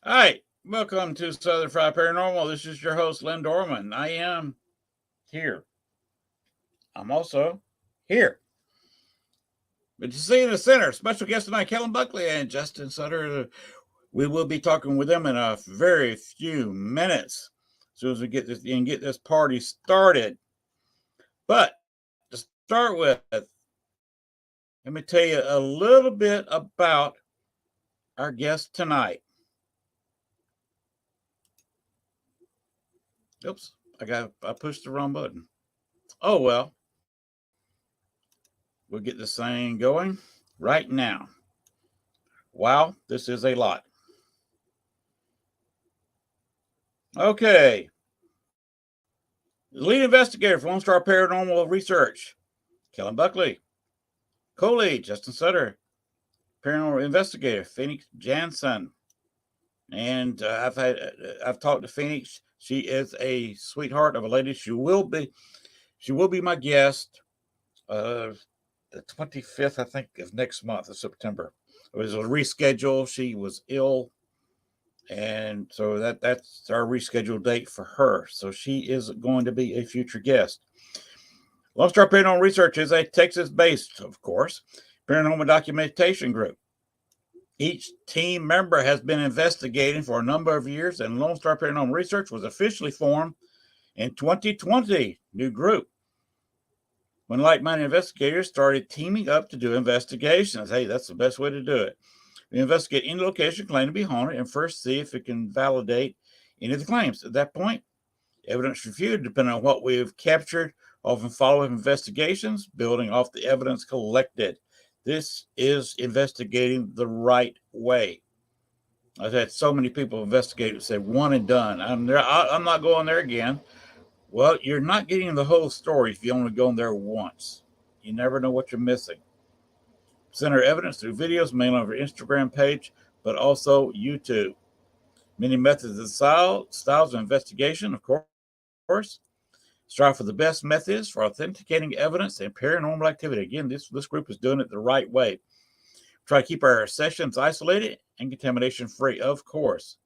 All right, welcome to Southern Fried Paranormal. This is your host, Len Dorman. I am here. I'm also here. But you see in the center, special guest tonight, Kellen, Buckley, and Justin Sutter. We will be talking with them in a very few minutes, as soon as we get this party started. But to start with, let me tell you a little bit about our guest tonight. Oops, I pushed the wrong button. Oh well. We'll get this thing going right now. Wow, this is a lot. Okay. The lead investigator for Lone Star Paranormal Research, Kellen Buckley. Co-lead, Justin Sutter. Paranormal investigator, Phoenix Jansen. And I've talked to Phoenix. She is a sweetheart of a lady. She will be my guest the 25th, I think, of next month of September. It was a reschedule. She was ill, and so that's our rescheduled date for her. So she is going to be a future guest. Lone Star Paranormal Research is a Texas-based, of course, paranormal documentation group. Each team member has been investigating for a number of years, and Lone Star Paranormal Research was officially formed in 2020. New group. When like-minded investigators started teaming up to do investigations. Hey, that's the best way to do it. We investigate any location claimed to be haunted and first see if it can validate any of the claims. At that point, evidence reviewed, depending on what we've captured, often follow investigations, building off the evidence collected. This is investigating the right way. I've had so many people investigate and say one and done. I'm not going there again. Well, you're not getting the whole story if you only go in there once. You never know what you're missing. Center evidence through videos, mainly on our Instagram page, but also YouTube. Many methods and styles of investigation, of course. Strive for the best methods for authenticating evidence and paranormal activity. Again, this group is doing it the right way. Try to keep our sessions isolated and contamination free, of course.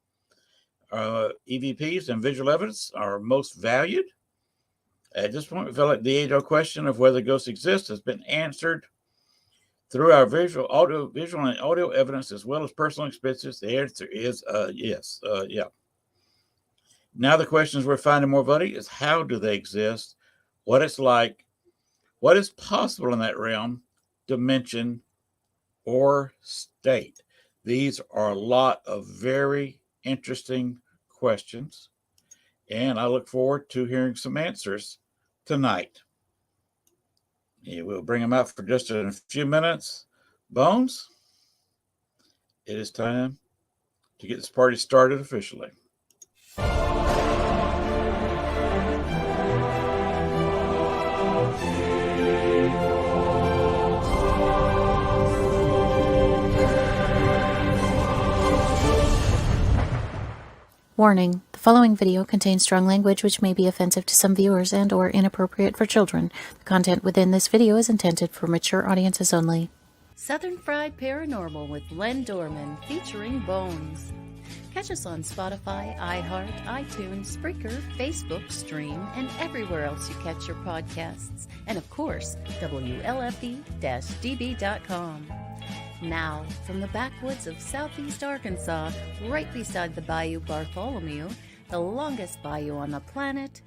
EVPs and visual evidence are most valued. At this point, we feel like the age-old question of whether ghosts exist has been answered through our visual and audio evidence as well as personal experiences. The answer is yes. Yeah. Now the questions we're finding more valid is how do they exist, what it's like, what is possible in that realm, dimension, or state. These are a lot of very interesting questions, and I look forward to hearing some answers tonight. Yeah, we'll bring them out for just a few minutes. Bones, it is time to get this party started officially. Warning, the following video contains strong language which may be offensive to some viewers and or inappropriate for children. The content within this video is intended for mature audiences only. Southern Fried Paranormal with Len Dorman featuring Bones. Catch us on Spotify, iHeart, iTunes, Spreaker, Facebook, Stream, and everywhere else you catch your podcasts. And of course, WLFE-DB.com. Now, from the backwoods of southeast Arkansas, right beside the Bayou Bartholomew, the longest bayou on the planet,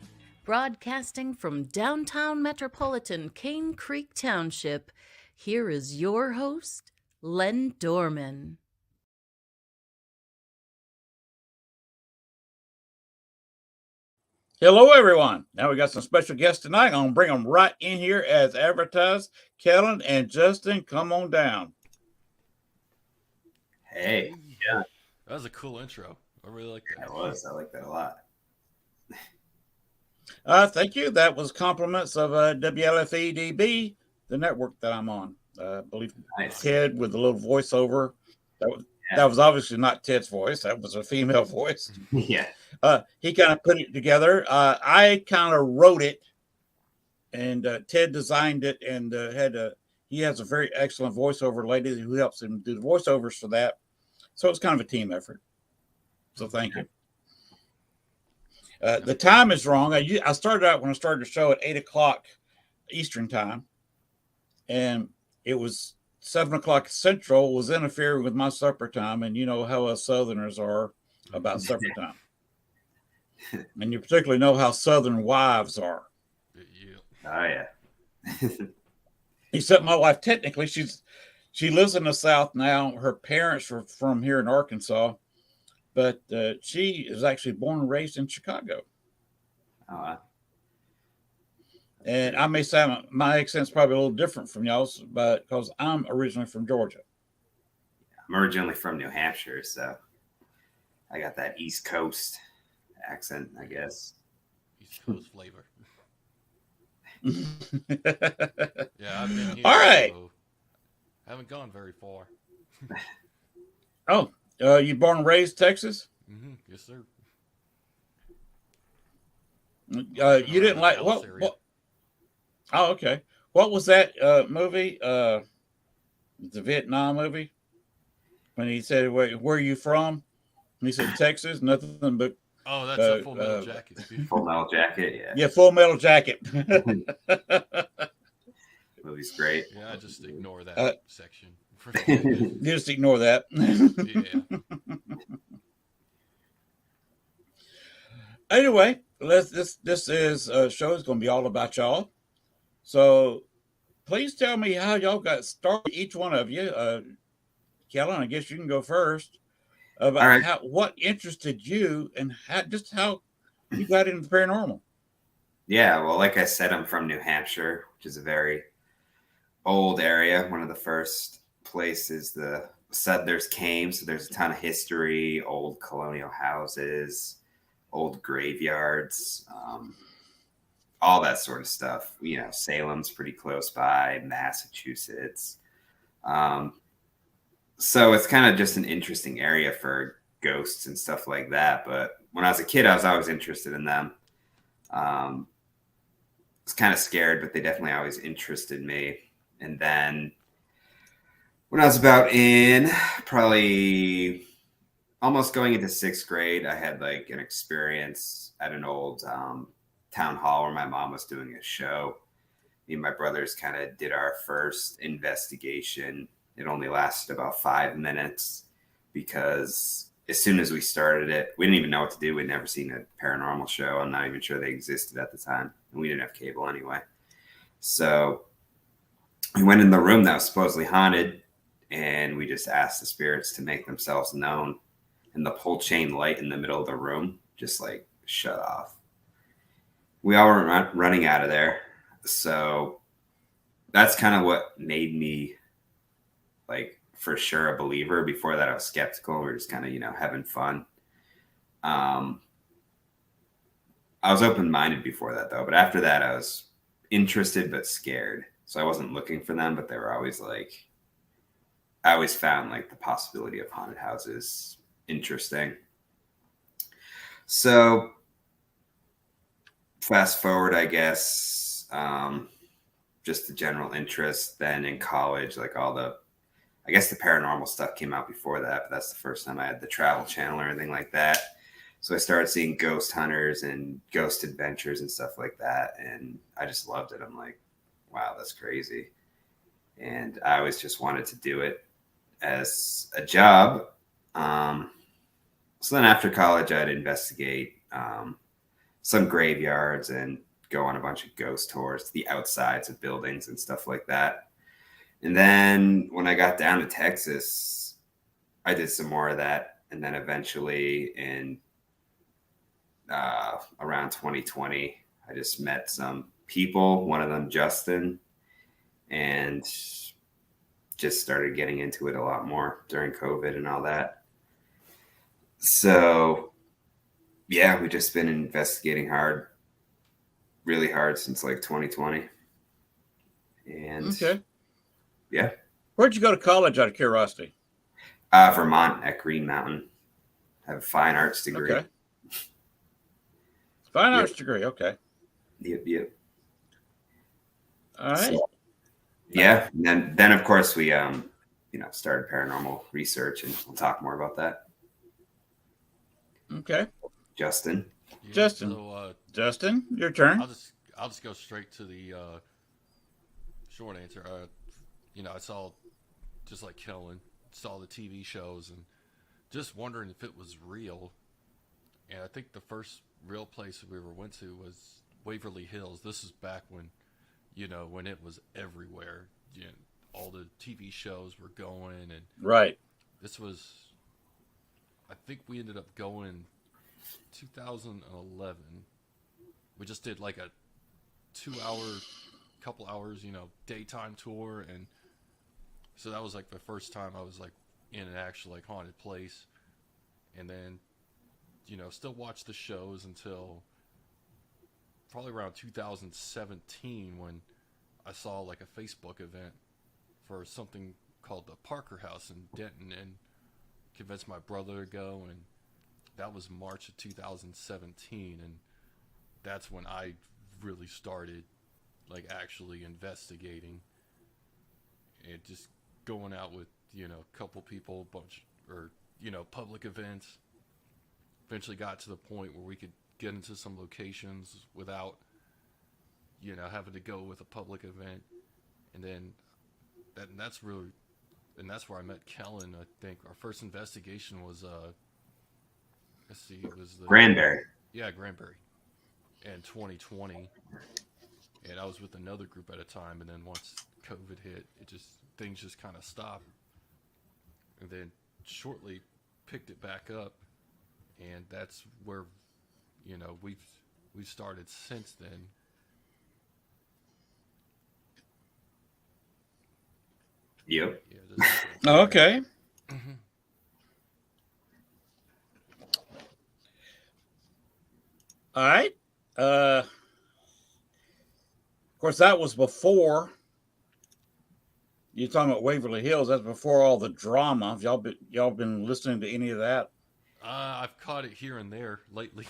broadcasting from downtown metropolitan Cane Creek Township, here is your host, Len Dorman. Hello, everyone. Now we got some special guests tonight. I'm going to bring them right in here as advertised. Kellen and Justin, come on down. Hey, yeah. That was a cool intro. I really like that. It was. I like that a lot. Thank you. That was compliments of WLFEDB, the network that I'm on. I believe nice. Ted with a little voiceover. That was obviously not Ted's voice. That was a female voice. Yeah. He kind of put it together. I kind of wrote it, and Ted designed it, and he has a very excellent voiceover lady who helps him do the voiceovers for that. So it's kind of a team effort. So thank you. The time is wrong. I started out when I started the show at 8:00 Eastern time, and it was 7:00 Central was interfering with my supper time, and you know how us Southerners are about supper time, and you particularly know how Southern wives are. Yeah. Oh yeah. Except my wife, technically, she lives in the South now. Her parents were from here in Arkansas, but she is actually born and raised in Chicago. Oh, And I may say my accent's probably a little different from y'all's, but because I'm originally from Georgia. I'm originally from New Hampshire, so I got that East Coast accent, I guess. East Coast flavor. All Yeah, I've been here. right. So haven't gone very far. Oh, you born and raised Texas? Yes, sir. You didn't like what? Oh, okay. What was that movie? The Vietnam movie. When he said, "Where are you from?" And he said, "Texas." Nothing but Oh, that's a Full Metal Jacket. Full Metal Jacket, yeah. yeah, Full Metal Jacket. Movie's great. Yeah, I just ignore that section. You just ignore that. Yeah. Anyway, this is show is going to be all about y'all. So please tell me how y'all got started. Each one of you, Kellen, I guess you can go first. About right. what interested you and how you got into paranormal. Yeah, well, like I said, I'm from New Hampshire, which is a very old area. One of the first places the settlers came. So there's a ton of history, old colonial houses, old graveyards, all that sort of stuff. You know, Salem's pretty close by, Massachusetts. So it's kind of just an interesting area for ghosts and stuff like that. But when I was a kid, I was always interested in them. I was kind of scared, but they definitely always interested me. And then when I was about in probably almost going into 6th grade, I had like an experience at an old town hall where my mom was doing a show. Me and my brothers kind of did our first investigation. It only lasted about 5 minutes because as soon as we started it, we didn't even know what to do. We'd never seen a paranormal show. I'm not even sure they existed at the time. And we didn't have cable anyway. So we went in the room that was supposedly haunted and we just asked the spirits to make themselves known. And the pull chain light in the middle of the room just like shut off. We all were running out of there. So that's kind of what made me like for sure a believer. Before that, I was skeptical. We were just kind of, you know, having fun. I was open-minded before that though. But after that, I was interested but scared. So I wasn't looking for them, but they were always like, I always found like the possibility of haunted houses interesting. So fast forward, I guess, just the general interest. Then in college, like I guess the paranormal stuff came out before that, but that's the first time I had the Travel Channel or anything like that. So I started seeing ghost hunters and ghost adventures and stuff like that. And I just loved it. I'm like, wow, that's crazy. And I always just wanted to do it as a job. So then after college, I'd investigate some graveyards and go on a bunch of ghost tours to the outsides of buildings and stuff like that. And then when I got down to Texas, I did some more of that. And then eventually in around 2020, I just met some people, one of them, Justin, and just started getting into it a lot more during COVID and all that. So yeah, we've just been investigating really hard since like 2020. And Okay. Yeah. Where'd you go to college out of curiosity? Vermont at Green Mountain. I have a fine arts degree. Okay. Fine arts degree. Okay. Yep. All right. So, yeah. And then of course we, started paranormal research and we'll talk more about that. Okay. Justin. Yeah, Justin. So, Justin, your turn. I'll just go straight to the short answer. I saw, just like Kellen, saw the TV shows and just wondering if it was real. And I think the first real place we ever went to was Waverly Hills. This is back when, when it was everywhere. All the TV shows were going, and Right. this was, I think we ended up going 2011. We just did like a 2 hour, couple hours, daytime tour, and so that was like the first time I was like in an actual like haunted place. And then still watched the shows until probably around 2017 when I saw like a Facebook event for something called the Parker House in Denton, and convinced my brother to go, and that was March of 2017, and that's when I really started like actually investigating and just going out with a couple people, public events. Eventually got to the point where we could get into some locations without having to go with a public event. And then that's where I met Kellen. I think our first investigation was let's see, it was the Granbury. Yeah, Granbury, in 2020. And I was with another group at a time, and then once COVID hit, things just kind of stopped. And then shortly picked it back up, and that's where we've started since then. Yep. Yeah, Okay. All right. Of course, that was before. You're talking about Waverly Hills. That's before all the drama. Have y'all been listening to any of that? I've caught it here and there lately.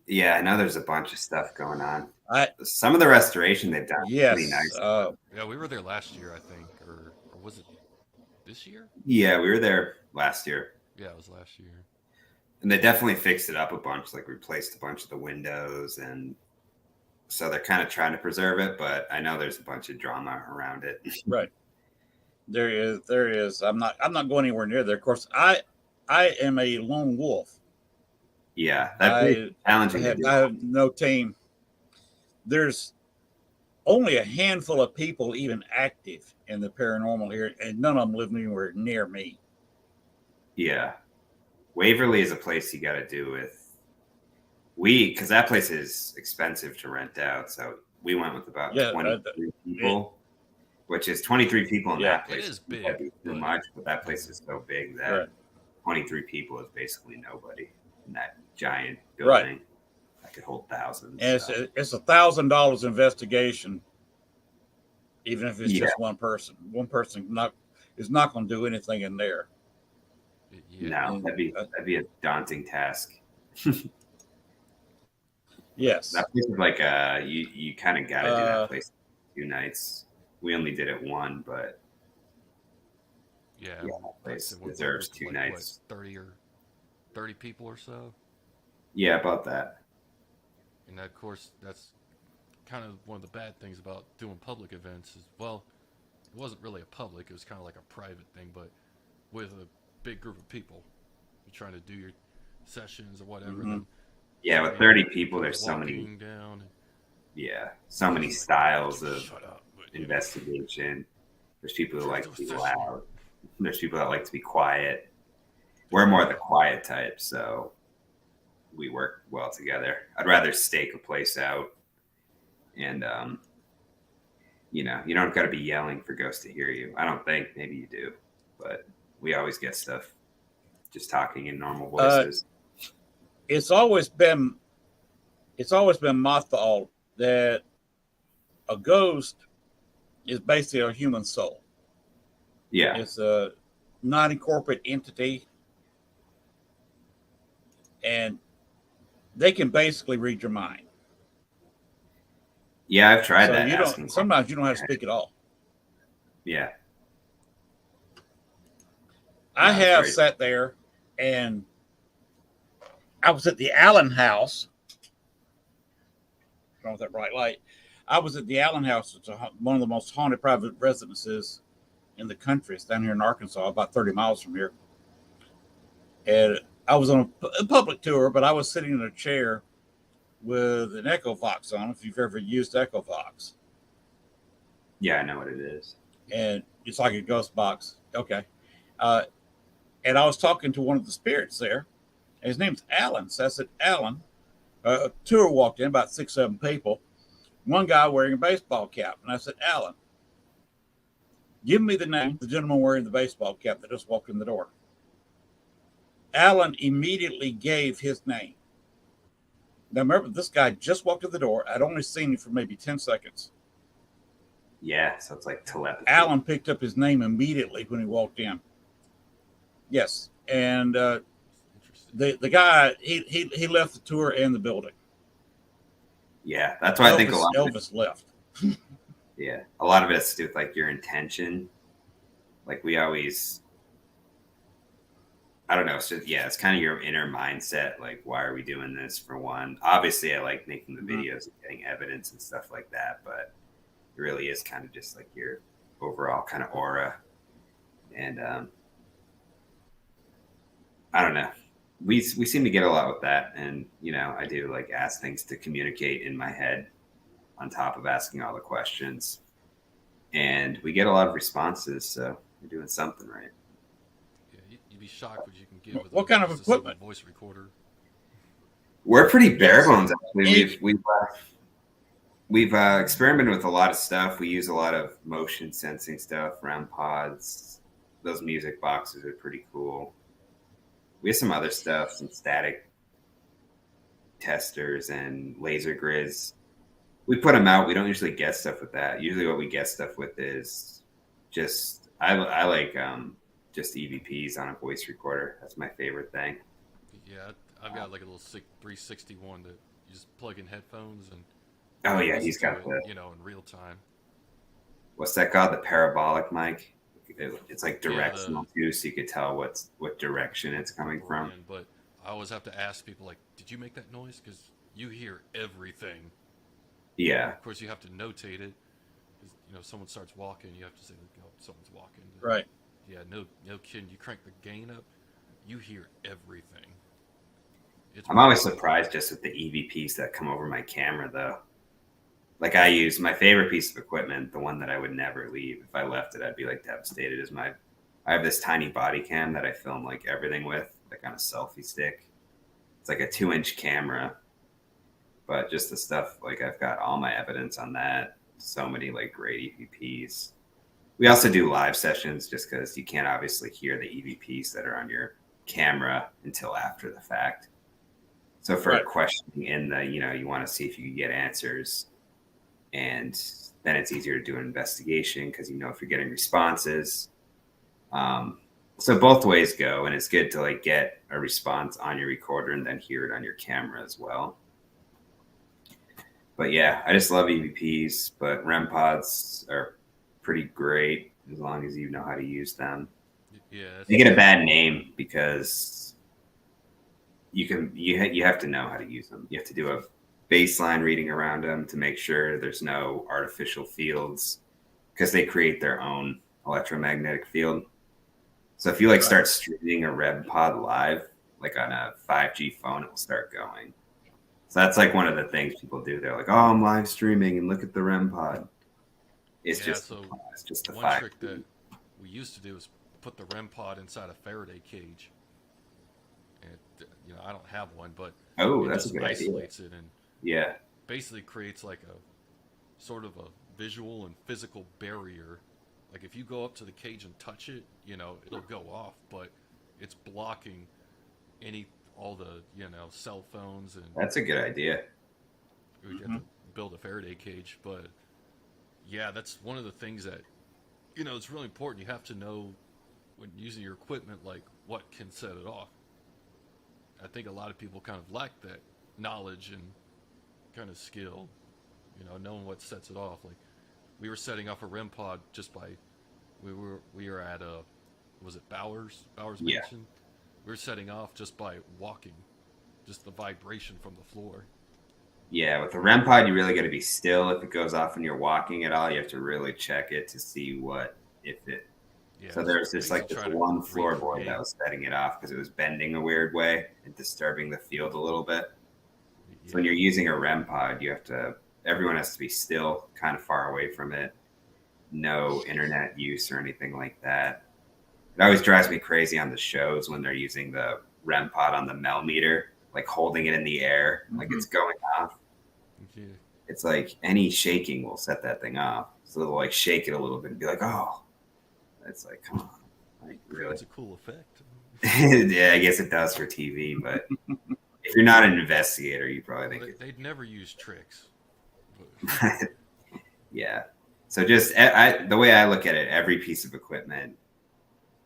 Yeah, I know there's a bunch of stuff going on. I Some of the restoration they've done is yes. pretty nice. Yeah, we were there last year, I think, or was it this year? Yeah, we were there last year. Yeah, it was last year. And they definitely fixed it up a bunch, like replaced a bunch of the windows, and so they're kind of trying to preserve it, but I know there's a bunch of drama around it. Right. There is. I'm not going anywhere near there. Of course, I am a lone wolf. Yeah, that's challenging to do. I have no team. There's only a handful of people even active in the paranormal here, and none of them live anywhere near me. Yeah. Waverly is a place you got to do with. Because that place is expensive to rent out, so we went with about 23 people, which is 23 people in that place. It is big. That'd be too much, but that place is so big that 23 people is basically nobody in that giant building that could hold thousands. And it's $1,000 investigation, even if it's just one person. One person is not going to do anything in there. Yeah. No, that'd be a daunting task. Yes, that place is like you kind of got to do that place 2 nights. We only did it one, but that place deserves 2 nights. What, 30 people or so. Yeah, about that. And of course, that's kind of one of the bad things about doing public events is, well, it wasn't really a public, it was kind of like a private thing, but with a big group of people. You're trying to do your sessions or whatever. Mm-hmm. Yeah, with 30 people, there's so many. Down. Yeah, so many styles of investigation. There's people who like to be loud. There's people that like to be quiet. We're more the quiet type, so we work well together. I'd rather stake a place out, and you don't got to be yelling for ghosts to hear you. I don't think. Maybe you do, but we always get stuff just talking in normal voices. It's always been my thought that a ghost is basically a human soul. Yeah, it's a non-incorporate entity, and they can basically read your mind. Yeah, I've tried that. Sometimes you don't have to speak at all. Yeah. I have sat there and I was at the Allen House. I don't know if that bright light. I was at the Allen House. It's one of the most haunted private residences in the country. It's down here in Arkansas, about 30 miles from here. And I was on a public tour, but I was sitting in a chair with an Echo Vox on. If you've ever used Echo Vox, Yeah, I know what it is. and it's like a ghost box. Okay. And I was talking to one of the spirits there. And his name's Alan. So I said, Alan, a tour walked in, about 6, 7 people. One guy wearing a baseball cap. And I said, Alan, give me the name of the gentleman wearing the baseball cap that just walked in the door. Alan immediately gave his name. Now, remember, this guy just walked in the door. I'd only seen him for maybe 10 seconds. Yeah, so it's like telepathy. Alan picked up his name immediately when he walked in. Yes. And the guy, he left the tour and the building. Yeah, that's why I think a lot of Elvis left. Yeah, a lot of it has to do with like your intention. Like we always, I don't know. So yeah, it's kind of your inner mindset. Like, why are we doing this? For one, obviously, I like making the videos and getting evidence and stuff like that. But it really is kind of just like your overall kind of aura. And I don't know. We seem to get a lot with that, and you know, I do like ask things to communicate in my head, on top of asking all the questions, and we get a lot of responses. So we're doing something right. Yeah, you'd be shocked what you can get with What kind of equipment? Voice recorder. We're pretty bare bones, actually. We've experimented with a lot of stuff. We use a lot of motion sensing stuff, REM pods. Those music boxes are pretty cool. We have some other stuff, some static testers and laser grids. We put them out. We don't usually get stuff with that. Usually what we get stuff with is just, I like just EVPs on a voice recorder. That's my favorite thing. Yeah, I've got like a little 361 that you just plug in headphones and. Oh yeah, he's got the, in real time. What's that called? The parabolic mic. It's like directional too, so you could tell what direction it's coming from. But I always have to ask people, like, did you make that noise? Because you hear everything. Yeah. Of course, you have to notate it. Because if someone starts walking, you have to say, oh, someone's walking. Right. Yeah, no kidding. You crank the gain up, you hear everything. I'm always surprised just with the EVPs that come over my camera, though. Like I use my favorite piece of equipment, the one that I would never leave. If I left it, I'd be like devastated. I have this tiny body cam that I film like everything with, like on a selfie stick. It's like a 2-inch camera, but just the stuff, like I've got all my evidence on that. So many like great EVPs. We also do live sessions just because you can't obviously hear the EVPs that are on your camera until after the fact. So for questioning in the, you want to see if you can get answers. And then it's easier to do an investigation because if you're getting responses. So both ways go, and it's good to like get a response on your recorder and then hear it on your camera as well. But yeah, I just love EVPs, but REM pods are pretty great as long as you know how to use them. Yeah, they get a bad name because you have to know how to use them. You have to do a baseline reading around them to make sure there's no artificial fields because they create their own electromagnetic field. So if you start streaming a REM pod live, like on a 5G phone, it will start going. So that's like one of the things people do. They're like, "Oh, I'm live streaming and look at the REM pod." It's just the 5G. One trick that we used to do is put the REM pod inside a Faraday cage. And I don't have one, but that's a good isolates idea. It and basically creates like a sort of a visual and physical barrier. Like if you go up to the cage and touch it, it'll go off, but it's blocking all the cell phones. And that's a good idea. We have to build a Faraday cage, but yeah, that's one of the things that it's really important. You have to know when using your equipment, like what can set it off. I think a lot of people kind of lack that knowledge and kind of skill, knowing what sets it off. Like we were setting off a REM pod just by we were at was it Bowers Mansion? We were setting off just by walking, just the vibration from the floor. Yeah, with the REM pod, you really got to be still. If it goes off when you're walking at all, you have to really check it to see if it. Yeah, So there's I just used like to this try to one floorboard recreate. that was setting it off because it was bending a weird way and disturbing the field a little bit. Yeah. So when you're using a REM pod, everyone has to be still, kind of far away from it. No internet use or anything like that. It always drives me crazy on the shows when they're using the REM pod on the Mel meter, like holding it in the air, like it's going off. Yeah. It's like any shaking will set that thing off. So they'll like shake it a little bit and be like, oh, it's like, come on. Like, really? It's a cool effect. Yeah, I guess it does for TV, but if you're not an investigator, you probably think They'd never use tricks. Yeah. So just the way I look at it, every piece of equipment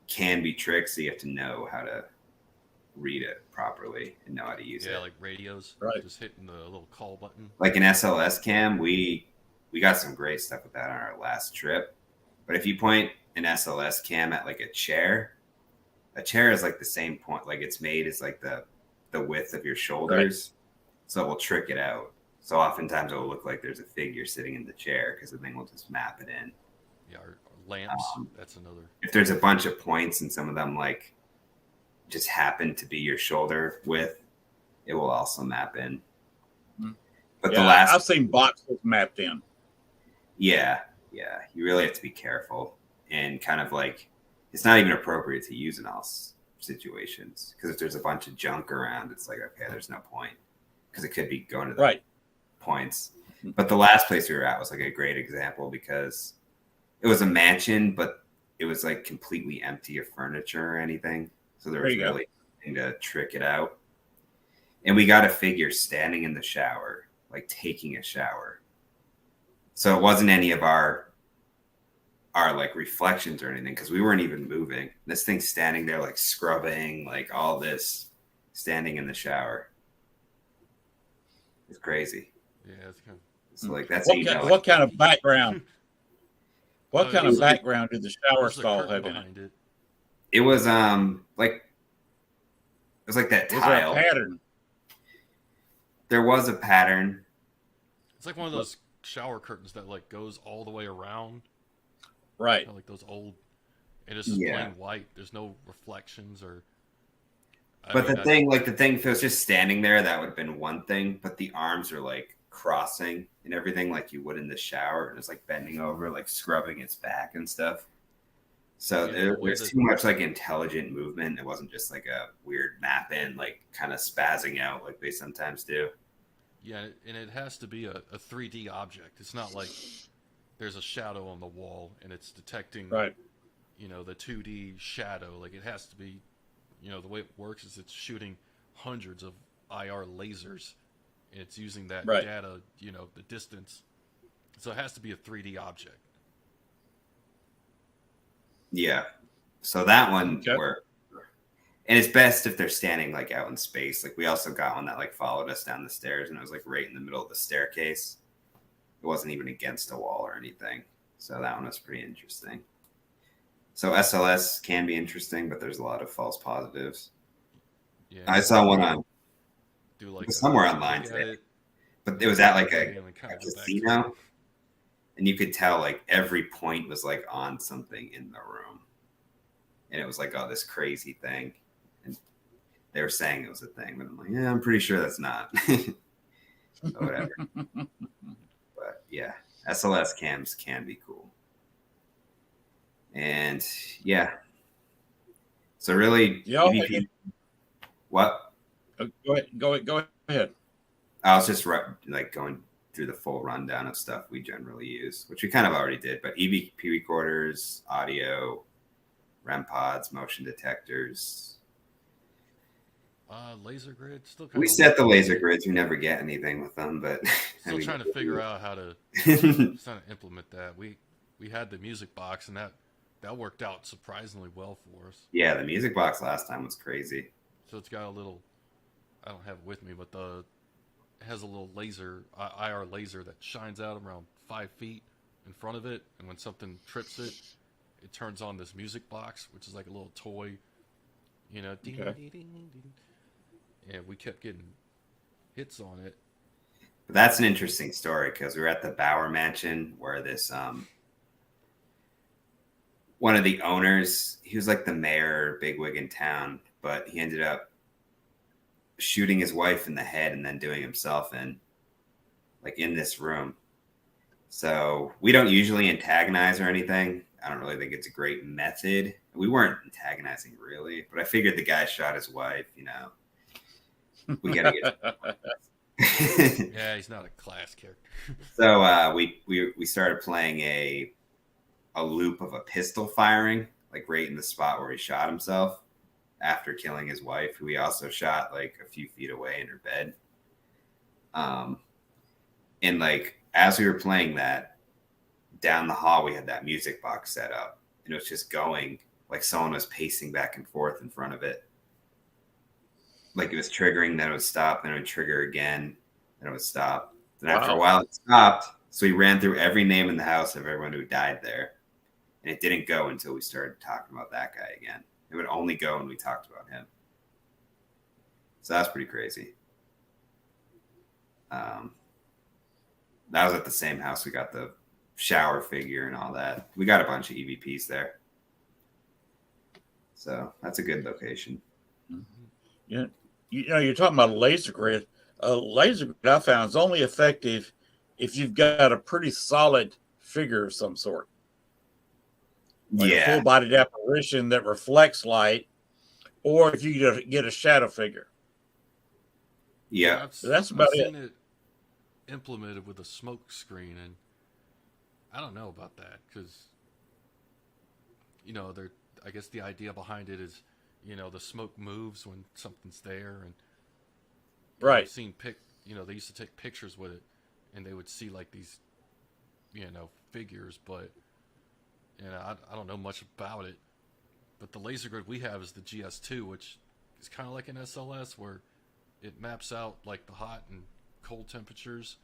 can be tricked, so you have to know how to read it properly and know how to use it. Yeah, like radios. Right. Just hitting the little call button. Like an SLS cam, we got some great stuff with that on our last trip. But if you point an SLS cam at like a chair is like the same point, like it's made as like the width of your shoulders, so it will trick it out. So oftentimes it will look like there's a figure sitting in the chair because the thing will just map it in. Yeah, or lamps. That's another. If there's a bunch of points and some of them like just happen to be your shoulder width, it will also map in. But I've seen boxes mapped in. Yeah, you really have to be careful and kind of like it's not even appropriate to use in all situations because if there's a bunch of junk around, it's like okay, there's no point because it could be going to the points. But the last place we were at was like a great example because it was a mansion, but it was like completely empty of furniture or anything. So there was really nothing to trick it out. And we got a figure standing in the shower, like taking a shower. So it wasn't any of our like reflections or anything because we weren't even moving. This thing's standing there like scrubbing, like all this, standing in the shower. It's crazy. Yeah, it's kind of. So like that's what kind of background? What kind of background did the shower stall have in it? It was like that tile. Was there a pattern? There was a pattern. It's like one of those shower curtains that like goes all the way around. Right. You know, like those old. And it's just plain white. There's no reflections or. The thing, if it was just standing there, that would have been one thing. But the arms are like crossing and everything, like you would in the shower, and it's like bending over, like scrubbing its back and stuff. So there's too much like intelligent movement. It wasn't just like a weird map in, like kind of spazzing out like they sometimes do. Yeah, and it has to be a 3D object. It's not like there's a shadow on the wall and it's detecting, you know, the 2D shadow. Like it has to be, you know, the way it works is it's shooting hundreds of IR lasers. And it's using that data, you know, the distance. So it has to be a 3D object. Yeah. So that one worked. And it's best if they're standing like out in space. Like we also got one that like followed us down the stairs and it was like right in the middle of the staircase. It wasn't even against a wall or anything. So that one was pretty interesting. So SLS can be interesting, but there's a lot of false positives. Yeah, I saw one on somewhere online today, but it was at like a casino, and you could tell like every point was like on something in the room, and it was like, oh, this crazy thing, and they were saying it was a thing, but I'm like, yeah, I'm pretty sure that's not. Whatever. But yeah, SLS cams can be cool. And yeah, so really, EVP, what? Go ahead. I was just like going through the full rundown of stuff we generally use, which we kind of already did. But EVP recorders, audio, REM pods, motion detectors, laser grid. Still kind we set the laser grids. We never get anything with them, but still trying to figure out how to implement that. We had the music box, and that worked out surprisingly well for us. Yeah, the music box last time was crazy. So it's got a little, I don't have it with me, but it has a little laser, IR laser that shines out around 5 feet in front of it. And when something trips it, it turns on this music box, which is like a little toy, you know, ding, ding, ding, ding. and we kept getting hits on it. But that's an interesting story because we were at the Bauer Mansion where this one of the owners, he was like the mayor or bigwig in town, but he ended up shooting his wife in the head and then doing himself in this room. So we don't usually antagonize or anything. I don't really think it's a great method. We weren't antagonizing really, but I figured the guy shot his wife, we gotta get. Yeah, he's not a class character. So we started playing a loop of a pistol firing, like right in the spot where he shot himself after killing his wife, who he also shot like a few feet away in her bed. And like as we were playing that, down the hall we had that music box set up, and it was just going like someone was pacing back and forth in front of it. Like it was triggering, then it would stop, then it would trigger again, then it would stop. Then after a while it stopped. So we ran through every name in the house of everyone who died there. And it didn't go until we started talking about that guy again. It would only go when we talked about him. So that's pretty crazy. That was at the same house. We got the shower figure and all that. We got a bunch of EVPs there. So that's a good location. Yeah. You're talking about a laser grid. A laser grid I found is only effective if you've got a pretty solid figure of some sort. Like a full-bodied apparition that reflects light, or if you get a shadow figure. Yeah. That's about I've seen it implemented with a smoke screen, and I don't know about that because, I guess the idea behind it is, the smoke moves when something's there, and right. I've seen they used to take pictures with it, and they would see like these, figures, but. I don't know much about it, but the laser grid we have is the GS2, which is kind of like an SLS where it maps out like the hot and cold temperatures.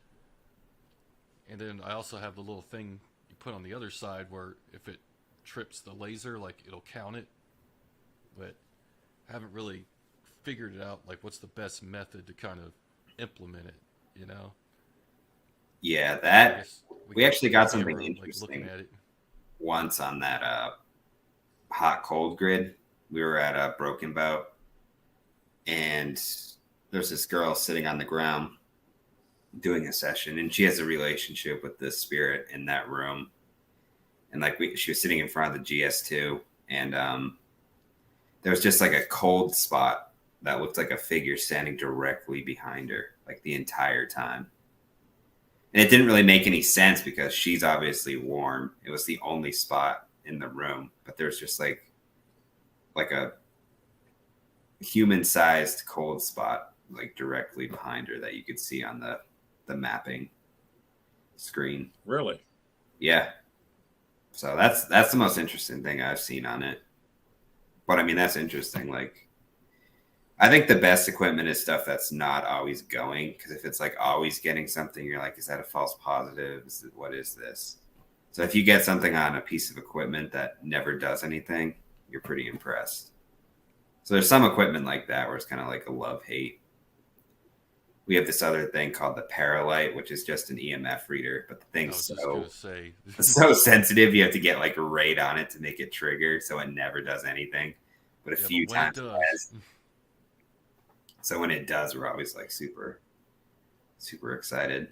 And then I also have the little thing you put on the other side where if it trips the laser, like it'll count it. But I haven't really figured it out, like what's the best method to kind of implement it, Yeah, we actually got something interesting. Looking at it. Once on that hot cold grid. We were at a Broken Bout, and there's this girl sitting on the ground doing a session, and she has a relationship with this spirit in that room. And like she was sitting in front of the GS2, and there was just like a cold spot that looked like a figure standing directly behind her, like the entire time. And it didn't really make any sense because she's obviously warm. It was the only spot in the room, but there's just like a human-sized cold spot like directly behind her that you could see on the mapping screen. Really? Yeah. So that's the most interesting thing I've seen on it. But I mean, that's interesting. Like, I think the best equipment is stuff that's not always going, because if it's like always getting something, you're like, is that a false positive? What is this? So if you get something on a piece of equipment that never does anything, you're pretty impressed. So there's some equipment like that where it's kind of like a love-hate. We have this other thing called the Paralight, which is just an EMF reader, but the thing's so sensitive, you have to get like right on it to make it trigger, so it never does anything. But a few times it does. So when it does, we're always like super, super excited.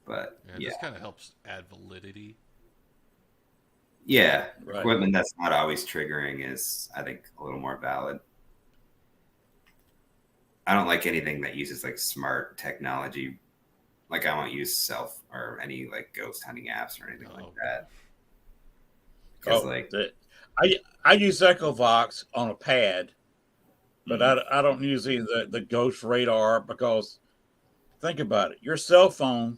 But this kind of helps add validity. Yeah, right. Equipment that's not always triggering is, I think, a little more valid. I don't like anything that uses like smart technology. Like I won't use self or any like ghost hunting apps or anything like that. I use EchoVox on a pad. But I don't use either the ghost radar, because think about it. Your cell phone,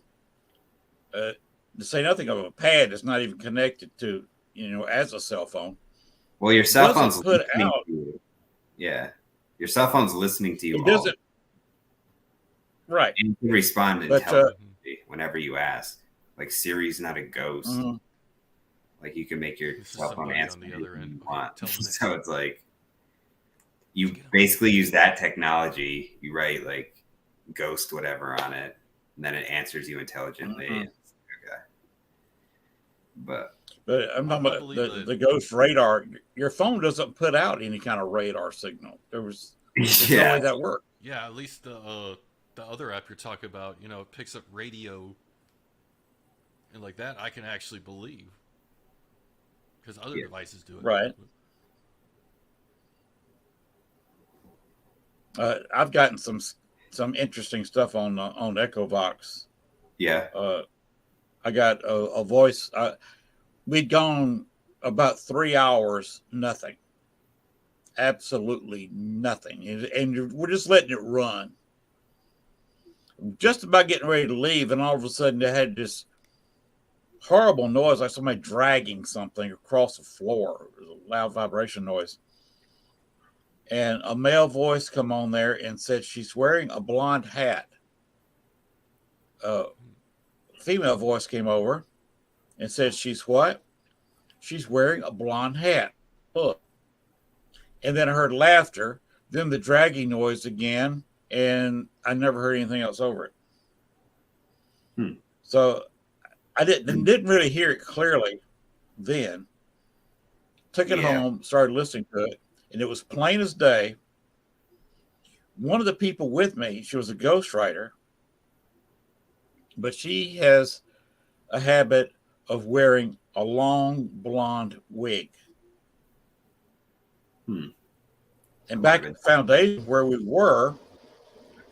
to say nothing of a pad, is not even connected to, as a cell phone. Well, your cell phone's listening to you. Yeah. Your cell phone's listening to you. It doesn't. Right. And you can respond intelligently whenever you ask. Like Siri's not a ghost. Mm-hmm. Like you can make your cell phone answer the other end you want. So it's like, You basically use that technology. You write like ghost whatever on it, and then it answers you intelligently. Mhm. Okay. But I'm talking about believe that. the ghost radar. Your phone doesn't put out any kind of radar signal. There's no way yeah, that worked. Yeah, at least the other app you're talking about, you know, it picks up radio and like that. I can actually believe because other Yeah. devices do it. Right. I've gotten some interesting stuff on EchoVox. yeah, I got a voice. We'd gone about 3 hours, nothing, absolutely nothing, and we're just letting it run. Just about getting ready to leave, and all of a sudden they had this horrible noise, like somebody dragging something across the floor. It was a loud vibration noise. And a male voice come on there and said she's wearing a blonde hat. Female voice came over and said she's what? She's wearing a blonde hat. Look. And then I heard laughter, then the dragging noise again, and I never heard anything else over it. So I didn't really hear it clearly then. Took it home, started listening to it, and it was plain as day. One of the people with me, she was a ghostwriter, but she has a habit of wearing a long blonde wig. And back at the foundation where we were,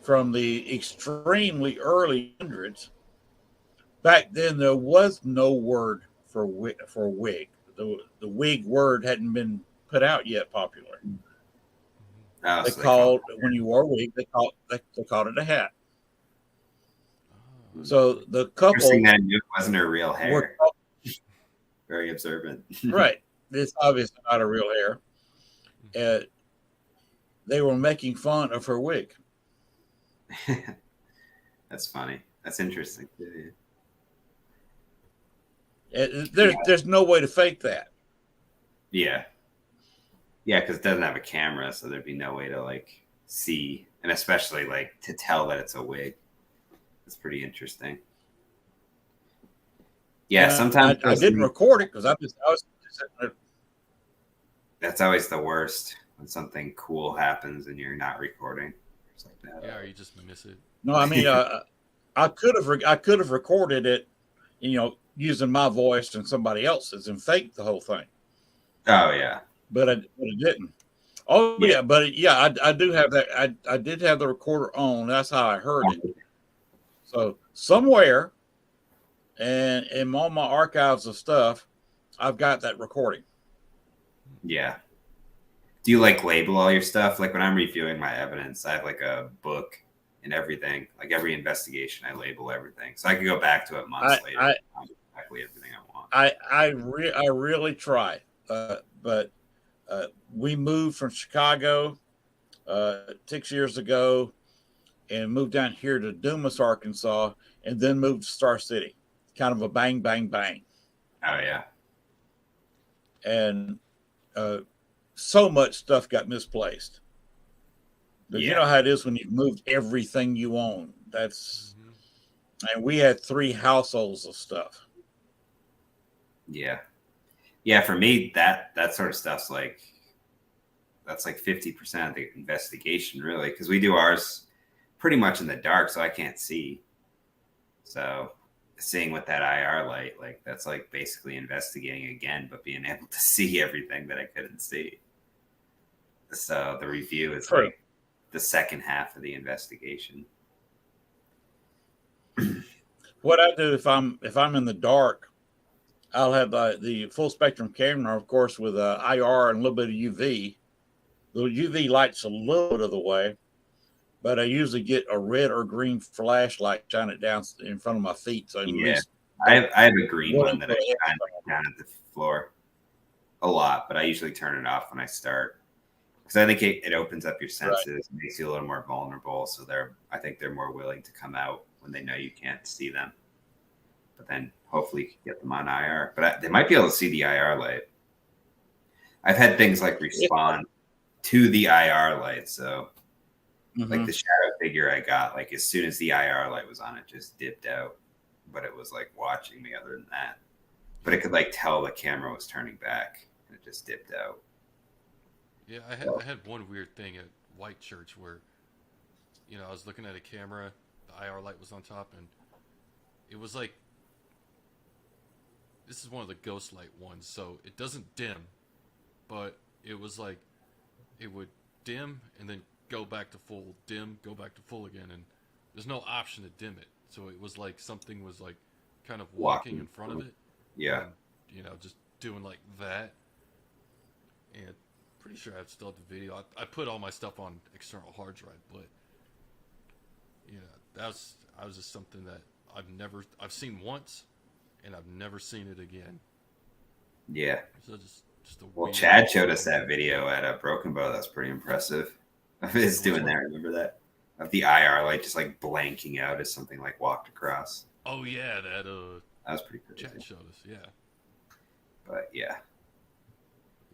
from the extremely early hundreds, back then there was no word for wig. The wig word hadn't been put out yet popular. They called, when you wore a wig, they called it a hat. So the couple, that it wasn't her real hair. Very observant. Right. It's obviously not a real hair. They were making fun of her wig. That's funny. That's interesting. There's no way to fake that. Yeah. Yeah, because it doesn't have a camera, so there'd be no way to like see, and especially like to tell that it's a wig. It's pretty interesting. Yeah, sometimes I didn't record it because I was sitting there. That's always the worst when something cool happens and you're not recording. It's like that. Yeah, or you just miss it. No, I mean, I could have recorded it, using my voice and somebody else's and faked the whole thing. Oh yeah, but I didn't. Oh yeah, but yeah, I do have that. I did have the recorder on. That's how I heard it. So somewhere, and in all my archives of stuff, I've got that recording. Yeah. Do you like label all your stuff? Like when I'm reviewing my evidence, I have like a book and everything. Like every investigation, I label everything, so I can go back to it months later. I find exactly everything I want. I really try, but we moved from Chicago 6 years ago, and moved down here to Dumas, Arkansas, and then moved to Star City. Kind of a bang, bang, bang. Oh yeah. And so much stuff got misplaced. But you know how it is when you've moved everything you own. And we had 3 households of stuff. Yeah. Yeah, for me, that sort of stuff's like, that's like 50% of the investigation, really, because we do ours pretty much in the dark, so I can't see. So seeing with that IR light, like that's like basically investigating again, but being able to see everything that I couldn't see. So the review is like the second half of the investigation. What I do if I'm in the dark, I'll have the full spectrum camera, of course, with IR and a little bit of UV. The UV light's a little bit of the way, but I usually get a red or green flashlight, shine it down in front of my feet. So I have a green one that I shine down at the floor a lot, but I usually turn it off when I start because I think it opens up your senses, makes you a little more vulnerable. So I think they're more willing to come out when they know you can't see them. But then hopefully you can get them on IR. But they might be able to see the IR light. I've had things like respond to the IR light. So Mm-hmm. like the shadow figure I got, like as soon as the IR light was on, it just dipped out. But it was like watching me other than that. But it could like tell the camera was turning back and it just dipped out. Yeah, I had one weird thing at White Church where, you know, I was looking at a camera, the IR light was on top, and it was like, this is one of the ghost light ones, so it doesn't dim, but it was like, it would dim and then go back to full, dim, go back to full again, and there's no option to dim it. So it was like something was like kind of walking in front of it. Yeah. And, you know, just doing like that. And pretty sure I still have the video. I put all my stuff on external hard drive, but you know, that was just something that I've seen once, and I've never seen it again. Yeah. So just a Well, weird Chad showed us that video at Broken Bow. That's pretty impressive. Of his doing that. Remember that? Of the IR light just like blanking out as something like walked across. Oh yeah, that was pretty crazy. Chad showed us, yeah. But yeah.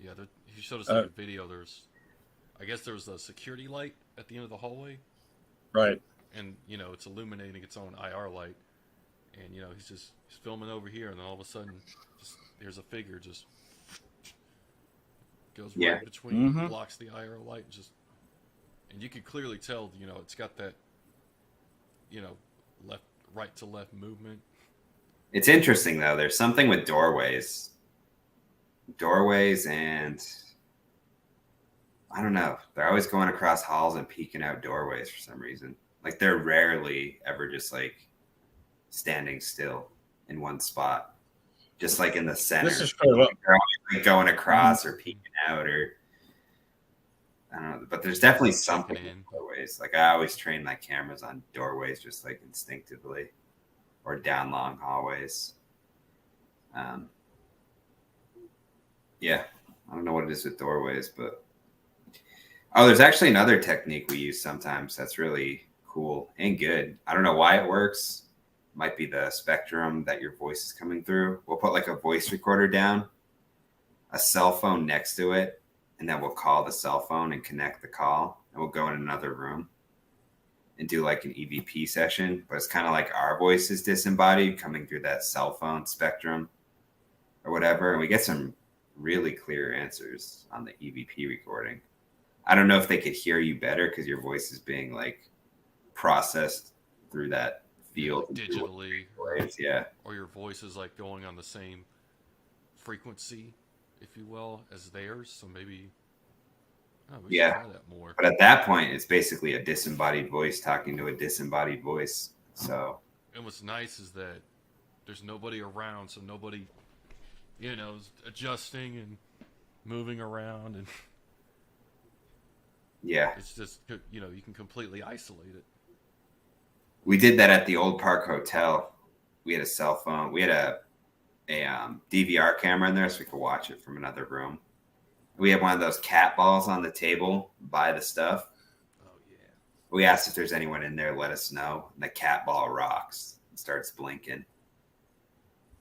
Yeah, he showed us like a video. I guess there was a security light at the end of the hallway. Right. And, you know, it's illuminating its own IR light. And, you know, he's filming over here, and then all of a sudden, there's a figure just goes right between, blocks the IR light, and you can clearly tell, you know, it's got that, you know, right to left movement. It's interesting though. There's something with doorways and I don't know. They're always going across halls and peeking out doorways for some reason. Like they're rarely ever just like standing still in one spot, just like in the center. This is true. They're always like going across or peeking out, or I don't know. But there's definitely something in doorways. Like I always train my cameras on doorways, just like instinctively, or down long hallways. Yeah, I don't know what it is with doorways, but there's actually another technique we use sometimes that's really cool and good. I don't know why it works. Might be the spectrum that your voice is coming through. We'll put like a voice recorder down, a cell phone next to it, and then we'll call the cell phone and connect the call, and we'll go in another room and do like an EVP session. But it's kind of like our voice is disembodied coming through that cell phone spectrum or whatever, and we get some really clear answers on the EVP recording. I don't know if they could hear you better because your voice is being like processed through that field like digitally, yeah, or your voice is like going on the same frequency, if you will, as theirs. So maybe we should try that more. But at that point, it's basically a disembodied voice talking to a disembodied voice. So, and what's nice is that there's nobody around, so nobody, you know, is adjusting and moving around, and yeah, it's just, you know, you can completely isolate it. We did that at the Old Park Hotel. We had a cell phone. We had a DVR camera in there so we could watch it from another room. We had one of those cat balls on the table by the stuff. Oh, yeah. We asked if there's anyone in there, let us know. And the cat ball rocks and starts blinking.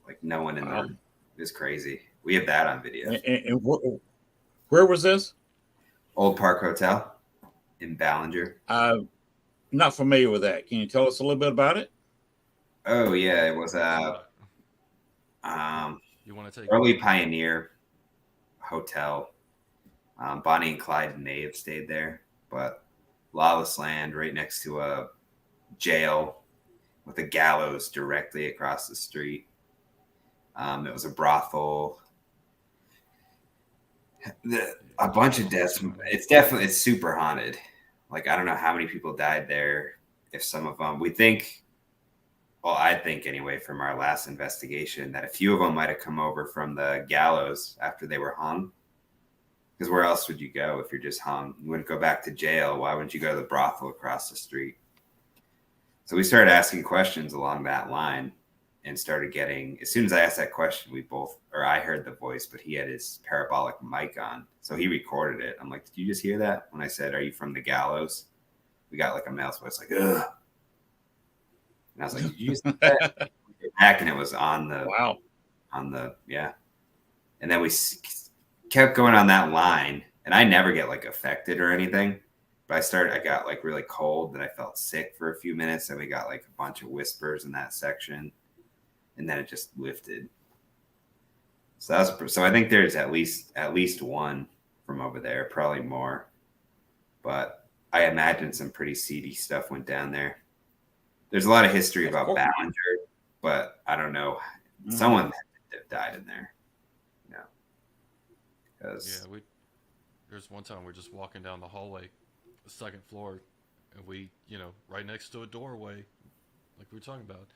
Like no one in there. It's crazy. We have that on video. And where was this? Old Park Hotel in Ballinger. Not familiar with that. Can you tell us a little bit about it? Oh yeah, it was you want to take early pioneer hotel. Bonnie and Clyde may have stayed there, but lawless land right next to a jail with a gallows directly across the street. It was a brothel. A bunch of deaths. It's super haunted. Like, I don't know how many people died there. If some of them, I think anyway, from our last investigation, that a few of them might have come over from the gallows after they were hung. Because where else would you go if you're just hung? You wouldn't go back to jail. Why wouldn't you go to the brothel across the street? So we started asking questions along that line and started getting, as soon as I asked that question, I heard the voice, but he had his parabolic mic on. So he recorded it. I'm like, did you just hear that? When I said, are you from the gallows? We got like a male's voice, like, ugh. And I was like, did you just hear that? Back, and it was on the, yeah. And then we kept going on that line And I never get like affected or anything. But I got like really cold, and I felt sick for a few minutes, and we got like a bunch of whispers in that section, and then it just lifted. So I think there's at least one from over there, probably more. But I imagine some pretty seedy stuff went down there. There's a lot of history about Ballinger, but I don't know. Someone died in there. You know, because there's one time we're just walking down the hallway, the second floor, and we, right next to a doorway, like we were talking about,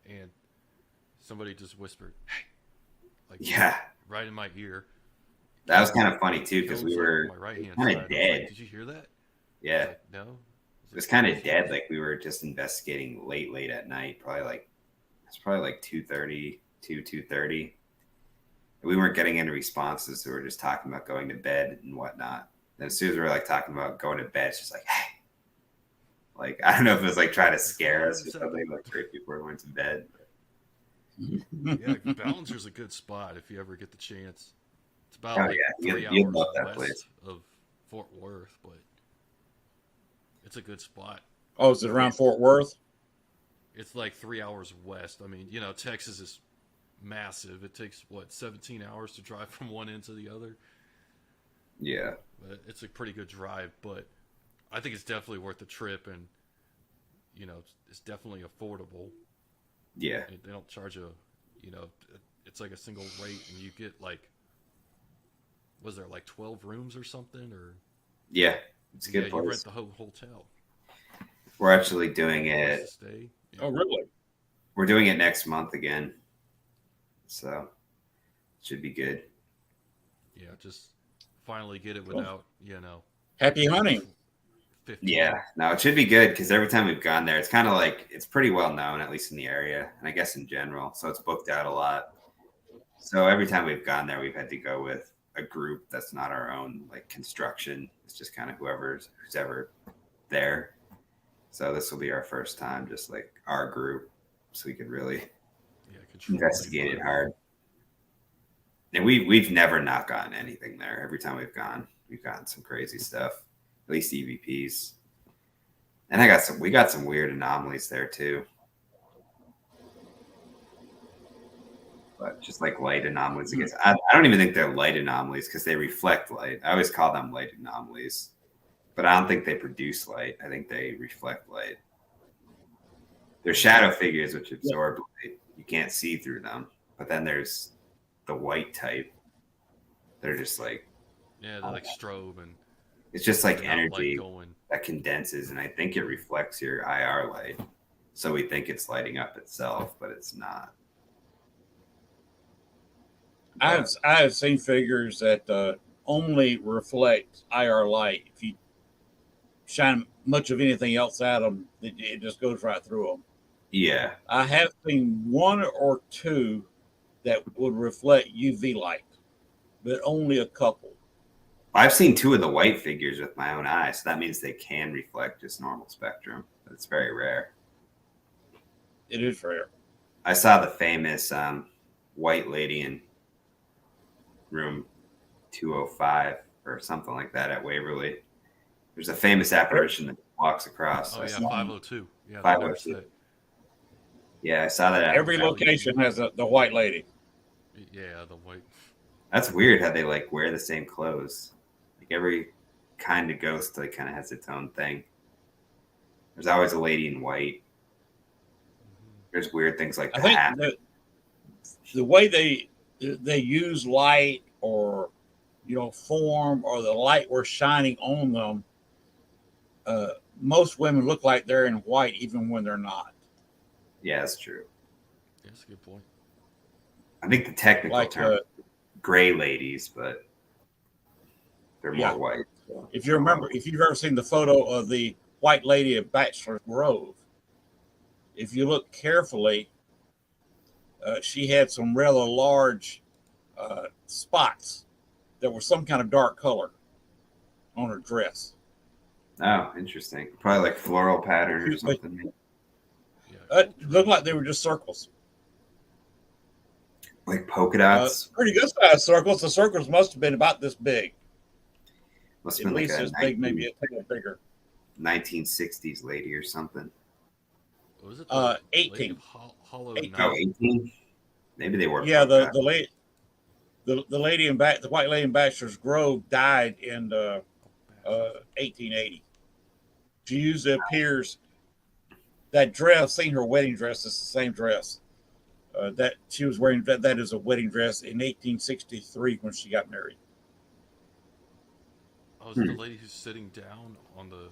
and somebody just whispered, "Hey," like right in my ear. That was kind of funny too, because we were kind of dead. Like, did you hear that? Yeah. Like, no. It was kind of dead. Like we were just investigating late at night. It's probably like 2:30, 2:30. We weren't getting any responses, so we were just talking about going to bed and whatnot. And as soon as we were like talking about going to bed, it's just like, hey, like I don't know if it was like trying to scare us or something, like three people were going to bed. Yeah, Ballinger's a good spot if you ever get the chance. It's about 3 you'd hours love that west place. of Fort Worth, but it's a good spot. Oh, is it around Fort Worth? It's like 3 hours west. I mean, Texas is massive. It takes 17 hours to drive from one end to the other. Yeah, but it's a pretty good drive. But I think it's definitely worth the trip, and it's definitely affordable. Yeah, they don't charge it's like a single rate, and you get was there like 12 rooms or something, or yeah, it's a good you place. rent the whole hotel. We're actually doing it. Stay. Yeah. Oh, really? We're doing it next month again, so it should be good. Yeah, just finally get it without Happy hunting. 15. Yeah, no, it should be good because every time we've gone there, it's kind of like it's pretty well known, at least in the area, and I guess in general. So it's booked out a lot. So every time we've gone there, we've had to go with a group that's not our own, like construction. It's just kind of who's ever there. So this will be our first time, just like our group, so we could really investigate it hard. And we've never not gotten anything there. Every time we've gotten some crazy stuff. At least EVPs. And we got some weird anomalies there too. But just like light anomalies, I guess. I don't even think they're light anomalies because they reflect light. I always call them light anomalies. But I don't think they produce light. I think they reflect light. They're shadow figures which absorb light. You can't see through them. But then there's the white type. They're just like... Yeah, they're like strobe and... It's just like energy that condenses, and I think it reflects your IR light. So we think it's lighting up itself, but it's not. I have seen figures that only reflect IR light. If you shine much of anything else at them, it just goes right through them. Yeah. I have seen one or two that would reflect UV light, but only a couple. I've seen two of the white figures with my own eyes, so that means they can reflect just normal spectrum, but it's very rare. It is rare. I saw the famous white lady in room 205 or something like that at Waverly. There's a famous apparition that walks across. Oh, yeah, 502. Yeah, 502. Yeah, I saw that. Every location has the white lady. Yeah, the white. That's weird how they like wear the same clothes. Like every kind of ghost like kind of has its own thing. There's always a lady in white. There's weird things like that. I think the way they use light or form or the light we're shining on them, most women look like they're in white even when they're not. Yeah, that's true. Yeah, that's a good point. I think the technical term gray ladies, but they're more white. If you've ever seen the photo of the white lady at Bachelor Grove, if you look carefully, she had some rather large spots that were some kind of dark color on her dress. Oh, interesting. Probably like floral pattern or something. It looked like they were just circles. Like polka dots? Pretty good sized circles. The circles must have been about this big. Must have At been like least a as big, maybe a little bigger. 1960s lady or something. What was it? The Lady 18. of Hollow 18. Oh, Night. 18? Maybe they wore Yeah, polka. the lady in back, the white lady in Bachelor's Grove died in Bastards. 1880. She usually appears that dress. Seen her wedding dress. It's the same dress that she was wearing. That is a wedding dress in 1863 when she got married. Oh, is it the lady who's sitting down on the?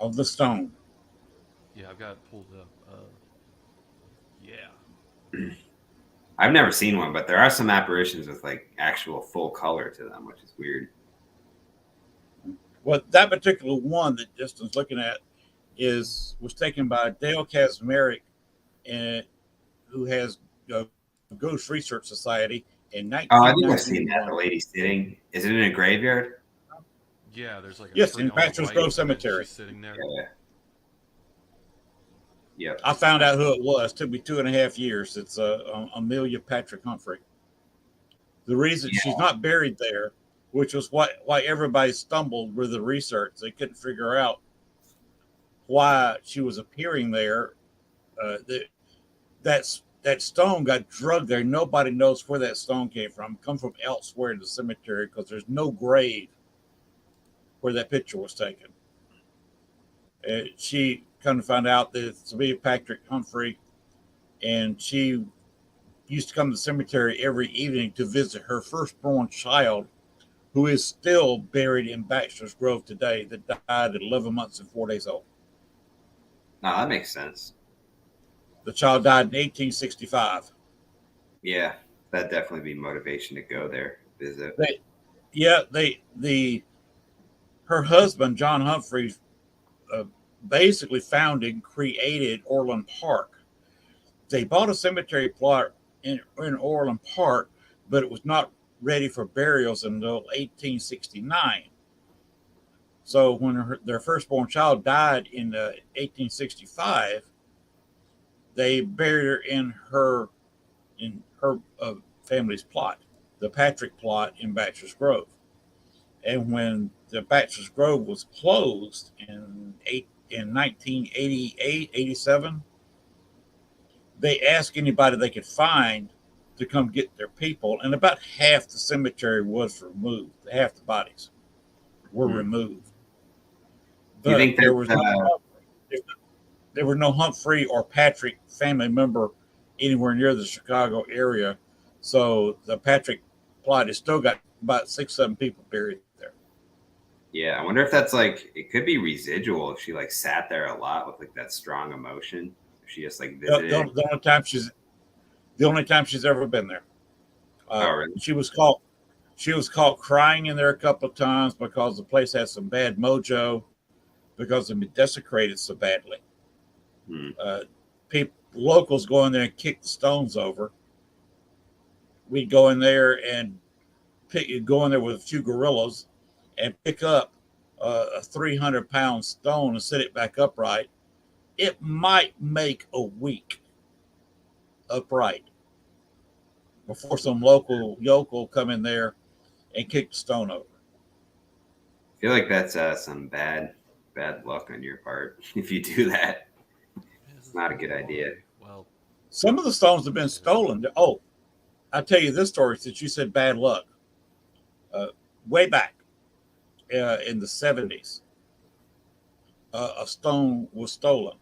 Of the stone. Yeah, I've got it pulled up. Yeah. I've never seen one, but there are some apparitions with like actual full color to them, which is weird. Well, that particular one that Justin's looking at was taken by Dale Kazmarek, and who has a Ghost Research Society in Oh, I think I've seen that. 1991. The lady sitting. Is it in a graveyard? Yeah, there's like a Yes, tree in on the Bachelor's right, Grove and then Cemetery. she's sitting there. Yeah. Yep. I found out who it was. It took me 2.5 years. It's Amelia Patrick Humphrey. The reason Yeah. she's not buried there, which was why everybody stumbled with the research. They couldn't figure out why she was appearing there. That stone got drugged there. Nobody knows where that stone came from. Come from elsewhere in the cemetery because there's no grave where that picture was taken. She come to find out that it's Amelia Patrick Humphrey, and she used to come to the cemetery every evening to visit her firstborn child, who is still buried in Bachelor's Grove today, that died at 11 months and 4 days old. No, that makes sense. The child died in 1865. Yeah, that'd definitely be motivation to go there, visit. Her husband, John Humphrey, basically founded and created Orland Park. They bought a cemetery plot in Orland Park, but it was not ready for burials until 1869. So when their firstborn child died in 1865, they buried her in her family's plot, the Patrick plot in Bachelor's Grove. And when the Bachelor's Grove was closed in 1988, 87, they asked anybody they could find to come get their people, and about half the cemetery was removed. Half the bodies were removed. Do you think there was no Humphrey or Patrick family member anywhere near the Chicago area, so the Patrick plot has still got about 6-7 people buried there. Yeah, I wonder if that's like, it could be residual if she like sat there a lot with like that strong emotion. If she just like visited. The only time she's ever been there. Oh, really? She was caught crying in there a couple of times because the place had some bad mojo because it been desecrated so badly. Locals go in there and kick the stones over. We'd go in there and go in there with a few gorillas and pick up a 300-pound stone and set it back upright. It might make a week upright before some local yokel come in there and kick the stone over. I feel like that's some bad luck on your part if you do that. It's not a good idea. Well, some of the stones have been stolen. Oh, I'll tell you this story since you said bad luck. Way back in the 70s, a stone was stolen.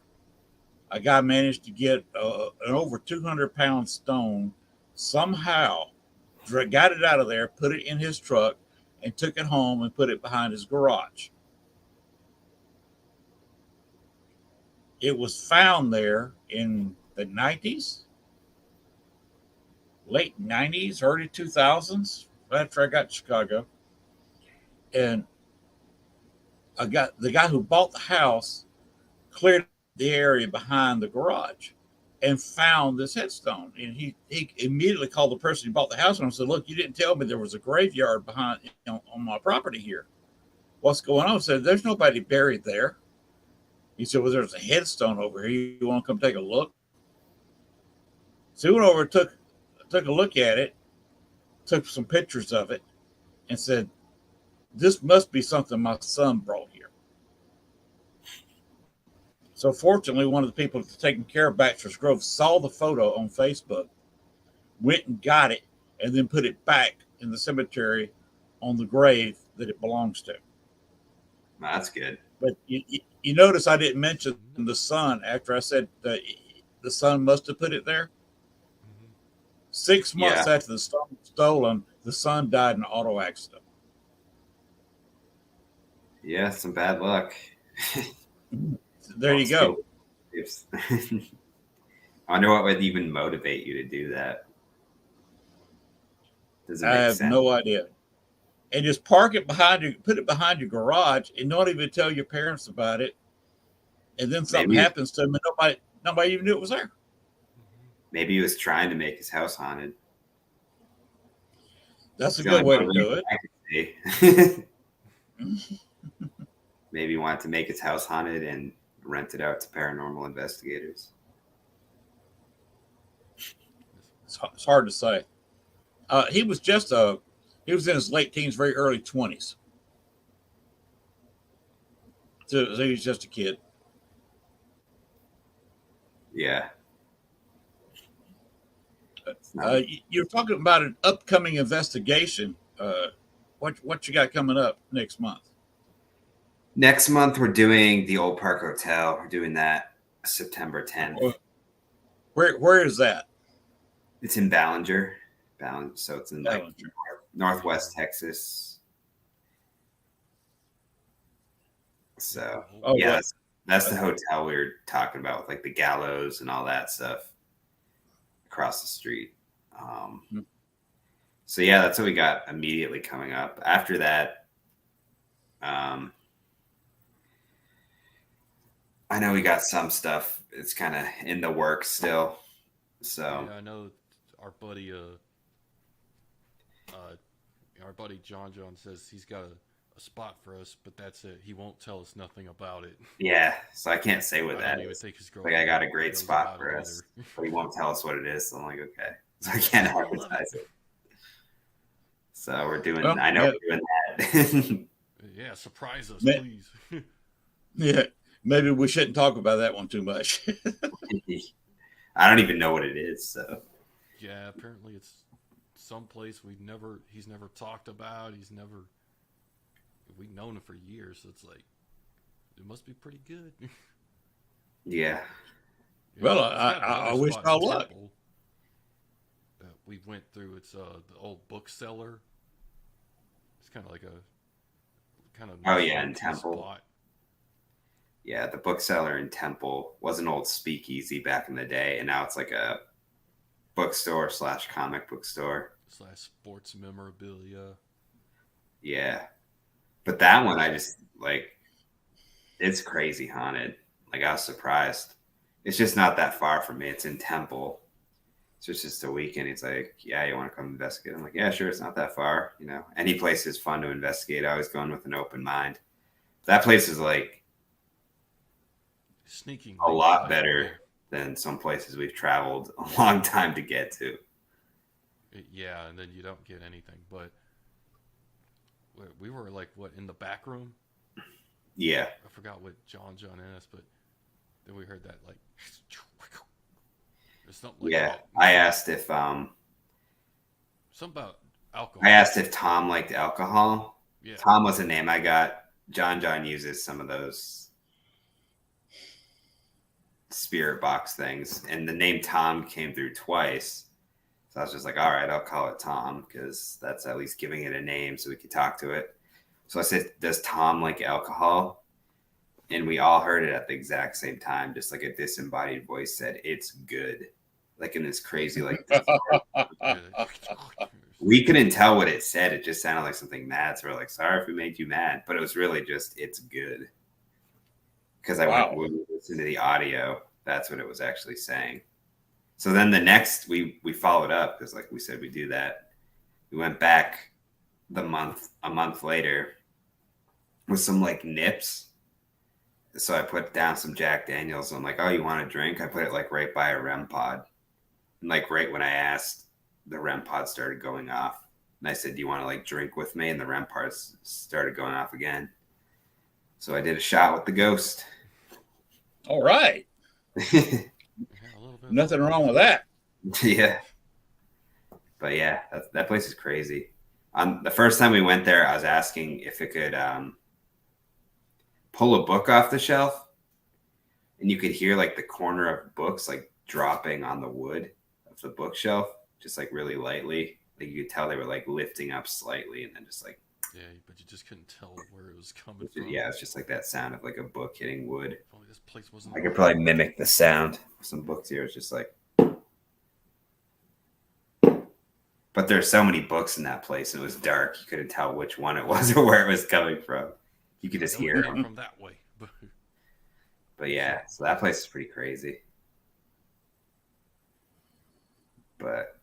A guy managed to get an over 200-pound stone somehow, got it out of there, put it in his truck, and took it home and put it behind his garage. It was found there in the 90s, late 90s, early 2000s, after I got to Chicago. And the guy who bought the house cleared the area behind the garage and found this headstone. And he immediately called the person who bought the house and said, "Look, you didn't tell me there was a graveyard behind on my property here. What's going on?" I said, "There's nobody buried there." He said, "Well, there's a headstone over here. You want to come take a look?" So he went over, took a look at it, took some pictures of it, and said, this must be something my son brought here. So fortunately, one of the people taking care of Bachelor's Grove saw the photo on Facebook, went and got it, and then put it back in the cemetery on the grave that it belongs to. That's good. But you notice I didn't mention the son after I said that the son must have put it there. 6 months after the stone was stolen, the son died in an auto accident. Yeah, some bad luck. There you go. I wonder what would even motivate you to do that. I have no idea. And just park it behind you, put it behind your garage, and don't even tell your parents about it. And then something happens to them, and nobody even knew it was there. Maybe he was trying to make his house haunted. That's a good way to do it. Maybe he wanted to make his house haunted and rent it out to paranormal investigators. It's hard to say. He was in his late teens, very early 20s. So he was just a kid. Yeah. You're talking about an upcoming investigation. What you got coming up next month? Next month, we're doing the Old Park Hotel. We're doing that September 10th. Where is that? It's in Ballinger. So it's in like Northwest Texas. So that's the hotel we were talking about with like the gallows and all that stuff across the street. So yeah, that's what we got immediately coming up. After that, I know we got some stuff. It's kind of in the works still. So yeah, I know our buddy John says he's got a spot for us, but that's it. He won't tell us nothing about it. Yeah, so I can't say what that is. Like I got a great spot for us, but he won't tell us what it is. So I'm like, okay, so I can't advertise it. So we're doing. We're doing that. Yeah, surprise us, please. Yeah, maybe we shouldn't talk about that one too much. I don't even know what it is. So yeah, apparently it's someplace he's never talked about. We've known him for years, so it's like it must be pretty good. Yeah. Well, I wish all luck. That we went through. It's the old bookseller. It's kind of like in Temple. Spot. Yeah, the bookseller in Temple was an old speakeasy back in the day, and now it's like a bookstore / comic book store / sports memorabilia. Yeah, but that one I just like. It's crazy haunted. Like I was surprised. It's just not that far from me. It's in Temple. So it's just a weekend. He's like, yeah, you want to come investigate? I'm like, yeah, sure. It's not that far. You know, any place is fun to investigate. I always go in with an open mind. That place is like sneaking a lot better than some places we've traveled a long time to get to. Yeah, and then you don't get anything. But we were like, in the back room? Yeah. I forgot what John asked, but then we heard that like something like that. I asked if something about alcohol. I asked if Tom liked alcohol. Yeah. Tom was a name I got. John uses some of those spirit box things, and the name Tom came through twice. So I was just like, all right, I'll call it Tom because that's at least giving it a name so we could talk to it. So I said, does Tom like alcohol? And we all heard it at the exact same time, just like a disembodied voice said, it's good. Like in this crazy, like, we couldn't tell what it said. It just sounded like something mad. So we're like, sorry if we made you mad. But it was really just, it's good. Because when we listened to the audio, that's what it was actually saying. So then the next, we followed up because like we said, we do that. We went back a month later with some like nips. So I put down some Jack Daniels. I'm like, oh, you want a drink? I put it like right by a REM pod. And like right when I asked, the REM pod started going off. And I said, "Do you want to like drink with me?" And the REM parts started going off again. So I did a shot with the ghost. All right. Yeah, a little bit. Nothing wrong with that. Yeah. But yeah, that place is crazy. On the first time we went there, I was asking if it could pull a book off the shelf, and you could hear like the corner of books like dropping on the wood of the bookshelf, just like really lightly. Like you could tell they were like lifting up slightly, and then just like Yeah, but you just couldn't tell where it was coming from. yeah, it's just like that sound of like a book hitting wood. If only this place wasn't. I could probably mimic the sound of some books here. It's just like. But there's so many books in that place, and it was dark. You couldn't tell which one it was or where it was coming from. You could just hear it from that way. But yeah, so that place is pretty crazy. But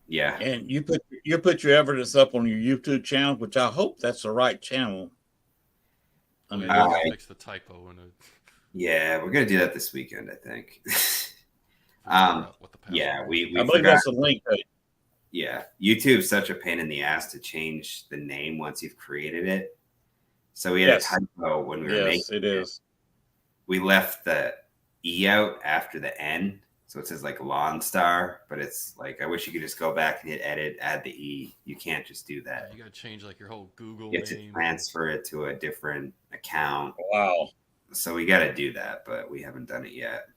yeah, And you put your evidence up on your YouTube channel, which I hope that's the right channel. I mean, I fix the typo in it. yeah, we're gonna do that this weekend, I think. Yeah, we I believe forgot. that's a link. Yeah, YouTube's such a pain in the ass to change the name once you've created it. So we had a typo when we were making it is. We left the E out after the N. So it says like Lawn Star, but it's like, I wish you could just go back and hit edit, add the E. You can't just do that. You got to change like your whole Google You have name. to transfer it to a different account. Wow. So we got to do that, but we haven't done it yet.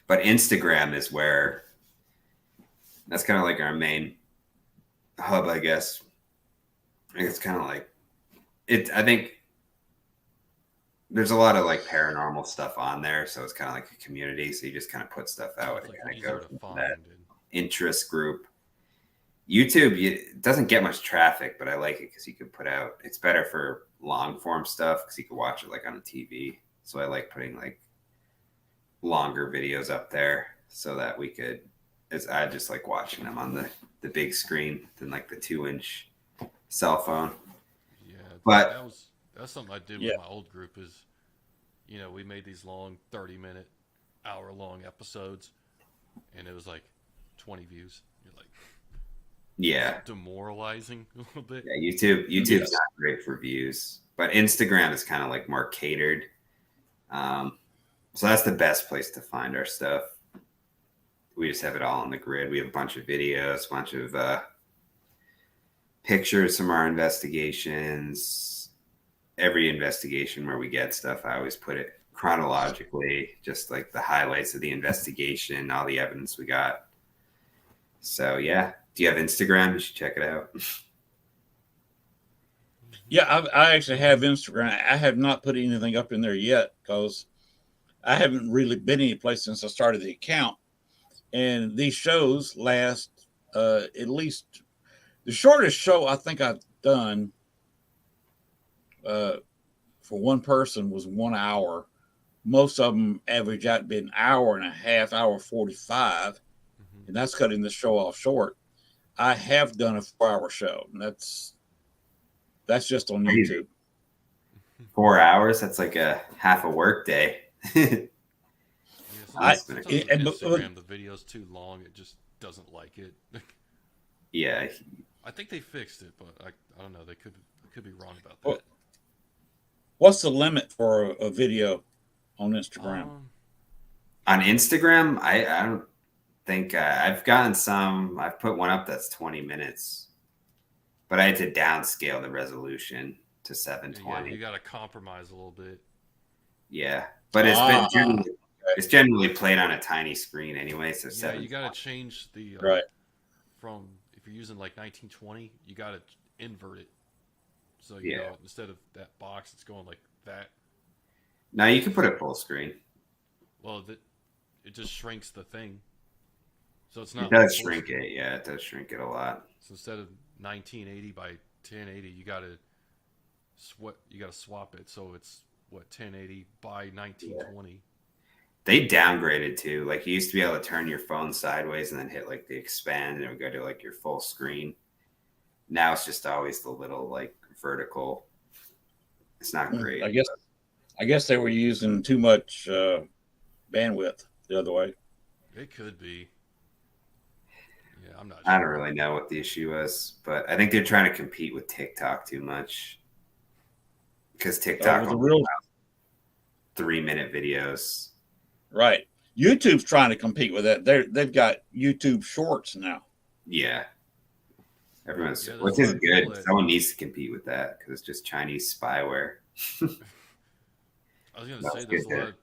But Instagram is where, that's kind of like our main hub, I guess. It's kind of like, I think there's a lot of like paranormal stuff on there, so it's kind of like a community. So you just kind of put stuff out and kind of go to that interest group. YouTube, it doesn't get much traffic, but I like it because you can put out. It's better for long form stuff because you can watch it like on a TV. So I like putting like longer videos up there so that we could. I just like watching them on the big screen than like the 2-inch cell phone. Yeah, but that's something I did with my old group is, we made these long 30-minute, hour-long episodes, and it was like 20 views. You're like, yeah, demoralizing a little bit. Yeah, YouTube's not great for views, but Instagram is kind of like more catered. So that's the best place to find our stuff. We just have it all on the grid. We have a bunch of videos, a bunch of pictures from our investigations. Every investigation where we get stuff, I always put it chronologically, just like the highlights of the investigation, all the evidence we got. So yeah, do you have Instagram? You should check it out. Yeah, I actually have Instagram. I have not put anything up in there yet because I haven't really been any place since I started the account. And these shows last at least the shortest show I think I've done for one person was 1 hour. Most of them average out to be an hour and a half, hour 45, and that's cutting the show off short. I have done a 4-hour show, and that's just on YouTube. 4 hours? That's like a half a work day. Instagram, the video's too long. It just doesn't like it. Yeah. I think they fixed it, but I don't know. They could be wrong about that. What's the limit for a video on Instagram? On Instagram, I don't think I've gotten some. I've put one up that's 20 minutes, but I had to downscale the resolution to 720. Yeah, you got to compromise a little bit. Yeah, but it's generally played on a tiny screen anyway. So yeah, you got to change the from if you're using like 1920, you got to invert it. So you know, instead of that box, it's going like that. Now you can put it full screen. Well, it just shrinks the thing, so it's not. It does shrink it. Yeah, it does shrink it a lot. So instead of 1980 by 1080, you got to swap it. So it's 1080 by 1920. Yeah. They downgraded too. Like you used to be able to turn your phone sideways and then hit like the expand, and it would go to like your full screen. Now it's just always the little like vertical. It's not great. I guess they were using too much bandwidth the other way. It could be. Yeah, I'm not I don't sure. really know what the issue was, but I think they're trying to compete with TikTok too much because TikTok With the only real 3-minute videos. right. YouTube's trying to compete with that. They've got YouTube Shorts now. Yeah, everyone's, Yeah, there's which a is lot of people good. that Someone needs to compete with that because it's just Chinese spyware. I was gonna That's say there's good. a lot of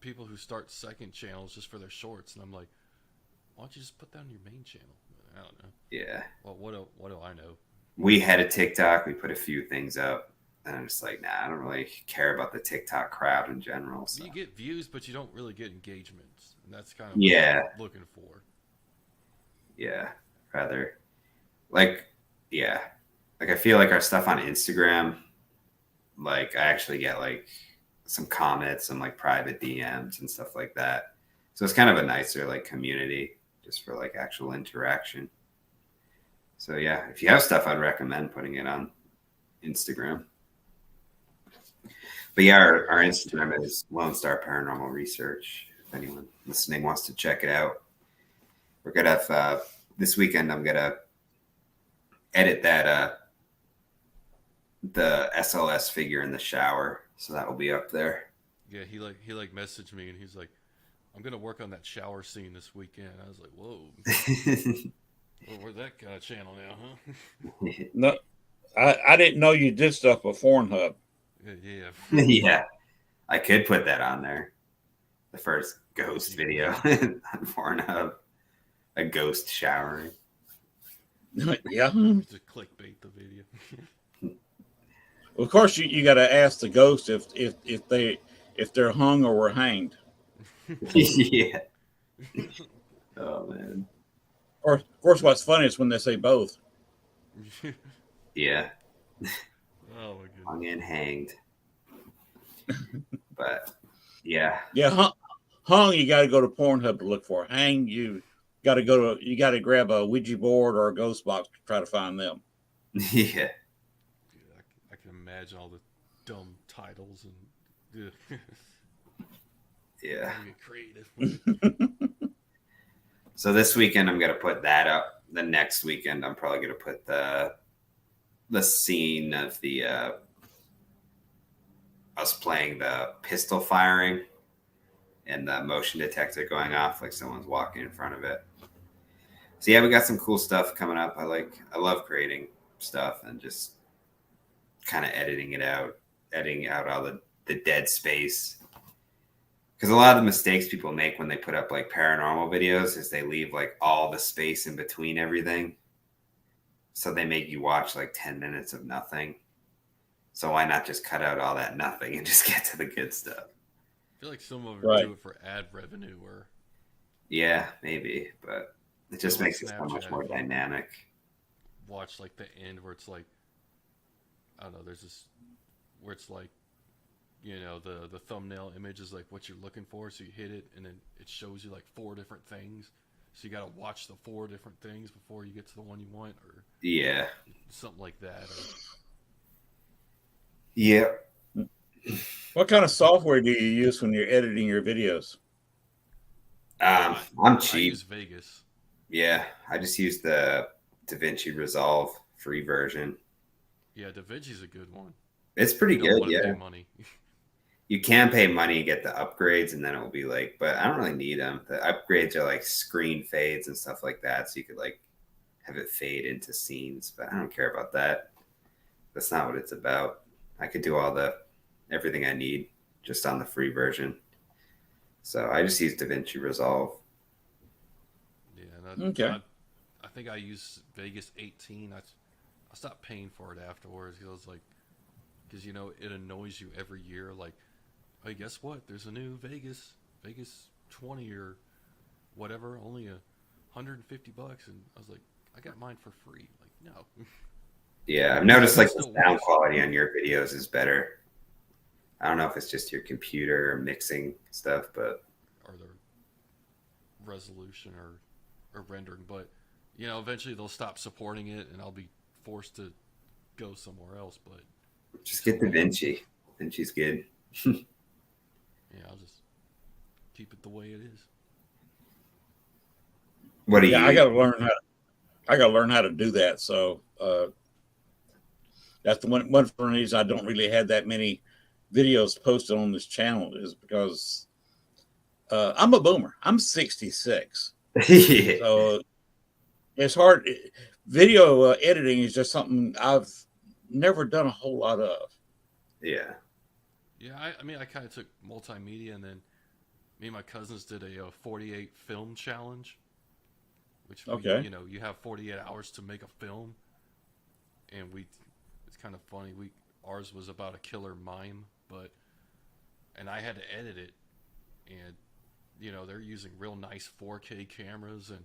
people who start second channels just for their shorts, and I'm like, why don't you just put that on your main channel? I don't know. Yeah, Well, what do I know? we had a TikTok. We put a few things up, and I'm just like, nah, I don't really care about the TikTok crowd in general. So You get views, but you don't really get engagements, and that's kind of what yeah, I'm looking for. yeah, rather like, yeah, like I feel like our stuff on Instagram, like I actually get like some comments, some like private DMs and stuff like that. So it's kind of a nicer like community just for like actual interaction. So yeah, if you have stuff, I'd recommend putting it on Instagram. But yeah, our Instagram is Lone Star Paranormal Research. If anyone listening wants to check it out, we're gonna have this weekend. I'm gonna edit that the SLS figure in the shower, so that will be up there. Yeah, he messaged me, and he's like, I'm gonna work on that shower scene this weekend. I was like, whoa, well, we're that kind of channel now, huh? No, I didn't know you did stuff with Pornhub. Yeah. Yeah, I could put that on there. The first ghost video on Pornhub, a ghost showering. Yeah. Just clickbait the video. Of course, you got to ask the ghost if they're hung or were hanged. Yeah. Oh man. Or of course, what's funny is when they say both. Yeah. Oh my goodness. Hung and hanged. But yeah. Yeah, hung you got to go to Pornhub to look for. Hang you got to grab a Ouija board or a ghost box to try to find them. Yeah. Yeah, I can imagine all the dumb titles and Yeah. get creative. So this weekend I'm gonna put that up. The next weekend I'm probably gonna put the scene of the us playing the pistol firing and the motion detector going off like someone's walking in front of it. So yeah, we got some cool stuff coming up. I love creating stuff and just kind of editing out all the dead space. Because a lot of the mistakes people make when they put up like paranormal videos is they leave like all the space in between everything. So they make you watch like 10 minutes of nothing. So why not just cut out all that nothing and just get to the good stuff? I feel like some of them Right. do it for ad revenue, or Yeah, maybe, but it just like makes it so much Snapchat, more if you dynamic. watch like the end where it's like, I don't know, there's this where it's like, you know, the thumbnail image is like what you're looking for, so you hit it and then it shows you like 4 different things, so you got to watch the 4 different things before you get to the one you want, or Yeah. something like that. Or Yeah. What kind of software do you use when you're editing your videos? I'm I cheap. use Vegas. Yeah, I just use the DaVinci Resolve free version. Yeah, DaVinci's a good one. It's pretty You don't good, want to yeah. pay money. You can pay money and get the upgrades, and then it will be like, but I don't really need them. The upgrades are like screen fades and stuff like that, so you could like have it fade into scenes, but I don't care about that. That's not what it's about. I could do everything I need just on the free version. So I just use DaVinci Resolve. Yeah, and Okay. I think I use Vegas 18. I stopped paying for it afterwards because I was like, because you know it annoys you every year. Like, hey, guess what? There's a new Vegas 20 or whatever, only $150, and I was like, I got mine for free. Like, no. Yeah, I've noticed like the Still sound works. quality on your videos is better. I don't know if it's just your computer or mixing stuff, but Or their resolution or rendering, but you know, eventually they'll stop supporting it, and I'll be forced to go somewhere else. But just get DaVinci. DaVinci's good. yeah, I'll just keep it the way it is. What do Yeah, you? I got to learn how. I got to learn how to do that. So that's the one of the reasons I don't really have that many videos posted on this channel is because I'm a boomer. I'm 66. Yeah. So it's hard. Video editing is just something I've never done a whole lot of. Yeah. Yeah, I mean, I kind of took multimedia, and then me and my cousins did a 48 film challenge, which Okay. you have 48 hours to make a film, and it's kind of funny. Ours was about a killer mime, and I had to edit it, and they're using real nice 4K cameras, and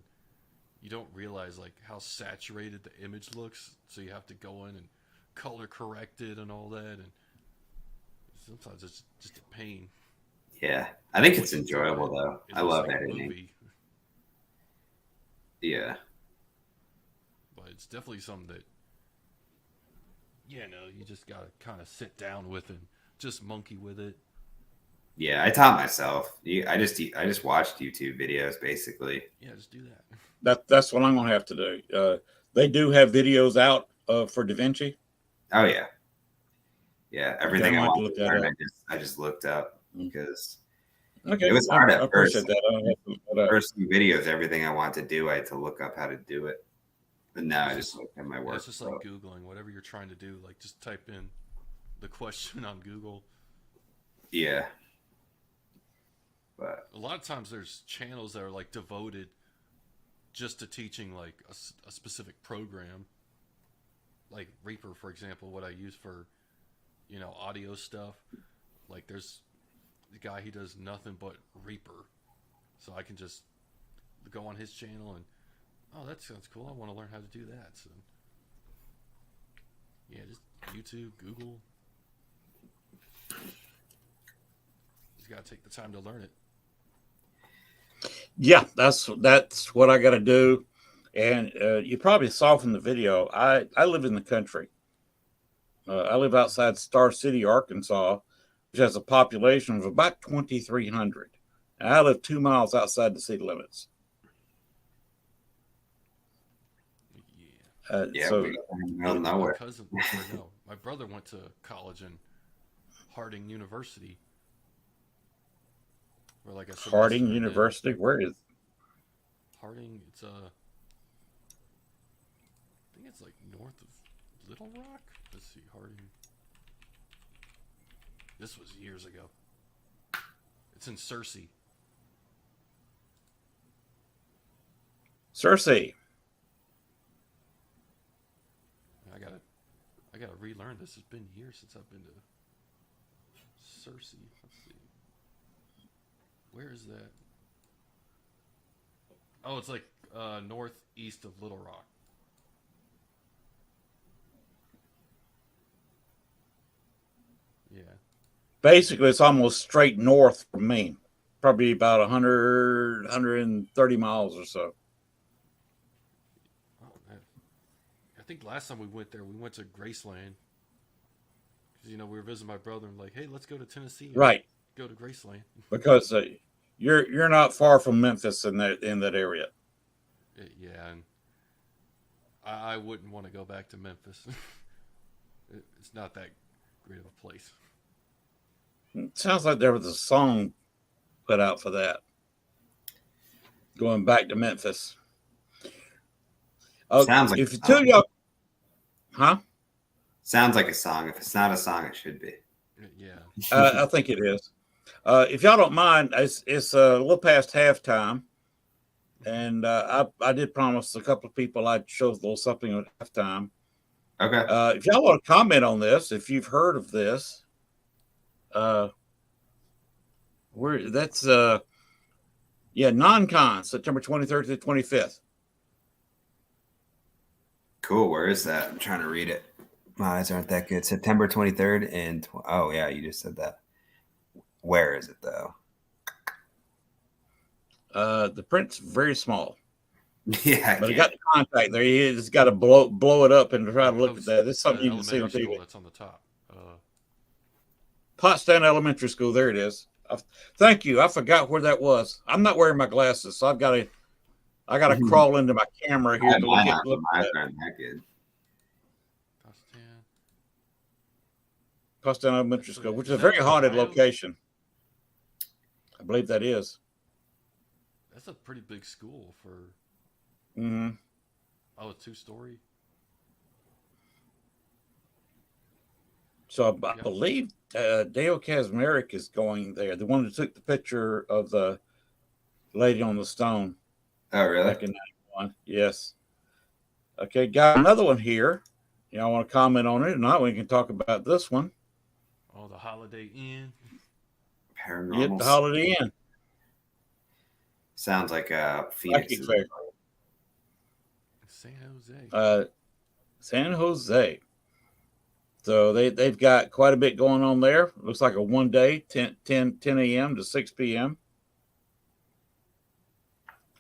you don't realize like how saturated the image looks, so you have to go in and color correct it and all that, and sometimes it's just a pain. Yeah. I think it's enjoyable though. It I looks love like a editing. movie, Yeah. but it's definitely something that you just gotta kind of sit down with and just monkey with it. Yeah, I taught myself. I just watched YouTube videos basically. Yeah, just do that. That's what I'm going to have to do. They do have videos out for DaVinci. Oh yeah, yeah. Everything I I might wanted look to that learn, up. I just looked up because Okay, it was hard I at appreciate first. that. I'll have to look that up. First few videos, everything I wanted to do, I had to look up how to do it. But now I It's just look at my Yeah, work. it's just like Googling whatever you're trying to do. Like just type in the question on Google. Yeah. But A lot of times there's channels that are like devoted just to teaching like a specific program. Like Reaper, for example, what I use for audio stuff. Like there's the guy, he does nothing but Reaper, so I can just go on his channel and that sounds cool. I want to learn how to do that. So yeah, just YouTube, Google. Just gotta take the time to learn it. Yeah, that's what I got to do. And you probably saw from the video, I live in the country. I live outside Star City, Arkansas, which has a population of about 2,300. And I live 2 miles outside the city limits. yeah, So we got in the middle of My nowhere. cousin, my brother went to college in Harding University. For like a semester, Harding and then University, where is? Harding, it's I think it's like north of Little Rock. Let's see, Harding. This was years ago. It's in Searcy. Cersei. I gotta relearn this. It's been years since I've been to Searcy. Let's see. Where is that? Oh, it's like northeast of Little Rock. Yeah. Basically, it's almost straight north from me. Probably about 100, 130 miles or so. Oh, I think last time we went there, we went to Graceland. Because, we were visiting my brother and like, hey, let's go to Tennessee. And Right. Go to Graceland. Because you're not far from Memphis in that area. Yeah, and I wouldn't want to go back to Memphis. It's not that great of a place. It sounds like there was a song put out for that. Going back to Memphis. Sounds like if a you two song. y'all, huh? Sounds like a song. If it's not a song, it should be. Yeah. I think it is. If y'all don't mind, it's a little past halftime, and I did promise a couple of people I'd show a little something at halftime. Okay. If y'all want to comment on this, if you've heard of this, non-con, September 23rd to the 25th. Cool. Where is that? I'm trying to read it. My eyes aren't that good. September 23rd and oh yeah, you just said that. Where is it though? The print's very small, Yeah, but I got the contact there. You just got to blow it up and try to look at that. This is something you can see on Elementary TV. school that's on the top. Pottstown Elementary School. There it is. Thank you. I forgot where that was. I'm not wearing my glasses, so I've got I got to crawl into my camera here to look at. Mine aren't that good. Pottstown Elementary School, which is a very haunted location. I believe that is. That's a pretty big school for. Mm-hmm. Oh, a 2-story. So I believe Dale Kazmarek is going there. The one that took the picture of the lady on the stone. Oh, really? Back in 91. Yes. Okay, got another one here. You know, I want to comment on it. If not, we can talk about this one. Oh, the Holiday Inn. Paranormal. Yep, the Holiday Inn. Sounds like Phoenix. San Jose. San Jose. So they've got quite a bit going on there. Looks like a one day, 10 a.m. to 6 p.m.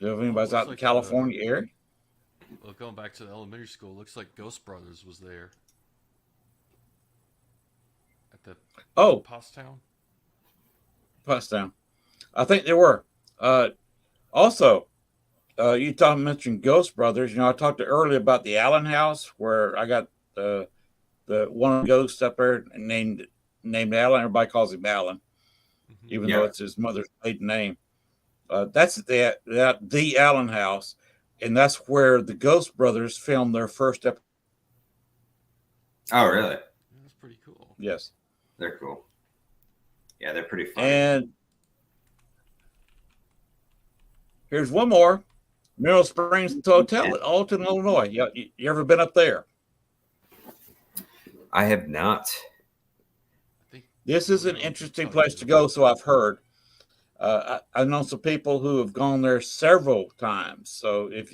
If anybody's out in the California area. Well, going back to the elementary school, looks like Ghost Brothers was there. At the Pottstown. I think there were. Also, you mentioned Ghost Brothers. You know, I talked earlier about the Allen House, where I got the one ghost up there named Allen. Everybody calls him Allen, even though it's his mother's maiden name. That's the Allen House, and that's where the Ghost Brothers filmed their first episode. Oh, really? That's pretty cool. Yes, they're cool. Yeah, they're pretty fun. And here's one more: Mineral Springs Hotel at Alton, Illinois. You ever been up there? I have not. This is an interesting place to go, so I've heard. I know some people who have gone there several times. So if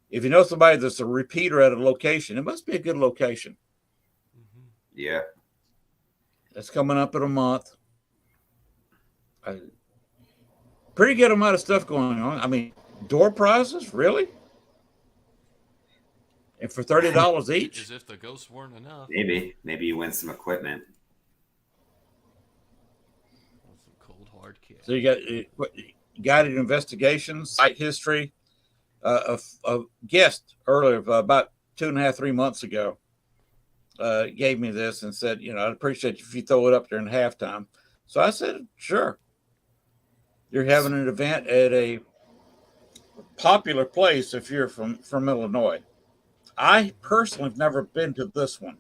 you know somebody that's a repeater at a location, it must be a good location. Mm-hmm. Yeah. It's coming up in a month. Pretty good amount of stuff going on. I mean, door prizes, really? And for $30 each? As if the ghosts weren't enough. Maybe you win some equipment. Some cold hard cash. So you got guided investigation, site history. A guest earlier, about 2.5, 3 months ago, gave me this and said, you know, I'd appreciate if you throw it up there in halftime. So I said, sure. You're having an event at a popular place if you're from Illinois. I personally have never been to this one,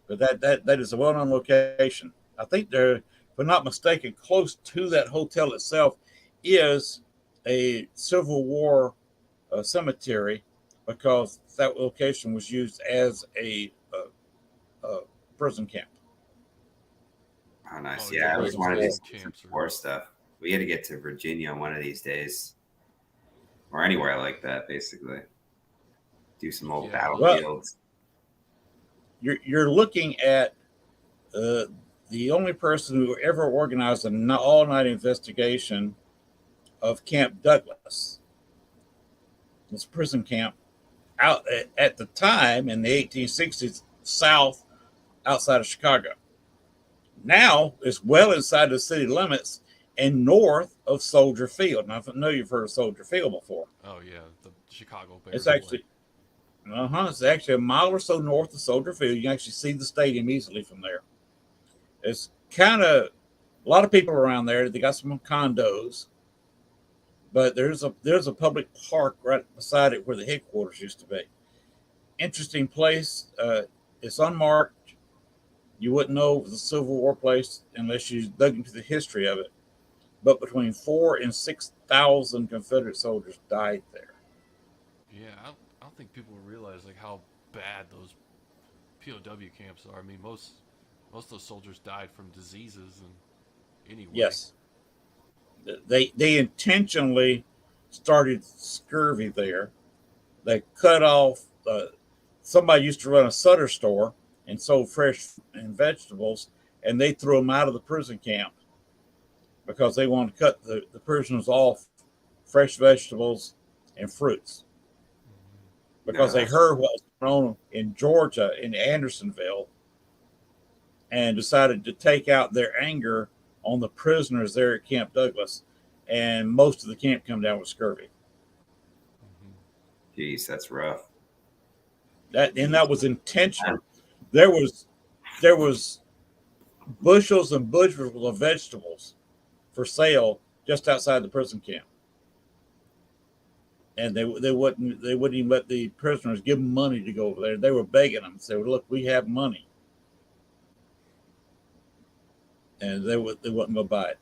but that is a well-known location. I think there, if I'm not mistaken, close to that hotel itself is a Civil War cemetery, because that location was used as a prison camp. Oh, nice. Oh, yeah, I was one of these camps war stuff. We had to get to Virginia one of these days, or anywhere like that, basically. Do some old battlefields. You're looking at the only person who ever organized an all-night investigation of Camp Douglas. This prison camp out at the time in the 1860s, outside of Chicago. Now it's well inside the city limits and north of Soldier Field. Now, I know you've heard of Soldier Field before. Oh yeah, the Chicago Bears. It's actually a mile or so north of Soldier Field. You can actually see the stadium easily from there. It's kind of a lot of people around there. They got some condos, but there's a public park right beside it where the headquarters used to be. Interesting place. It's unmarked. You wouldn't know it was a Civil War place unless you dug into the history of it. But between 4,000 and 6,000 Confederate soldiers died there. Yeah, I don't think people realize like how bad those POW camps are. I mean, most of those soldiers died from diseases and anyway. Yes, they intentionally started scurvy there. They cut off. Somebody used to run a Sutter store and sold fresh and vegetables, and they threw them out of the prison camp because they wanted to cut the prisoners off fresh vegetables and fruits, because they heard what was going on in Georgia, in Andersonville, and decided to take out their anger on the prisoners there at Camp Douglas. and most of the camp come down with scurvy. Jeez, that's rough. That was intentional. There was bushels and bushels of vegetables for sale just outside the prison camp, and they wouldn't even let the prisoners give them money to go over there. They were begging them, say, "Look, we have money," and they wouldn't go buy it.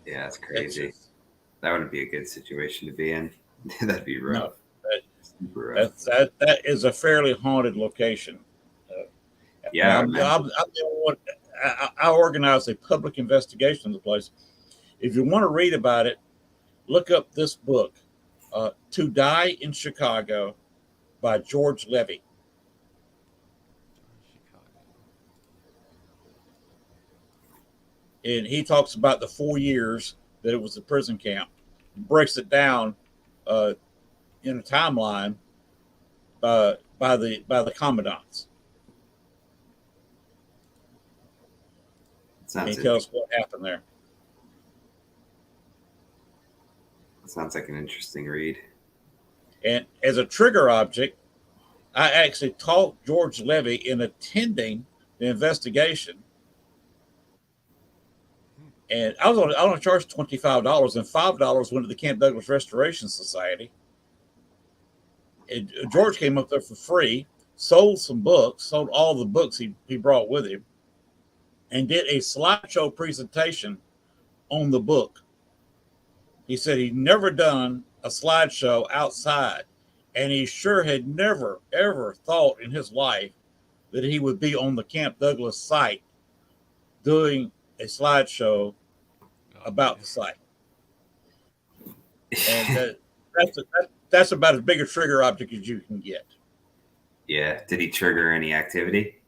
Yeah, that's crazy. That wouldn't be a good situation to be in. That'd be rough. No, that is a fairly haunted location. Yeah, I organized a public investigation of the place. If you want to read about it, look up this book, "To Die in Chicago" by George Levy. And he talks about the 4 years that it was a prison camp, breaks it down in a timeline by the commandants. And he tells what happened there. That sounds like an interesting read. And as a trigger object, I actually taught George Levy in attending the investigation. And I was on charge $25, and $5 went to the Camp Douglas Restoration Society. And George came up there for free, sold some books, sold all the books he brought with him, and did a slideshow presentation on the book. He said he'd never done a slideshow outside, and he sure had never, ever thought in his life that he would be on the Camp Douglas site doing a slideshow about the site. And that's about as big a trigger object as you can get. Yeah. Did he trigger any activity?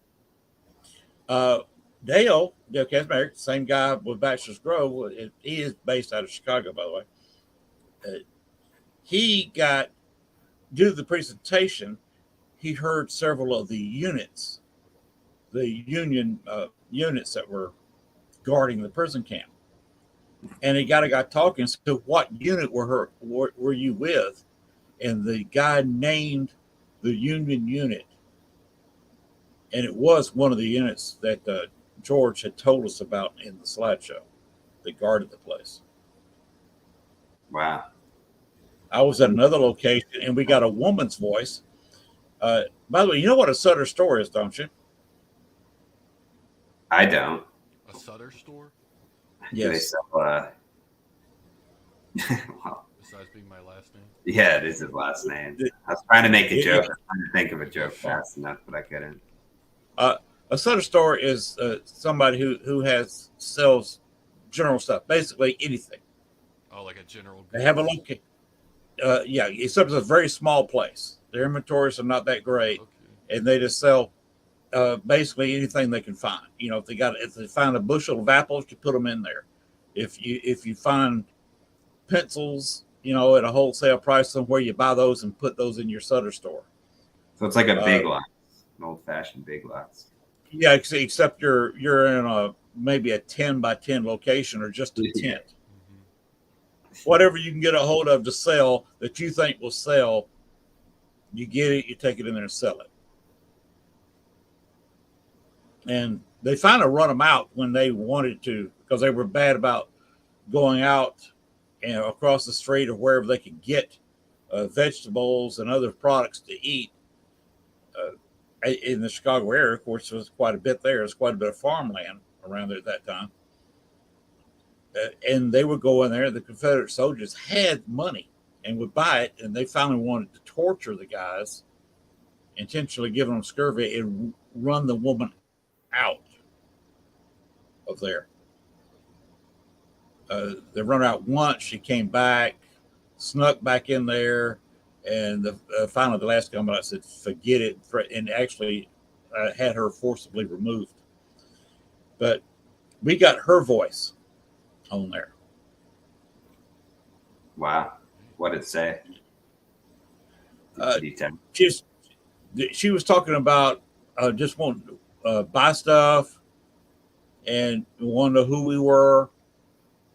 Dale Kazmarek, same guy with Bachelor's Grove, he is based out of Chicago, by the way. He got, due to the presentation, he heard several of the units, the Union units that were guarding the prison camp. And he got a guy talking, so what unit were you with? And the guy named the Union unit. And it was one of the units that George had told us about in the slideshow that guarded the place. Wow. I was at another location, and we got a woman's voice. By the way, you know what a Sutter store is, don't you? I don't. A Sutter store? Yes. Do they sell, well, Besides being my last name? yeah, it is his last name. I was trying to make a joke. I was trying to think of a joke fast enough, but I couldn't. A Sutter store is somebody who sells general stuff, basically anything. Oh, like a general. They have a location. Yeah, it's a very small place. Their inventories are not that great, and they just sell basically anything they can find. You know, if they find a bushel of apples, you put them in there. If you find pencils, you know, at a wholesale price somewhere, you buy those and put those in your Sutter store. So it's like a Big Lots, an old-fashioned Big Lots. Yeah, except you're in maybe a 10 by 10 location or just a tent. Whatever you can get a hold of to sell that you think will sell, you get it, you take it in there and sell it. And they finally run them out when they wanted to, because they were bad about going out and across the street or wherever they could get vegetables and other products to eat. In the Chicago area, of course, there was quite a bit there. There's quite a bit of farmland around there at that time. And they would go in there. The Confederate soldiers had money and would buy it. And they finally wanted to torture the guys, intentionally giving them scurvy and run the woman out of there. They run out once. She came back, snuck back in there. And finally, the last commandant said, forget it, and actually had her forcibly removed. But we got her voice on there. Wow. What did it say? She was talking about just wanting to buy stuff and want to know who we were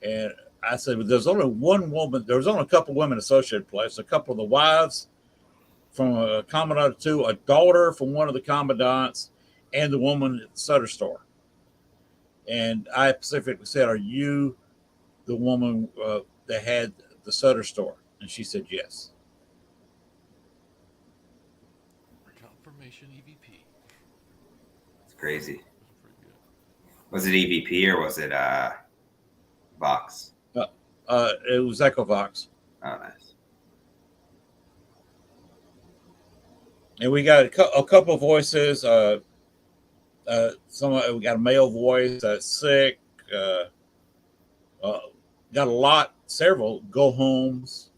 And I said, well, there's only one woman. There was only a couple women associated place. A couple of the wives from a commandant two, a daughter from one of the commandants, and the woman at the Sutter store. And I specifically said, "Are you the woman that had the Sutter store?" And she said, "Yes." Confirmation EVP. It's crazy. That's pretty good. Was it EVP or was it Vox? It was Echovox. Oh, nice. And we got a couple of voices. We got a male voice that's sick. Got several go homes.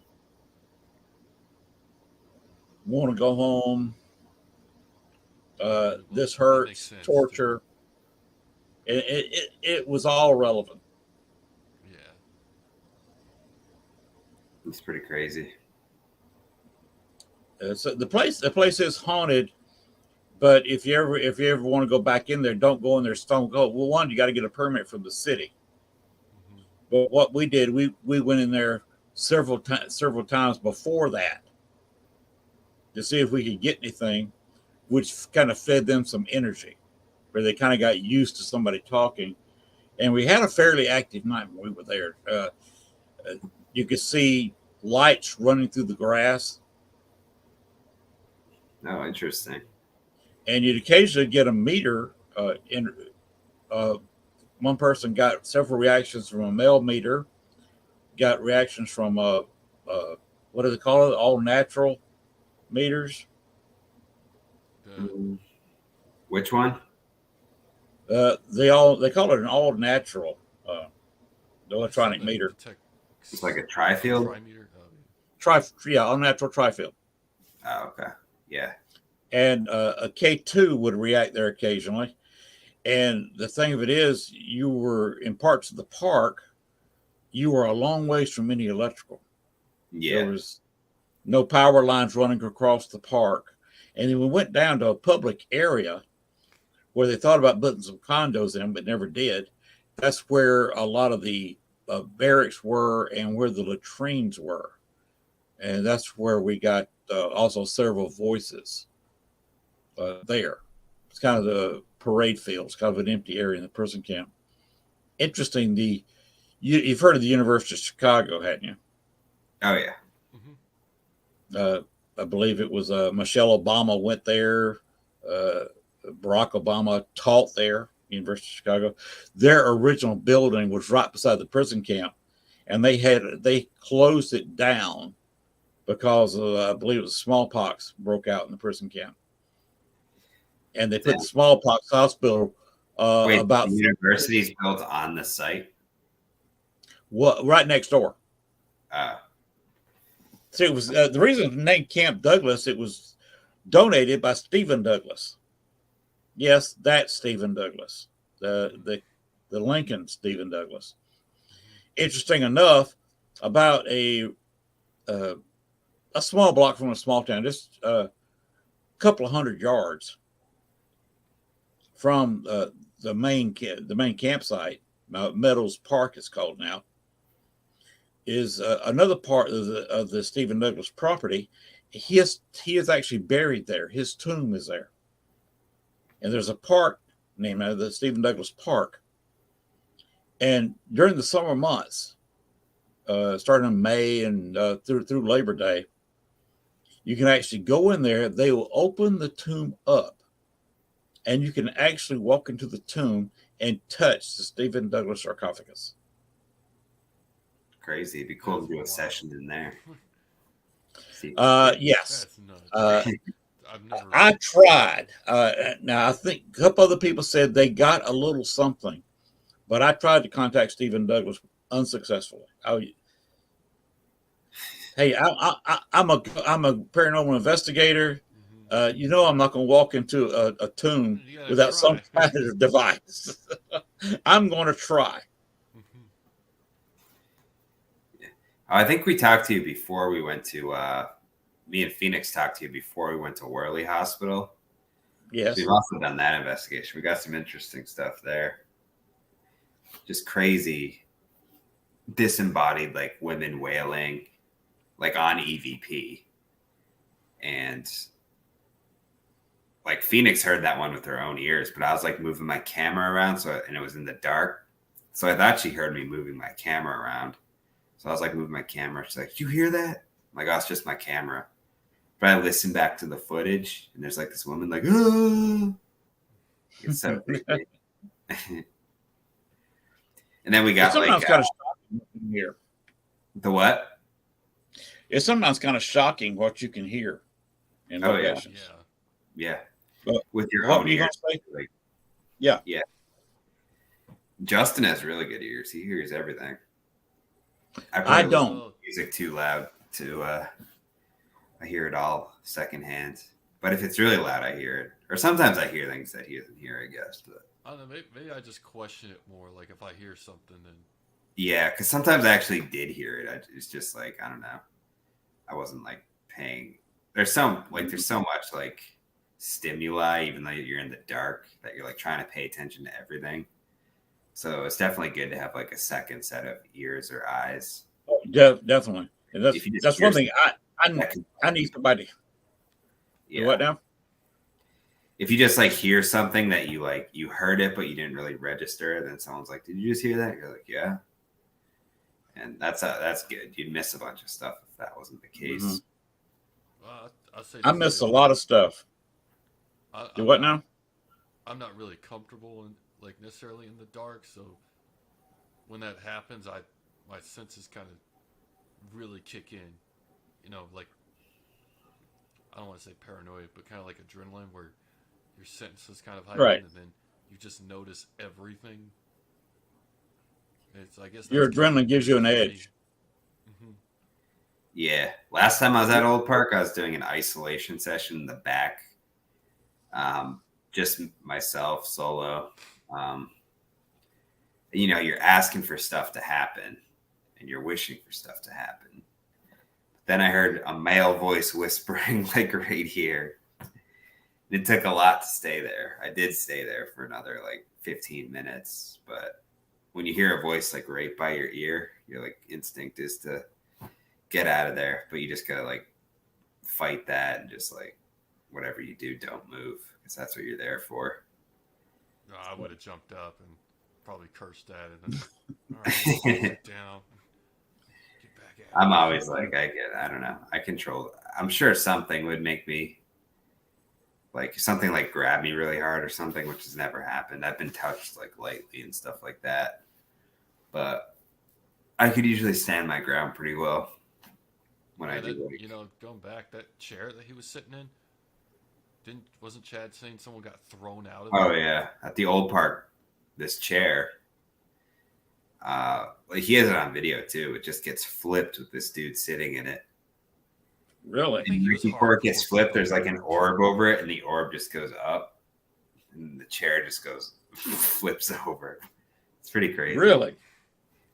Want to go home. This hurts. Torture. It was all relevant. Yeah. It's pretty crazy. So the place is haunted. But if you ever want to go back in there, don't go in there stone cold. Well, one, you got to get a permit from the city. Mm-hmm. But what we did, we went in there several times before that to see if we could get anything, which kind of fed them some energy, where they kind of got used to somebody talking. And we had a fairly active night when we were there. You could see lights running through the grass. Oh, interesting. And you'd occasionally get a meter. One person got several reactions from a male meter, got reactions from what do they call it? All natural meters. Which one? They call it an all natural electronic meter. It's like a tri-field. All natural tri-field. Oh, okay. Yeah. And a K2 would react there occasionally. And the thing of it is, you were in parts of the park, you were a long ways from any electrical. Yeah. There was no power lines running across the park. And then we went down to a public area where they thought about putting some condos in, but never did. That's where a lot of the barracks were and where the latrines were. And that's where we got also several voices there. It's kind of the parade field. It's kind of an empty area in the prison camp. Interesting. You've heard of the University of Chicago, hadn't you? Oh, yeah. Mm-hmm. I believe it was Michelle Obama went there. Barack Obama taught there, University of Chicago. Their original building was right beside the prison camp, and they closed it down because I believe it was smallpox broke out in the prison camp, and they put the smallpox hospital Wait, about the university's built on the site. Right next door. So it was the reason named Camp Douglas. It was donated by Stephen Douglas. Yes, that's Stephen Douglas, the Lincoln Stephen Douglas. Interesting enough, about a small block from a small town, just a couple of 100 yards from the main campsite, Meadows Park it's called now, is another part of the Stephen Douglas property. He is actually buried there. His tomb is there. And there's a park named the Stephen Douglas Park. And during the summer months, starting in May and through Labor Day, you can actually go in there. They will open the tomb up, and you can actually walk into the tomb and touch the Stephen Douglas sarcophagus. Crazy. It'd be cool to do a session in there. Yes. That's nuts. I tried. Now, I think a couple other people said they got a little something, but I tried to contact Stephen Douglas unsuccessfully. Hey, I'm a paranormal investigator. Mm-hmm. I'm not going to walk into a tomb without some kind of device. I'm going to try. Mm-hmm. Yeah. I think we talked to you before we went to. Me and Phoenix talked to you before we went to Worley Hospital. Yes. We've also done that investigation. We got some interesting stuff there. Just crazy disembodied like women wailing like on EVP. And like Phoenix heard that one with her own ears, but I was like moving my camera around, and it was in the dark. So I thought she heard me moving my camera around. So I was like moving my camera. She's like, "Did you hear that?" I'm like, "Oh, it's just my camera." But I listened back to the footage, and there's like this woman like, "Oh." It's so creepy. And then we It's got sometimes like kind of shocking what you can hear. the what? It's sometimes kind of shocking what you can hear in Oh, yeah. locations. Yeah. But With your what own were you gonna ears. say? Like, Yeah. yeah. Justin has really good ears. He hears everything. I probably don't. listen to music too loud to I hear it all secondhand. But if it's really loud, I hear it. Or sometimes I hear things that he doesn't hear, I guess. But I don't know. Maybe I just question it more. Like if I hear something, then yeah, because sometimes I actually did hear it. It's just like, I don't know. I wasn't like paying. There's so much like stimuli, even though you're in the dark, that you're like trying to pay attention to everything. So it's definitely good to have like a second set of ears or eyes. Definitely. And If you just that's hear one thing I need somebody. Yeah. What now? If you just like hear something that you like, you heard it, but you didn't really register, then someone's like, "Did you just hear that?" You're like, "Yeah." And that's good. You'd miss a bunch of stuff if that wasn't the case. Mm-hmm. well, I'll say I this miss too. a lot of stuff. I'm What not- now? I'm not really comfortable in like necessarily in the dark, so when that happens, my senses kind of really kick in. You know, like I don't want to say paranoid, but kind of like adrenaline, where your senses kind of heighten, Right. and then you just notice everything. It's I guess Your that's kind of adrenaline gives you an weird for me. edge. Mhm. Yeah. Last time I was at Old Park, I was doing an isolation session in the back. Just myself solo. You know, you're asking for stuff to happen and you're wishing for stuff to happen. Then I heard a male voice whispering like right here. It took a lot to stay there. I did stay there for another like 15 minutes, but when you hear a voice like right by your ear, your like instinct is to get out of there, but you just gotta like fight that and just like whatever you do, don't move, because that's what you're there for. No, I would have jumped up and probably cursed at it. And, all right, sit down. Get back at I'm it. always like, I don't know. I control. I'm sure something would make me like something like grab me really hard or something, which has never happened. I've been touched like lightly and stuff like that, but I could usually stand my ground pretty well when I do. You know, going back, that chair that he was sitting in, wasn't Chad saying someone got thrown out of it? Oh yeah, at the old park, this chair. Like he has it on video too. It just gets flipped with this dude sitting in it. Really? think he was Before it gets hardcore flipped, there's like an over. orb over it, and the orb just goes up, and the chair just goes flips over. It's pretty crazy. Really?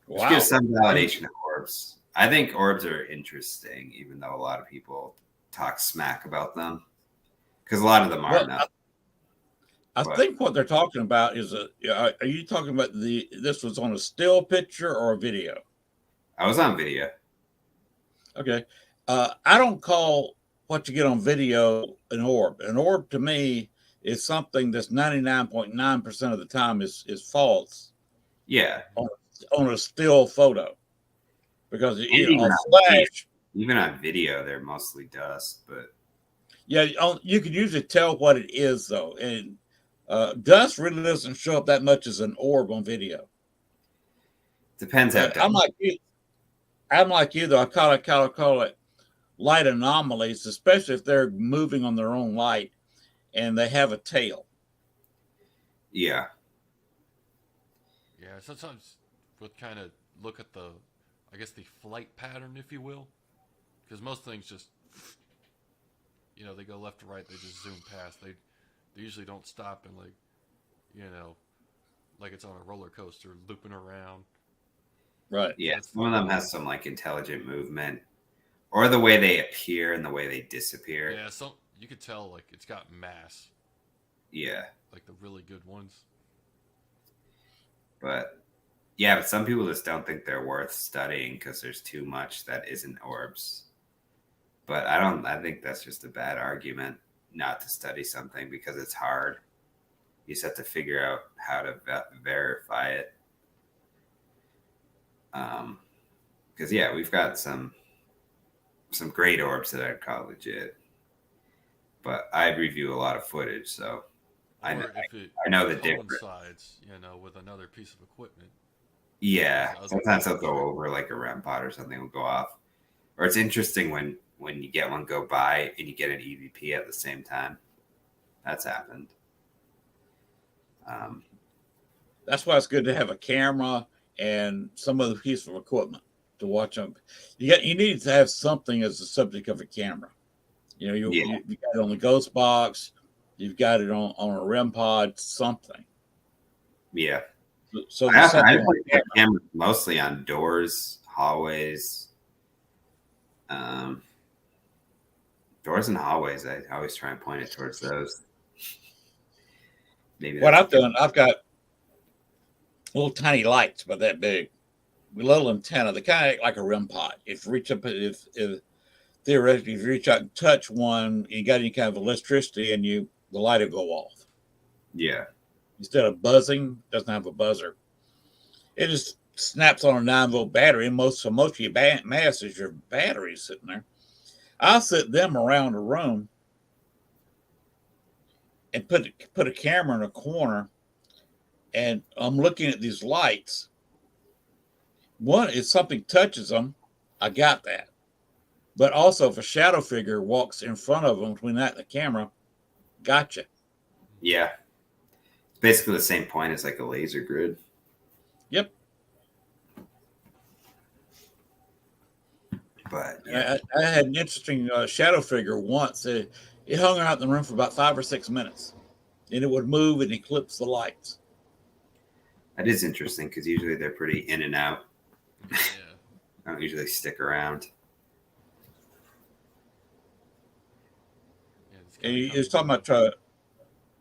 Which Wow. gives some validation to orbs. I think orbs are interesting, even though a lot of people talk smack about them, because a lot of them are Well, not. I think what they're talking about is are you talking about this was on a still picture or a video? I was on video. Okay. I don't call what you get on video an orb. An orb to me is something that's 99.9% of the time is false Yeah, on a still photo. Because even on on flash, even on video, they're mostly dust, but yeah, you can usually tell what it is though. And dust really doesn't show up that much as an orb on video. depends how. I'm like you. I'm like you though. I call it light anomalies, especially if they're moving on their own light and they have a tail. Yeah, Yeah, sometimes would kind of look at the, I guess the flight pattern, if you will, because most things just, you know, they go left to right, they just zoom past. They usually don't stop and like, you know, like it's on a roller coaster looping around. Right. yeah. Some of them has some like intelligent movement, or the way they appear and the way they disappear. Yeah, so you could tell like it's got mass, Yeah, like the really good ones. but Yeah, but some people just don't think they're worth studying because there's too much that isn't orbs. But I think that's just a bad argument not to study something because it's hard. You just have to figure out how to verify it. Because yeah, we've got some great orbs that I'd call legit, but I review a lot of footage, so I know the difference. Coincides, with another piece of equipment. Yeah, sometimes they'll go over like a REM pod or something will go off, or it's interesting when you get one go by and you get an EVP at the same time. That's happened. That's why it's good to have a camera and some other piece of equipment to watch them. You need to have something as the subject of a camera. You got it on the ghost box, you've got it on a REM pod, something. Yeah. So I put cameras mostly on doors, hallways, doors and hallways. I always try and point it towards those. Maybe what I've done, I've got little tiny lights about that big, with little antenna. They kind of act like a REM pod. If theoretically, if you reach out and touch one, you got any kind of electricity, and the light will go off. Yeah. Instead of buzzing, doesn't have a buzzer. It just snaps on a 9-volt battery, and most of your mass is your battery sitting there. I'll set them around the room and put a camera in a corner, and I'm looking at these lights. One, if something touches them, I got that. But also, if a shadow figure walks in front of them between that and the camera, gotcha. Yeah. It's basically the same point as like a laser grid. Yep. But yeah. I had an interesting shadow figure once. It hung out in the room for about 5 or 6 minutes, and it would move and eclipse the lights. That is interesting because usually they're pretty in and out. Yeah. I don't usually stick around. And you was talking about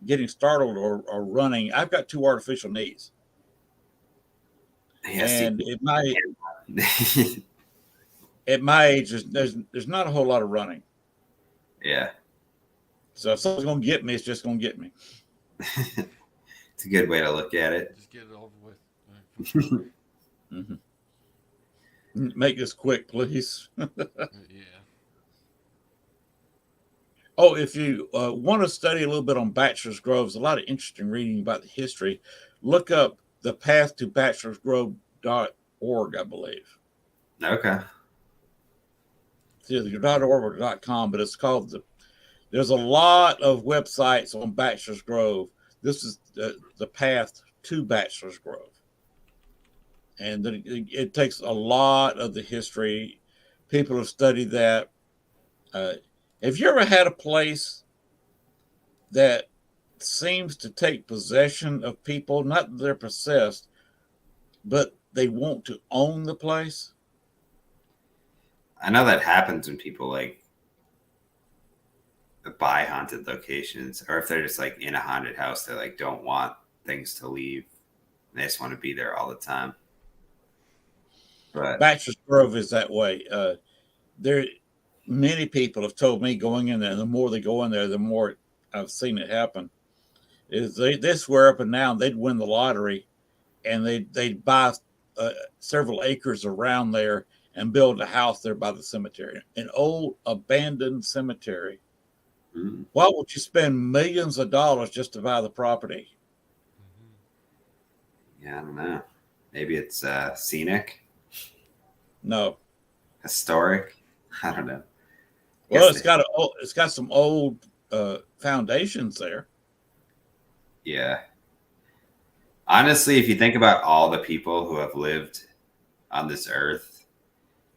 getting startled or running. I've got 2 artificial knees. Yes, and at my age, there's not a whole lot of running. Yeah. So if someone's going to get me, it's just going to get me. It's a good way to look at it. Just get it over with. Mm-hmm. Make this quick, please. Yeah. Oh, if you want to study a little bit on Bachelor's Grove, there's a lot of interesting reading about the history. Look up the path to bachelorsgrove.org, I believe. Okay. It's either .org or .com, but it's called there's a lot of websites on Bachelor's Grove. This is the path to Bachelor's Grove. And it takes a lot of the history. People have studied that. Have you ever had a place that seems to take possession of people? Not that they're possessed, but they want to own the place? I know that happens when people like buy haunted locations, or if they're just like in a haunted house, they like don't want things to leave. They just want to be there all the time. But Bachelor's Grove is that way. Many people have told me going in there, and the more they go in there, the more I've seen it happen. Is they swear up and down they'd win the lottery, and they'd buy several acres around there and build a house there by the cemetery, an old abandoned cemetery. Mm-hmm. Why would you spend millions of dollars just to buy the property? Yeah, I don't know. Maybe it's scenic. No. Historic. I don't know. Well, it's got some old foundations there. Yeah. Honestly, if you think about all the people who have lived on this earth,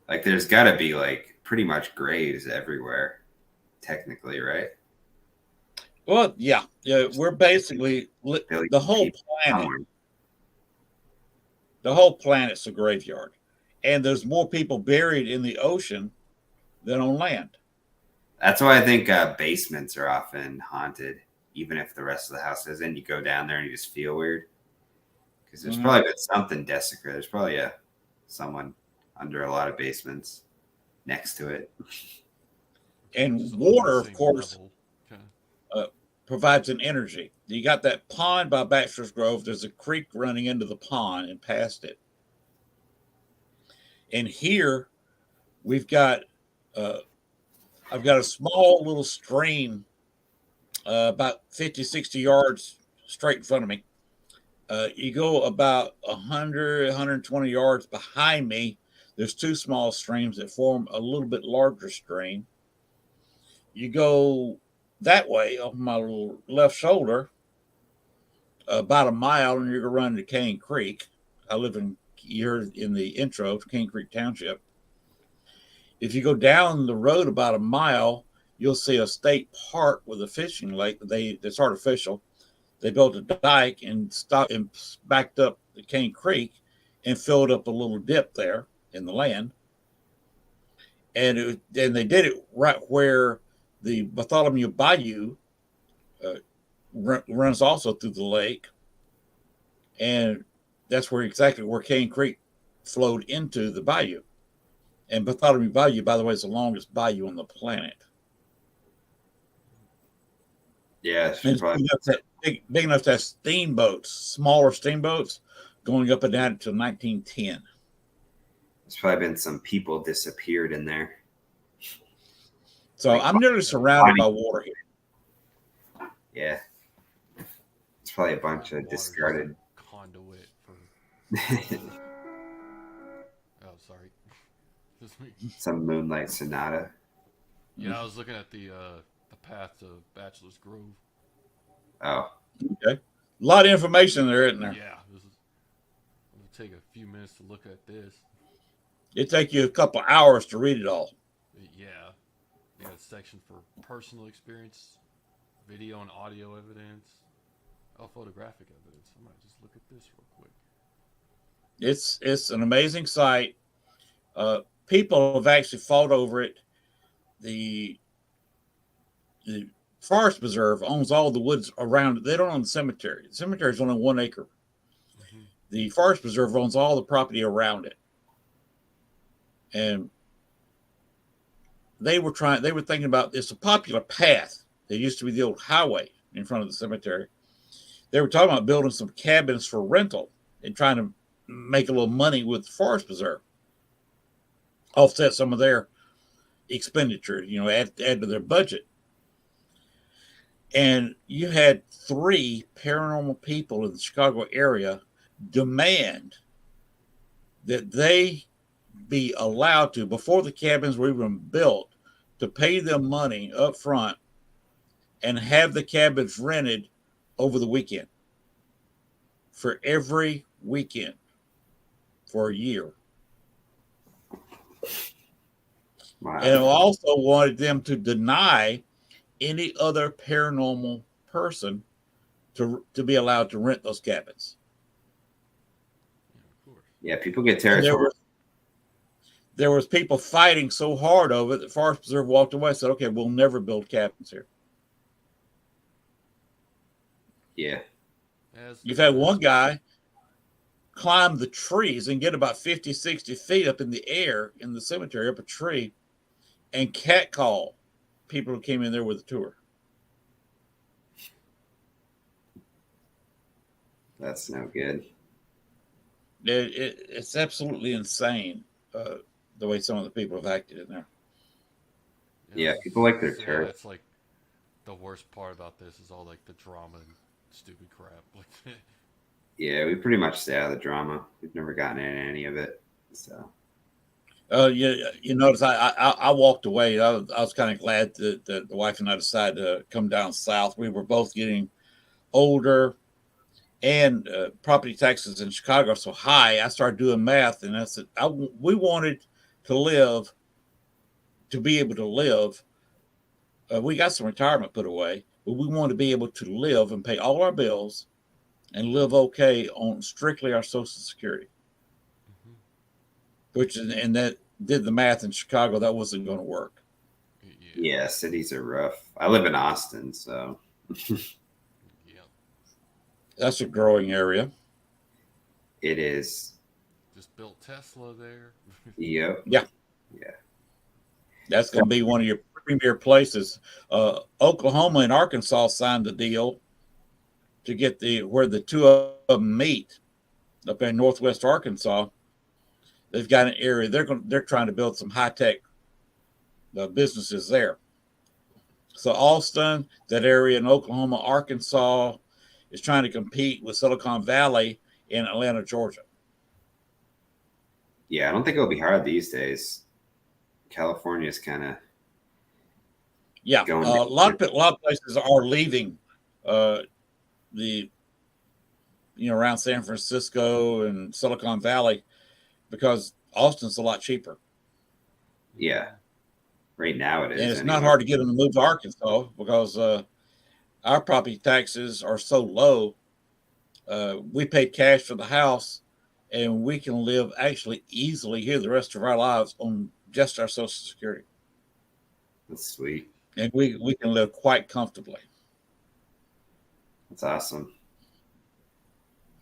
like there's got to be like pretty much graves everywhere, technically, right? Well, yeah. We're basically the whole planet. Somewhere. The whole planet's a graveyard, and there's more people buried in the ocean than on land. That's why I think basements are often haunted, even if the rest of the house isn't. You go down there and you just feel weird because there's probably been something desecrated. There's probably someone under a lot of basements next to it. And Just water, the of same course, level. Okay. provides an energy. You got that pond by Baxter's Grove. There's a creek running into the pond and past it. And here we've got, I've got a small little stream about 50, 60 yards straight in front of me. You go about 100, 120 yards behind me. There's two small streams that form a little bit larger stream. You go that way off my little left shoulder, about a mile, and you're going to run to Cane Creek. I live you're in the intro to Cane Creek Township. If you go down the road about a mile, you'll see a state park with a fishing lake. It's artificial. They built a dike and stopped and backed up the Cane Creek and filled up a little dip there in the land. And they did it right where the Bartholomew Bayou runs also through the lake. And that's exactly where Cane Creek flowed into the bayou. And Bartholomew Bayou, by the way, is the longest bayou on the planet. Yeah, it's big enough to have steamboats, smaller steamboats, going up and down until 1910. There's probably been some people disappeared in there. So I'm nearly surrounded by water here. Yeah. It's probably a bunch of discarded conduit for. Oh, sorry. Some Moonlight Sonata. Yeah, I was looking at the path to Bachelor's Grove. Oh. Okay. A lot of information there, isn't there? Yeah. It'll take a few minutes to look at this. It'd take you a couple hours to read it all. Yeah. You got a section for personal experience, video and audio evidence, photographic evidence. I might just look at this real quick. It's an amazing site. People have actually fought over it. The Forest Preserve owns all the woods around it. They don't own the cemetery. The cemetery is only 1 acre. Mm-hmm. The Forest Preserve owns all the property around it. And they were thinking about it's a popular path. There used to be the old highway in front of the cemetery. They were talking about building some cabins for rental and trying to make a little money with the Forest Preserve, offset some of their expenditure, add to their budget. And you had 3 paranormal people in the Chicago area demand that they be allowed to, before the cabins were even built, to pay them money up front and have the cabins rented over the weekend, for every weekend for a year. Wow. And also wanted them to deny any other paranormal person to be allowed to rent those cabins. Yeah, of course. Yeah, people get terrified. There was people fighting so hard over it that Forest Preserve walked away and said, okay, we'll never build cabins here. Yeah. You've had one guy climb the trees and get about 50, 60 feet up in the air in the cemetery, up a tree, and catcall people who came in there with a tour. That's no good. It's absolutely insane, the way some of the people have acted in there. Yeah, people like their turf. That's like the worst part about this is all like the drama and stupid crap. Yeah, we pretty much stay out of the drama. We've never gotten in any of it. So. You notice I walked away. I was kind of glad that the wife and I decided to come down south. We were both getting older, and property taxes in Chicago are so high. I started doing math, and I said we wanted to be able to live. We got some retirement put away, but we wanted to be able to live and pay all our bills and live okay on strictly our Social Security. And that did the math in Chicago. That wasn't going to work. Yeah, cities are rough. I live in Austin, so. That's a growing area. It is. Just built Tesla there. Yep. Yeah. Yeah. That's going to be one of your premier places. Oklahoma and Arkansas signed the deal to get where the two of them meet up in northwest Arkansas. They've got an area they're trying to build some high tech businesses there. So Austin, that area in Oklahoma, Arkansas, is trying to compete with Silicon Valley in Atlanta, Georgia. Yeah, I don't think it'll be hard these days. California's kind of going. A lot of places are leaving the around San Francisco and Silicon Valley because Austin's a lot cheaper. Yeah, right now it is. And it's not hard to get them to move to Arkansas because our property taxes are so low. We pay cash for the house, and we can live actually easily here the rest of our lives on just our Social Security. That's sweet. And we can live quite comfortably. That's awesome.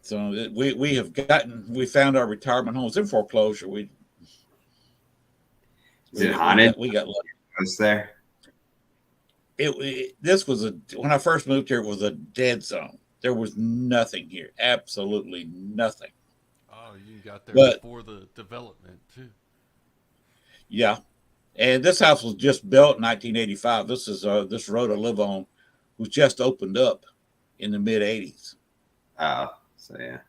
So we found our retirement homes in foreclosure. Is it haunted? We got lucky. Was there? This was when I first moved here, it was a dead zone. There was nothing here, absolutely nothing. Oh, you got there before the development too. Yeah, and this house was just built in 1985. This road I live on was just opened up in the mid 80s. Oh, so yeah.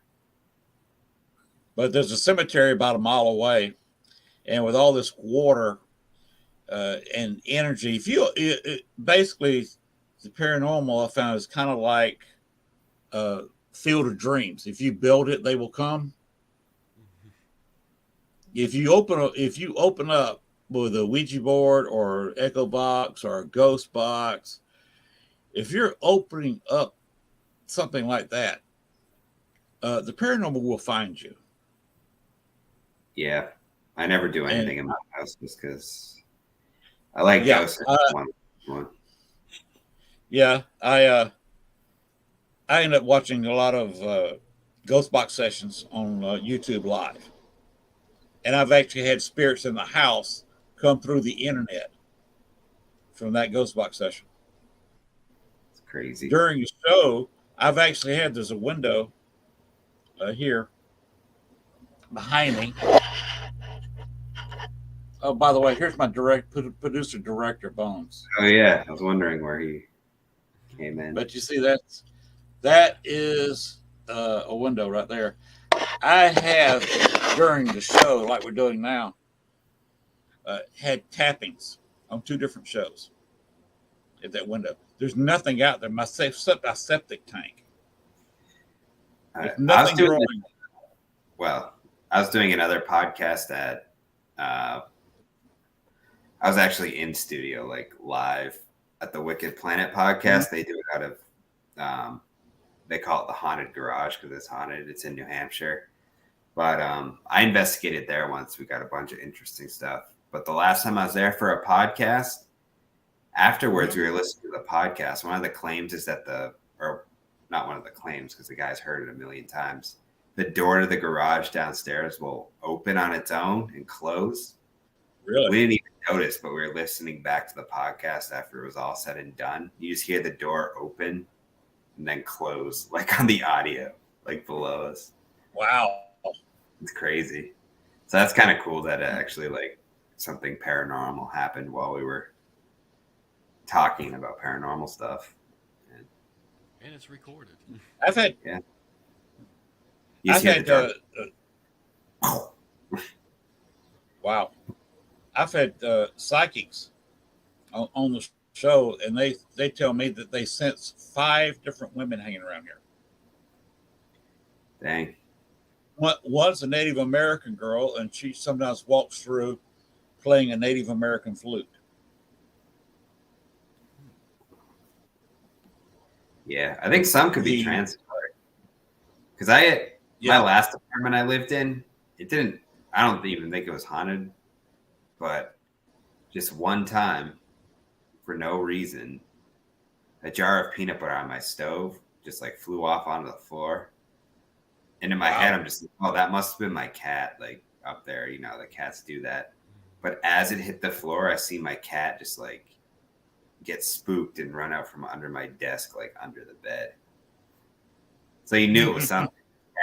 But there's a cemetery about a mile away, and with all this water and energy, basically the paranormal I found is kind of like Field of Dreams. If you build it, they will come. If you open up with a Ouija board or echo box or a ghost box, if you're opening up something like that, the paranormal will find you. Yeah, I never do anything in my house just because I like ghosts. Yeah, I end up watching a lot of ghost box sessions on YouTube Live, and I've actually had spirits in the house come through the internet from that ghost box session. It's crazy. During the show, I've actually there's a window here behind me. Oh, by the way, here's my producer director, Bones. Oh yeah, I was wondering where he came in. But you see, that is a window right there. I have during the show, like we're doing now, had tappings on 2 different shows at that window. There's nothing out there. Except my septic tank. There's nothing growing. Well, I was doing another podcast that I was actually in studio, like live at the Wicked Planet podcast. Mm-hmm. They do it out of, they call it the Haunted Garage because it's haunted. It's in New Hampshire. But I investigated there once. We got a bunch of interesting stuff. But the last time I was there for a podcast, afterwards we were listening to the podcast. One of the claims is that or not one of the claims because the guy's heard it a million times. The door to the garage downstairs will open on its own and close. Really? We didn't even notice, but we were listening back to the podcast after it was all said and done. You just hear the door open and then close, like on the audio, like below us. Wow. It's crazy. So that's kind of cool that actually like something paranormal happened while we were talking about paranormal stuff. And it's recorded. I've had... Yeah. I've had... wow. I've had psychics on the show, and they tell me that they sense 5 different women hanging around here. Dang. One's a Native American girl, and she sometimes walks through playing a Native American flute. Yeah, I think some could be transferred. Because my last apartment I lived in, I don't even think it was haunted. But just one time, for no reason, a jar of peanut butter on my stove just like flew off onto the floor. And in my Wow. head, I'm just like, oh, that must have been my cat, like up there. You know, the cats do that. But as it hit the floor, I see my cat just like get spooked and run out from under my desk, like under the bed. So you knew it was something.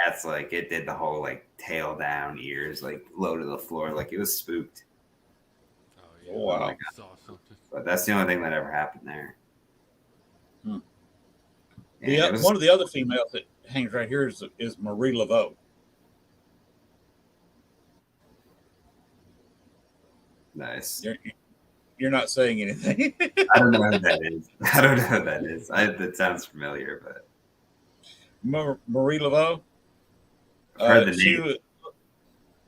Cat's like, it did the whole like tail down, ears like low to the floor, like it was spooked. Oh yeah. Oh, wow. Oh my God. Saw something. But that's the only thing that ever happened there. Hmm. And it was One of the other females that hangs right here is Marie Laveau. nice. You're not saying anything. I don't know who that is. I don't know who that is. That sounds familiar, but Marie Laveau. I've heard the name.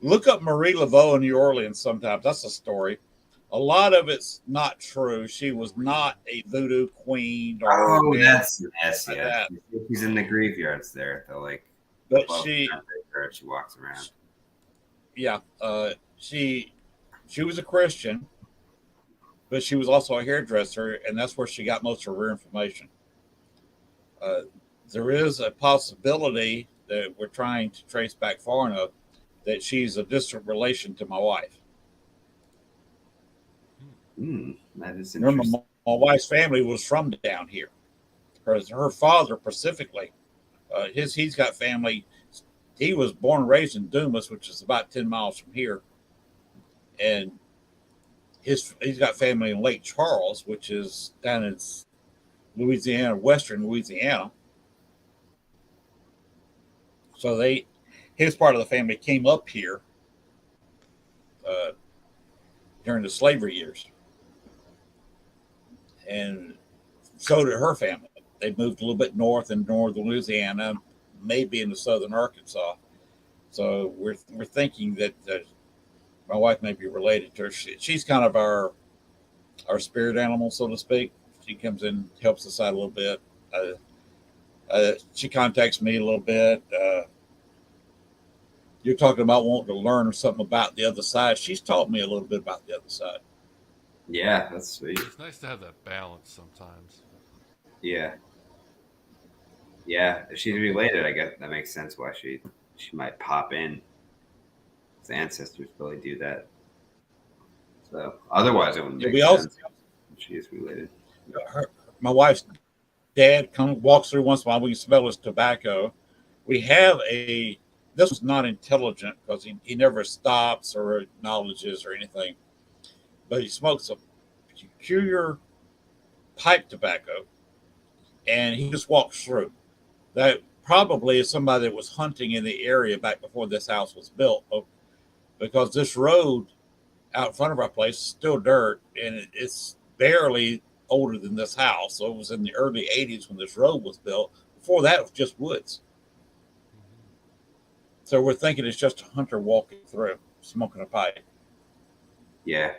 Look up Marie Laveau in New Orleans sometimes. That's a story. A lot of it's not true. She was not a voodoo queen or Oh, anything that's yes, like yeah. that. She's in the graveyards there. They're like, But above she her, she walks around. she was a Christian, but she was also a hairdresser, and that's where she got most of her information. There is a possibility that we're trying to trace back far enough that she's a distant relation to my wife. That is Remember, interesting. my wife's family was from down here. Her father specifically, he's got family. He was born and raised in Dumas, which is about 10 miles from here, and he's got family in Lake Charles, which is down in Louisiana, western Louisiana. So his part of the family came up here during the slavery years, and so did her family. They moved a little bit north in northern Louisiana, maybe into southern Arkansas. So we're thinking that my wife may be related to her. She's kind of our spirit animal, so to speak. She comes in, helps us out a little bit. She contacts me a little bit. You're talking about wanting to learn something about the other side. She's taught me a little bit about the other side. Yeah, that's sweet. It's nice to have that balance sometimes. Yeah. Yeah, if she's related, I guess that makes sense why she might pop in. His ancestors really do that. So otherwise, it wouldn't make sense. She is related. My wife's dad walks through once in a while. We can smell his tobacco. We have this was not intelligent because he never stops or acknowledges or anything, but he smokes a peculiar pipe tobacco, and he just walks through. That probably is somebody that was hunting in the area back before this house was built, because this road out in front of our place is still dirt, and it's barely older than this house. So it was in the early 80s when this road was built. Before that, it was just woods. So we're thinking it's just a hunter walking through, smoking a pipe. Yeah,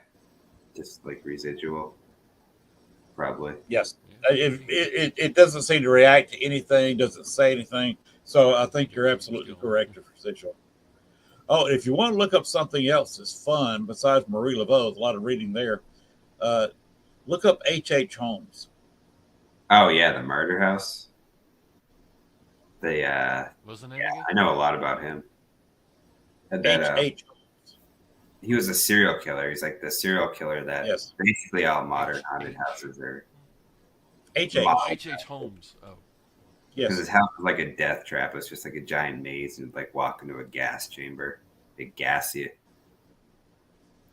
just like residual, probably. Yes. It doesn't seem to react to anything, doesn't say anything. So I think you're absolutely correct for residual. Oh, if you want to look up something else that's fun besides Marie Laveau, there's a lot of reading there. Look up H.H. Holmes. Oh yeah, the murder house. What's the name Yeah, again? I know a lot about him. H.H. He was a serial killer. He's like the serial killer that basically all modern haunted houses are. H.H. Holmes. Oh. Yes. Because his house was like a death trap. It was just like a giant maze, and like walk into a gas chamber. They'd gas you.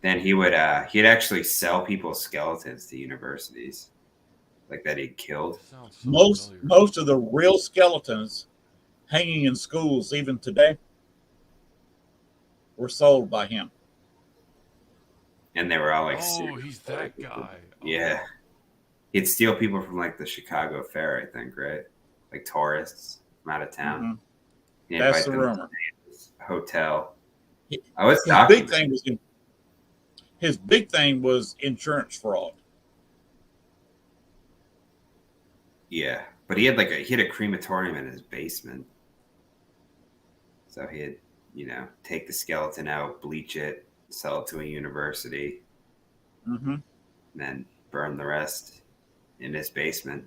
Then he'd actually sell people's skeletons to universities, like that he'd killed. Most of the real skeletons hanging in schools even today were sold by him. And they were all like, oh, he's that guy. Yeah. He'd steal people from like the Chicago Fair, I think, right? Like tourists from out of town. Mm-hmm. That's the rumor. Hotel. His big thing was insurance fraud. Yeah, but he had a crematorium in his basement. So he'd, take the skeleton out, bleach it, sell it to a university, and then burn the rest in his basement.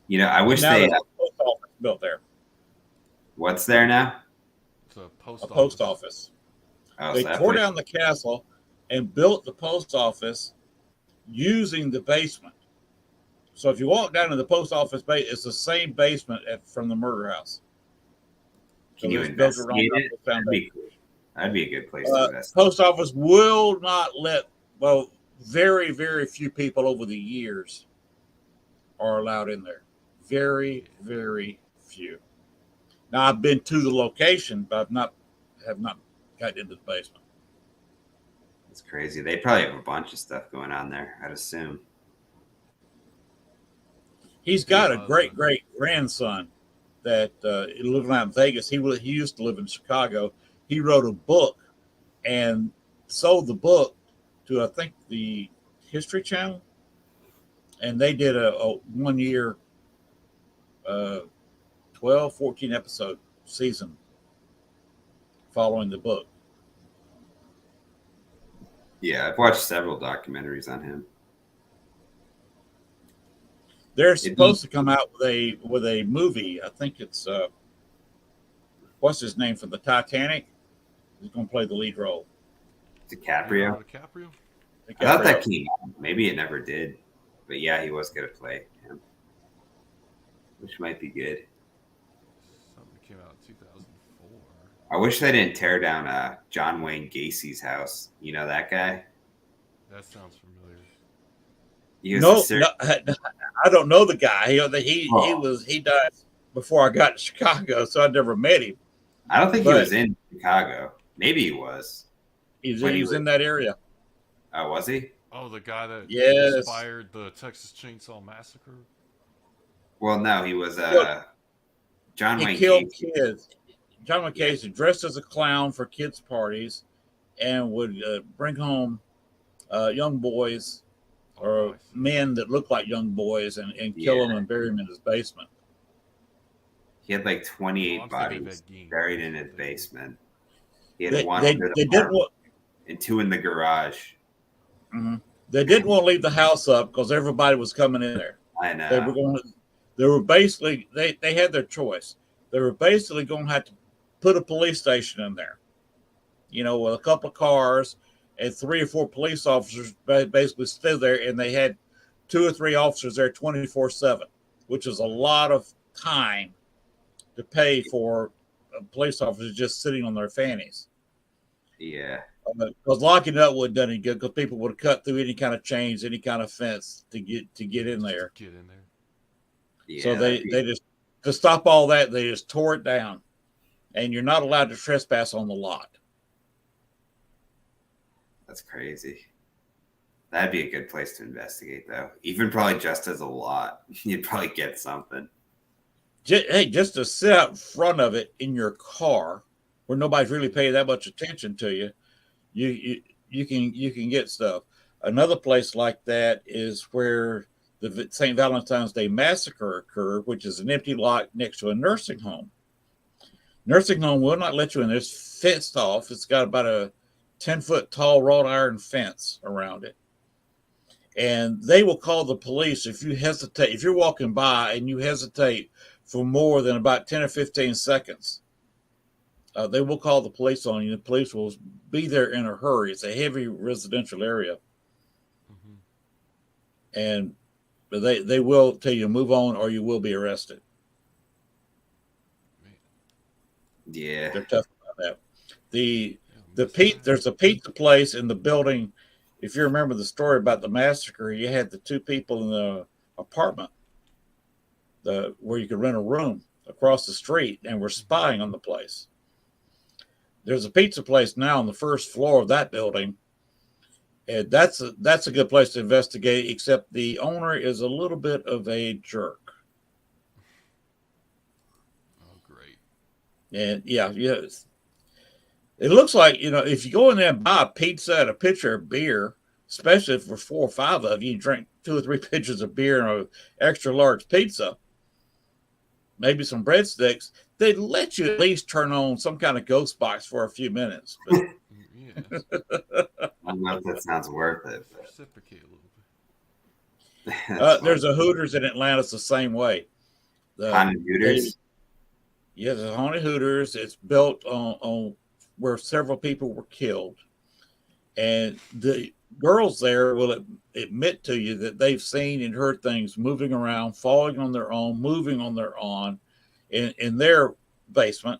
I wish they post office built there. What's there now? It's a a post office. Oh, They so that tore place- down the castle and built the post office using the basement. So if you walk down to the post office base, it's the same basement from the murder house. Can you it's built around investigate it? the That'd foundation. be cool. That'd be a good place to invest. Post office will not let, well, very, very few people over the years are allowed in there. Very, very few. Now I've been to the location, but have not gotten into the basement. It's crazy. They probably have a bunch of stuff going on there, I'd assume. He's got a great grandson that living out in Vegas. He used to live in Chicago. He wrote a book and sold the book to, I think, the History Channel, and they did a 1 year 12, 14 episode season following the book. Yeah, I've watched several documentaries on him. They're supposed to come out with a movie. I think it's what's his name from the Titanic? He's going to play the lead role. DiCaprio. DiCaprio? I thought that came out. Maybe it never did. But yeah, he was going to play him. Which might be good. Something came out in 2004. I wish they didn't tear down John Wayne Gacy's house. You know that guy? That sounds familiar. I don't know the guy. He died before I got to Chicago, so I never met him. I don't think he was in Chicago. Maybe he was. He was in that area. Oh, was he? Oh, the guy that inspired the Texas Chainsaw Massacre? Well, no, he was John Wayne. He killed kids. John Wayne Gacy dressed as a clown for kids' parties and would bring home young boys or men that looked like young boys and kill them and bury them in his basement. He had like 28 bodies buried in his basement. He had one and two in the garage. Mm-hmm. They didn't want to leave the house up because everybody was coming in there. I know. They were basically they had their choice. They were basically going to have to put a police station in there, with a couple of cars and 3 or 4 police officers basically stood there, and they had 2 or 3 officers there 24/7, which is a lot of time to pay for police officers just sitting on their fannies. Yeah. Because locking up wouldn't done any good because people would have cut through any kind of chains, any kind of fence to get in there. Yeah, so they just, to stop all that, they just tore it down, and you're not allowed to trespass on the lot. That's crazy. That'd be a good place to investigate, though. Even probably just as a lot, you'd probably get something. Just to sit out in front of it in your car, where nobody's really paying that much attention to you, you can get stuff. Another place like that is where the St. Valentine's Day Massacre occurred, which is an empty lot next to a nursing home. Nursing home will not let you in. It's fenced off. It's got about a 10-foot tall wrought iron fence around it. And they will call the police if you hesitate. If you're walking by and you hesitate for more than about 10 or 15 seconds, they will call the police on you. The police will be there in a hurry. It's a heavy residential area. Mm-hmm. And they will tell you to move on or you will be arrested. Yeah. They're tough about that. There's a pizza place in the building. If you remember the story about the massacre, you had the 2 people in the apartment where you could rent a room across the street and were spying on the place. There's a pizza place now on the first floor of that building. And that's a good place to investigate, except the owner is a little bit of a jerk. Oh, great. And yeah. It looks like, if you go in there and buy a pizza and a pitcher of beer, especially for 4 or 5 of you, drink 2 or 3 pitchers of beer and an extra large pizza, maybe some breadsticks, they'd let you at least turn on some kind of ghost box for a few minutes. But Yes. I don't know if that sounds worth it. Reciprocate a little bit. There's a Hooters in Atlanta. It's the same way. Hooters? Yeah, the haunted Hooters. It's built on where several people were killed, and the girls there will admit to you that they've seen and heard things moving around, falling on their own, moving on their own, in their basement.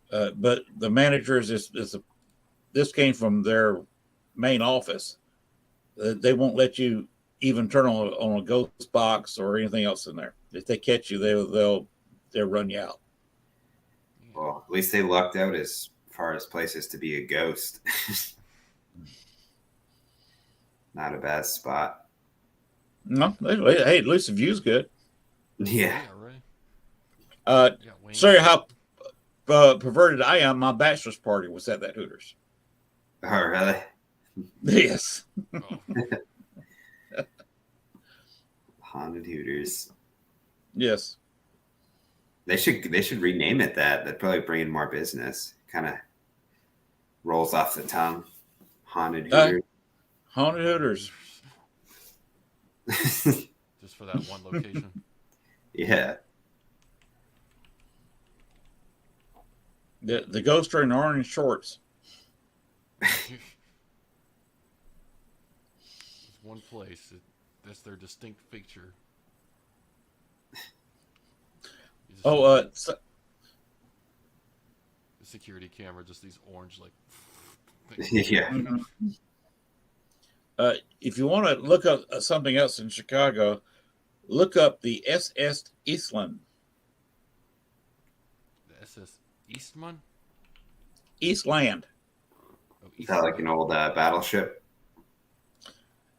But the managers this came from their main office. They won't let you even turn on a ghost box or anything else in there. If they catch you, they'll run you out. Well, at least they lucked out as far as places to be a ghost. Not a bad spot. No, hey, at least the view's good. Yeah. Right. Show you how perverted I am. My bachelor's party was at that Hooters. Oh, really? Yes. Oh, Haunted Hooters. Yes. They should rename it that. That'd probably bring in more business. Kind of rolls off the tongue. Haunted Hooters. Haunted Hooters. just for that one location. Yeah. The ghost are in orange shorts. There's one place that's their distinct feature. You just the security camera, just these orange like. things. Yeah. If you want to look up something else in Chicago, look up the SS Eastland. The SS Eastman? Eastland. Oh, Is that like an old battleship?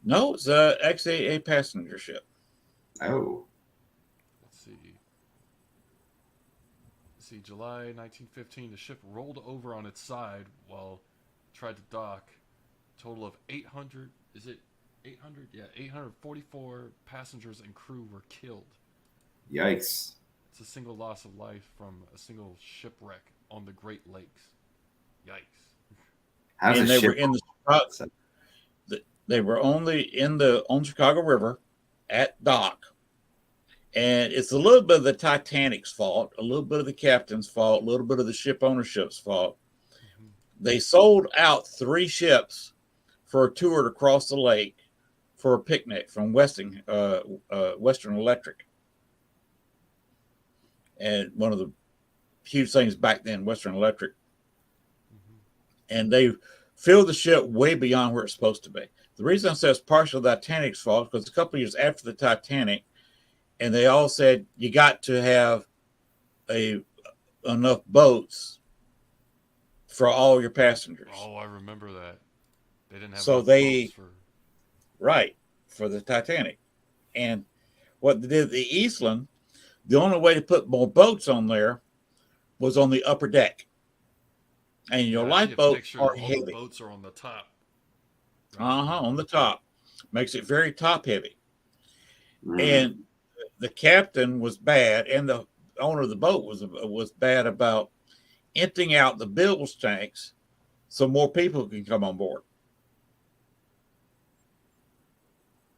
No, it's actually a passenger ship. Oh. Let's see. July 1915, the ship rolled over on its side while tried to dock. Total of 800. Is it 800? Yeah, 844 passengers and crew were killed. Yikes. It's a single loss of life from a single shipwreck on the Great Lakes. Yikes. How's And a they ship? were in they were only on Chicago River at dock. And it's a little bit of the Titanic's fault, a little bit of the captain's fault, a little bit of the ship ownership's fault. Mm-hmm. They sold out 3 ships for a tour to cross the lake for a picnic from Western Electric. And one of the huge things back then, Western Electric. Mm-hmm. And they filled the ship way beyond where it's supposed to be. The reason I say it's partially the Titanic's fault because a couple of years after the Titanic, and they all said you got to have enough boats for all your passengers. Oh, I remember that. They didn't have so enough they boats for the Titanic. And what they did, the Eastland, the only way to put more boats on there was on the upper deck. And your lifeboats are heavy. The boats are on the top. On the top. Makes it very top heavy. Mm. And the captain was bad, and the owner of the boat was bad about emptying out the bilge tanks so more people can come on board.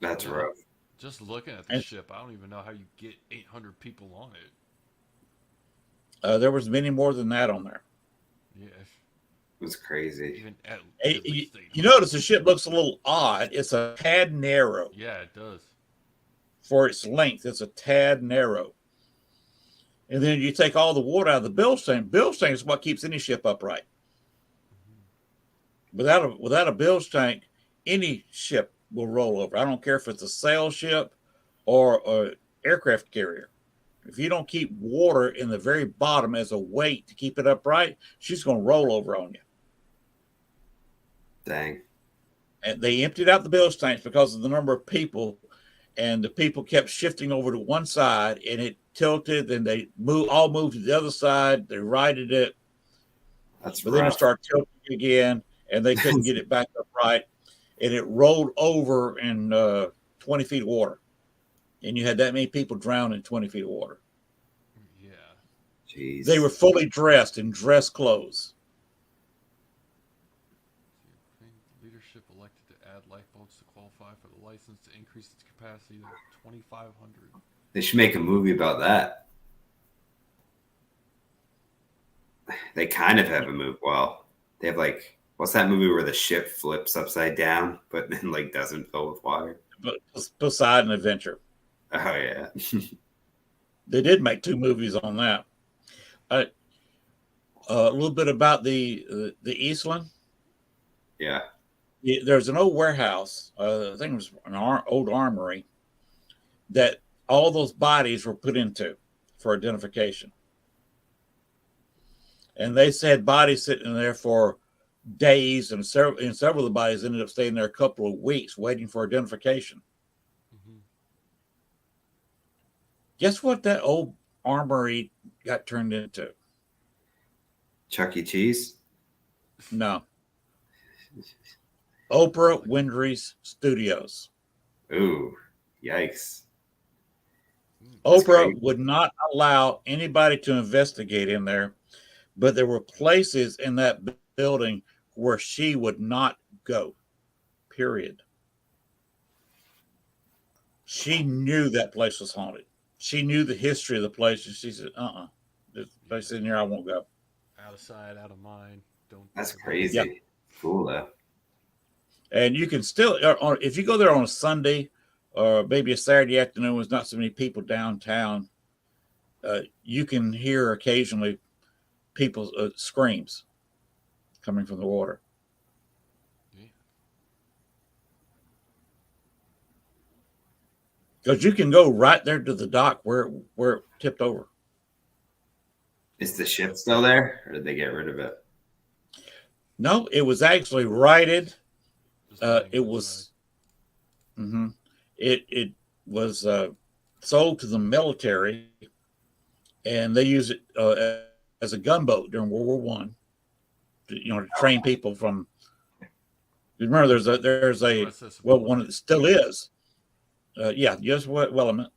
That's rough. Just looking at the ship, I don't even know how you get 800 people on it. There was many more than that on there. Yeah. It was crazy. Even at you notice the ship looks a little odd. It's a tad narrow. Yeah, it does. For its length, it's a tad narrow. And then you take all the water out of the bilge tank. Bilge tank is what keeps any ship upright. Mm-hmm. Without a bilge tank, any ship will roll over. I don't care if it's a sail ship or an aircraft carrier. If you don't keep water in the very bottom as a weight to keep it upright, she's going to roll over on you. Dang. And they emptied out the bilge tanks because of the number of people, and the people kept shifting over to one side, and it tilted, and they all moved to the other side. They righted it. But then it started tilting again, and they couldn't get it back upright, and it rolled over in 20 feet of water. And you had that many people drown in 20 feet of water. Yeah. Jeez. They were fully dressed in dress clothes. Leadership elected to add lifeboats to qualify for the license to increase its capacity to 2,500. They should make a movie about that. They kind of haven't moved well. They have like, what's that movie where the ship flips upside down, but then like doesn't fill with water? Poseidon Adventure. Oh yeah. They did make 2 movies on that. A little bit about the Eastland. Yeah. There's an old warehouse. I think it was an old armory that all those bodies were put into for identification. And they said bodies sitting there for days, and several of the bodies ended up staying there a couple of weeks waiting for identification. Mm-hmm. Guess what that old armory got turned into? Chuck E. Cheese? No. Oprah Winfrey's Studios. Ooh, yikes. Oprah crazy. would not allow anybody to investigate in there, but there were places in that building where she would not go, period. She knew that place was haunted. She knew the history of the place, and she said, this place in here, I won't go. Out of sight, out of mind. Don't. That's think about it. crazy. Yeah. Cool though. And you can still, if you go there on a Sunday or maybe a Saturday afternoon, when there's not so many people downtown, you can hear occasionally people's screams coming from the water. Yeah. Because you can go right there to the dock where it tipped over. Is the ship still there, or did they get rid of it? No, it was actually righted. Just letting It it was, it was sold to the military, and they use it as a gunboat during World War One. To train people from. Remember, there's a USS well, one that still is. U.S. Willamette,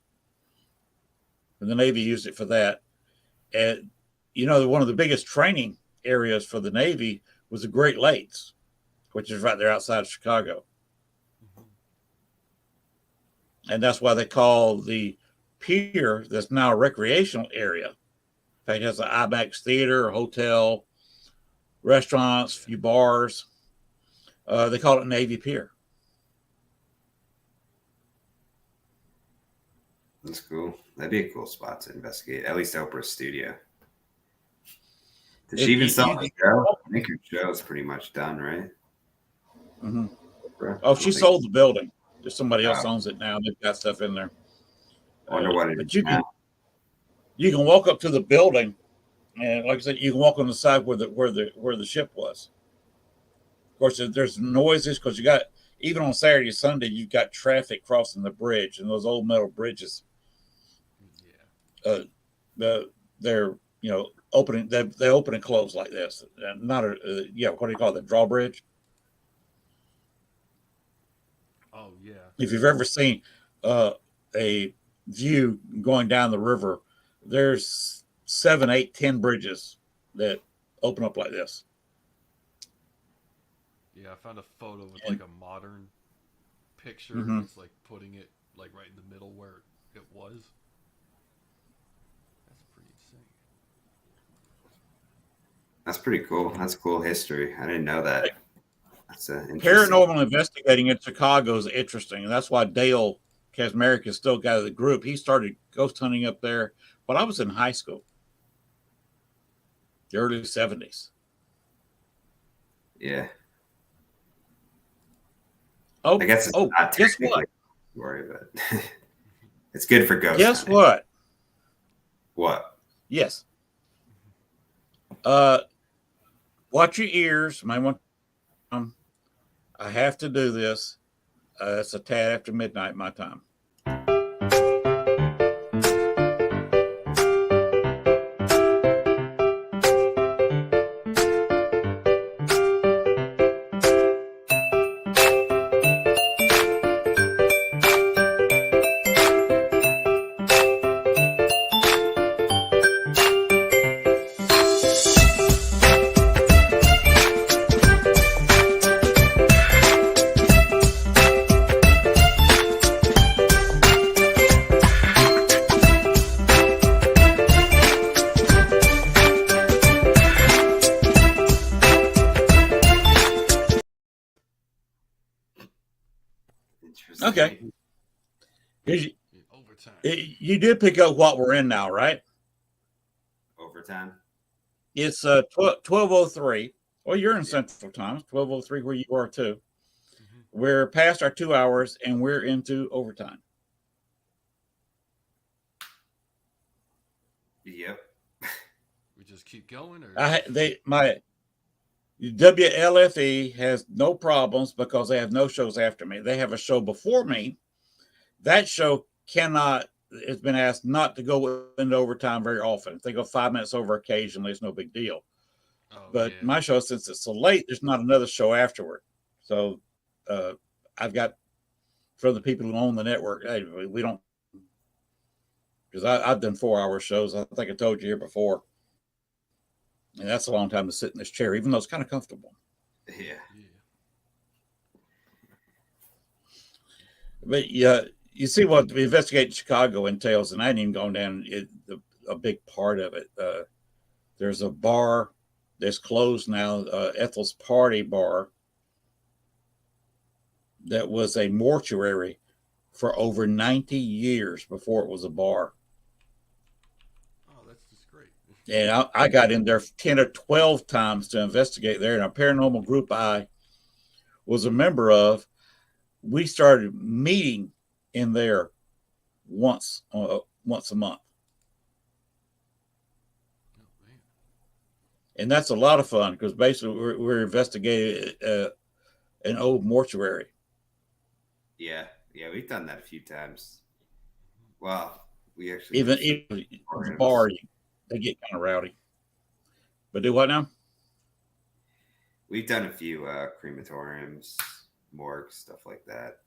and the Navy used it for that. And one of the biggest training areas for the Navy was the Great Lakes, which is right there outside of Chicago. Mhm. And that's why they call the pier that's now a recreational area. In fact, it has an IMAX theater, a hotel, restaurants, a few bars. They call it Navy Pier. That's cool. That'd be a cool spot to investigate. At least Oprah's studio. Did she even sell the show? I think her show is pretty much done, right? Mm-hmm. Oprah? Oh, she sold the building. There's somebody else Oh. owns it now. They've got stuff in there. I wonder what it But is you now. can walk up to the building, and like I said, you can walk on the side where the ship was. Of course, there's noises because you got, even on Saturday and Sunday, you've got traffic crossing the bridge, and those old metal bridges. Yeah. They're opening. They open and close like this. Not what do you call it? The drawbridge. Oh yeah. If you've ever seen a view going down the river, there's 7, 8, 10 bridges that open up like this. Yeah, I found a photo with like a modern picture. Mhm. It's like putting it like right in the middle where it was. That's pretty insane. That's pretty cool. That's cool history. I didn't know that. That's interesting. Paranormal investigating in Chicago is interesting, and that's why Dale Kazmarek is still got the group. He started ghost hunting up there when I was in high school, the early 70s. Yeah. Oh, I guess it's not guess technically what? a story, but it's good for ghost Guess hunting. what? What? Yes. Watch your ears. Might want. I have to do this. It's a tad after midnight my time. Okay. You, Overtime. you did pick up what we're in now, right? Overtime. It's 12:03. Well, you're in Central Time. 12:03 where you are too. We're past our 2 hours and we're into overtime. Yep. We just keep going, or My WLFE has no problems because they have no shows after me. They have a show before me. That show cannot. It's been asked not to go into overtime very often. If they go 5 minutes over occasionally, it's no big deal. But my show, since it's so late, there's not another show afterward. So I've got from the people who own the network, hey, we don't, because I've done 4-hour shows. I think I told you here before. And that's a long time to sit in this chair, even though it's kind of comfortable. Yeah. But yeah, you see what the investigate in Chicago entails, and I hadn't even gone down a big part of it. There's a bar that's closed now, Ethel's Party Bar, that was a mortuary for over 90 years before it was a bar. Oh, that's just great. And I got in there 10 or 12 times to investigate there. And a paranormal group I was a member of, we started meeting in there once a month. Oh, man. And that's a lot of fun because basically we're investigating an old mortuary. Yeah. We've done that a few times. Well, we actually Even the bar, they get kind of rowdy. But do what now? We've done a few crematoriums, morgues, stuff like that.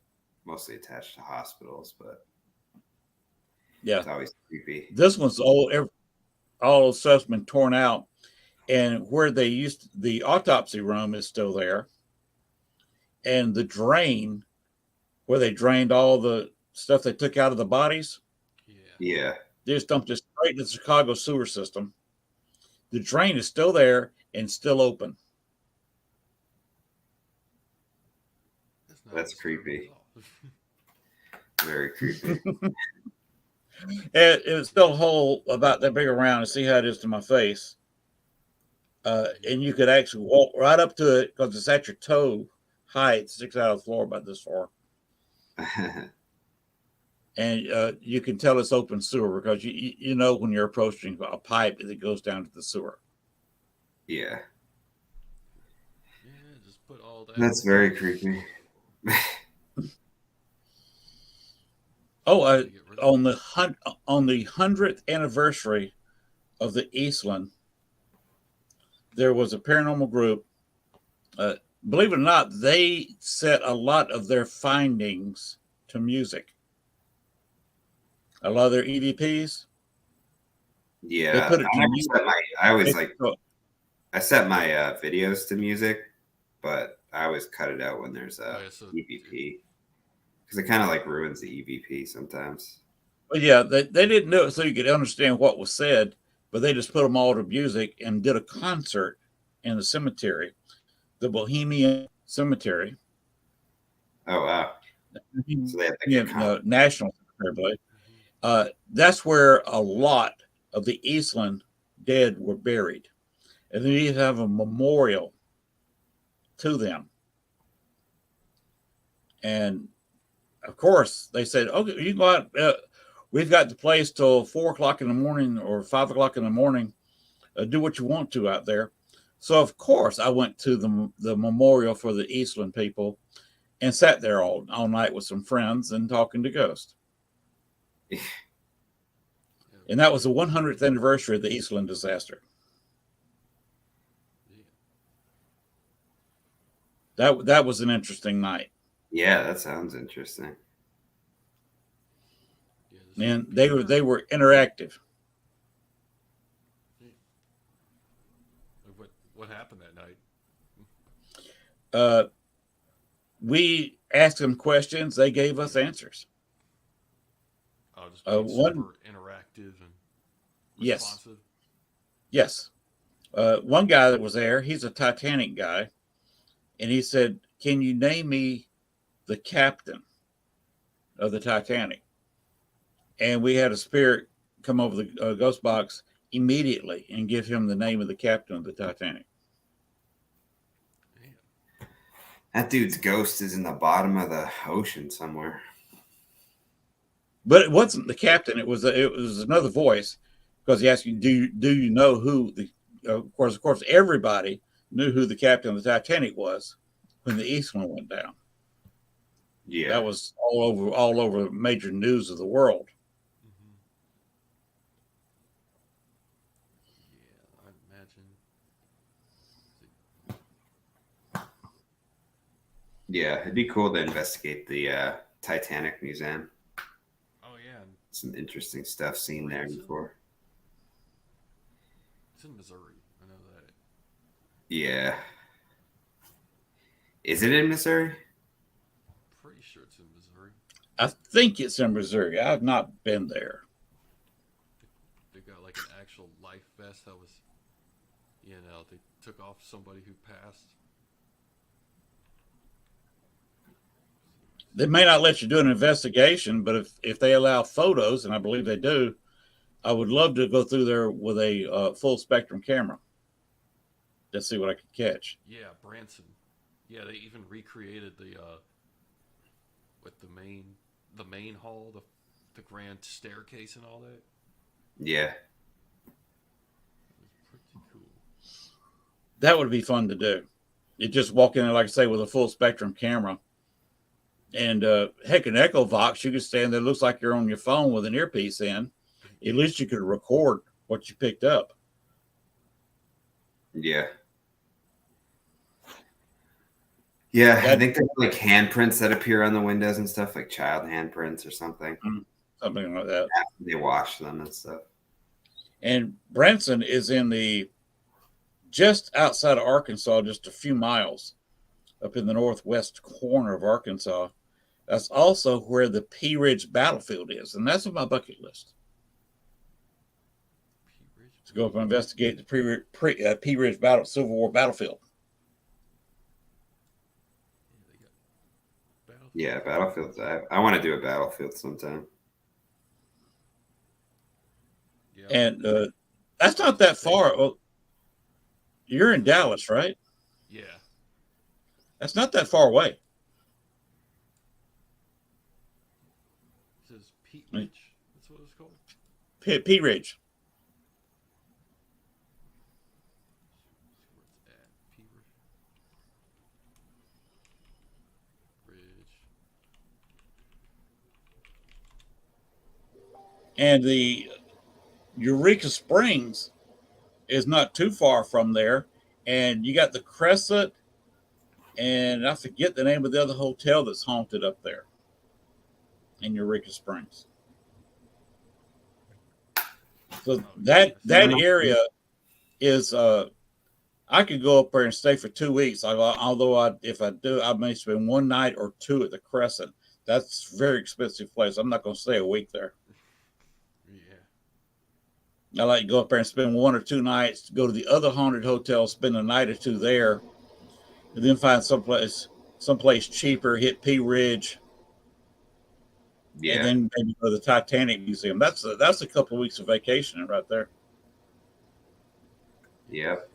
Mostly attached to hospitals, but Yeah, it's always creepy. this one's all the stuff's been torn out, and where they the autopsy room is still there, and the drain where they drained all the stuff they took out of the bodies. Yeah. They just dumped it straight into the Chicago sewer system. The drain is still there and still open. That's creepy. Very creepy. It's still a hole about that big around, and see how it is to my face. And you could actually walk right up to it because it's at your toe height, sticks out of the floor about this far. And you can tell it's open sewer because you know when you're approaching a pipe that goes down to the sewer. Yeah. Yeah, just put all that. That's very creepy. Oh, on the 100th anniversary of the Eastland, there was a paranormal group. Believe it or not, they set a lot of their findings to music. A lot of their EVPs. Yeah. They put it to music. I set my videos to music, but I always cut it out when there's a EVP because it kind of like ruins the EVP sometimes. Well, yeah, they didn't do it so you could understand what was said, but they just put them all to music and did a concert in the cemetery, the Bohemian Cemetery. Oh, wow. So they had National Cemetery. That's where a lot of the Eastland dead were buried. And then you have a memorial to them. And of course, they said, okay, you can go out. We've got the place till 4 o'clock in the morning or 5 o'clock in the morning. Do what you want to out there. So, of course, I went to the memorial for the Eastland people and sat there all night with some friends and talking to ghosts. And that was the 100th anniversary of the Eastland disaster. That was an interesting night. Yeah, that sounds interesting. And they were interactive. What happened that night? We asked them questions. They gave us answers. Oh, just being super interactive and responsive. Yes. One guy that was there, he's a Titanic guy. And he said, can you name me the captain? of the Titanic, and we had a spirit come over the ghost box immediately and give him the name of the captain of the Titanic. Man. That dude's ghost is in the bottom of the ocean somewhere. But it wasn't the captain; it was another voice, because he asked you, "Do you know who the?" Of course, everybody knew who the captain of the Titanic was when the East one went down. Yeah. That was all over major news of the world. Mm-hmm. Yeah, I imagine. Yeah, it'd be cool to investigate the Titanic Museum. Oh yeah, Some interesting stuff seen there before. it's in Missouri. I know that. Yeah. Is it in Missouri? Pretty sure it's in Missouri. I think it's in Missouri. I've not been there. They got like an actual life vest that was, they took off somebody who passed. They may not let you do an investigation, but if they allow photos, and I believe they do, I would love to go through there with a full spectrum camera to see what I could catch. Yeah, Branson. Yeah, they even recreated the with the main hall, the grand staircase and all that. Yeah. It was pretty cool. That would be fun to do. You just walk in there, like I say, with a full spectrum camera. And heck, an Echo Vox, you could stand there, looks like you're on your phone with an earpiece in. At least you could record what you picked up. Yeah. Yeah, I think there's like handprints that appear on the windows and stuff, like child handprints or something. Something like that. After they wash them and stuff. And Branson is in just outside of Arkansas, just a few miles up in the northwest corner of Arkansas. That's also where the Pea Ridge battlefield is, and that's on my bucket list. To go up and investigate the Pea Ridge Civil War battlefield. Yeah, battlefields. I want to do a battlefield sometime. Yeah. And that's not that far. Oh, you're in Dallas, right? Yeah. That's not that far away. It says Pete Ridge. That's what it's called. Pea Ridge. Where's it at? Pea Ridge. And the Eureka Springs is not too far from there. And you got the Crescent, and I forget the name of the other hotel that's haunted up there in Eureka Springs. So that area is I could go up there and stay for 2 weeks. Although if I do, I may spend one night or two at the Crescent. That's a very expensive place. I'm not going to stay a week there. Yeah. I like to go up there and spend 1 or 2 nights, go to the other haunted hotel, spend a night or two there, and then find someplace cheaper, hit Pea Ridge, Yeah. and then maybe go to the Titanic Museum. That's a couple of weeks of vacation right there. Yep.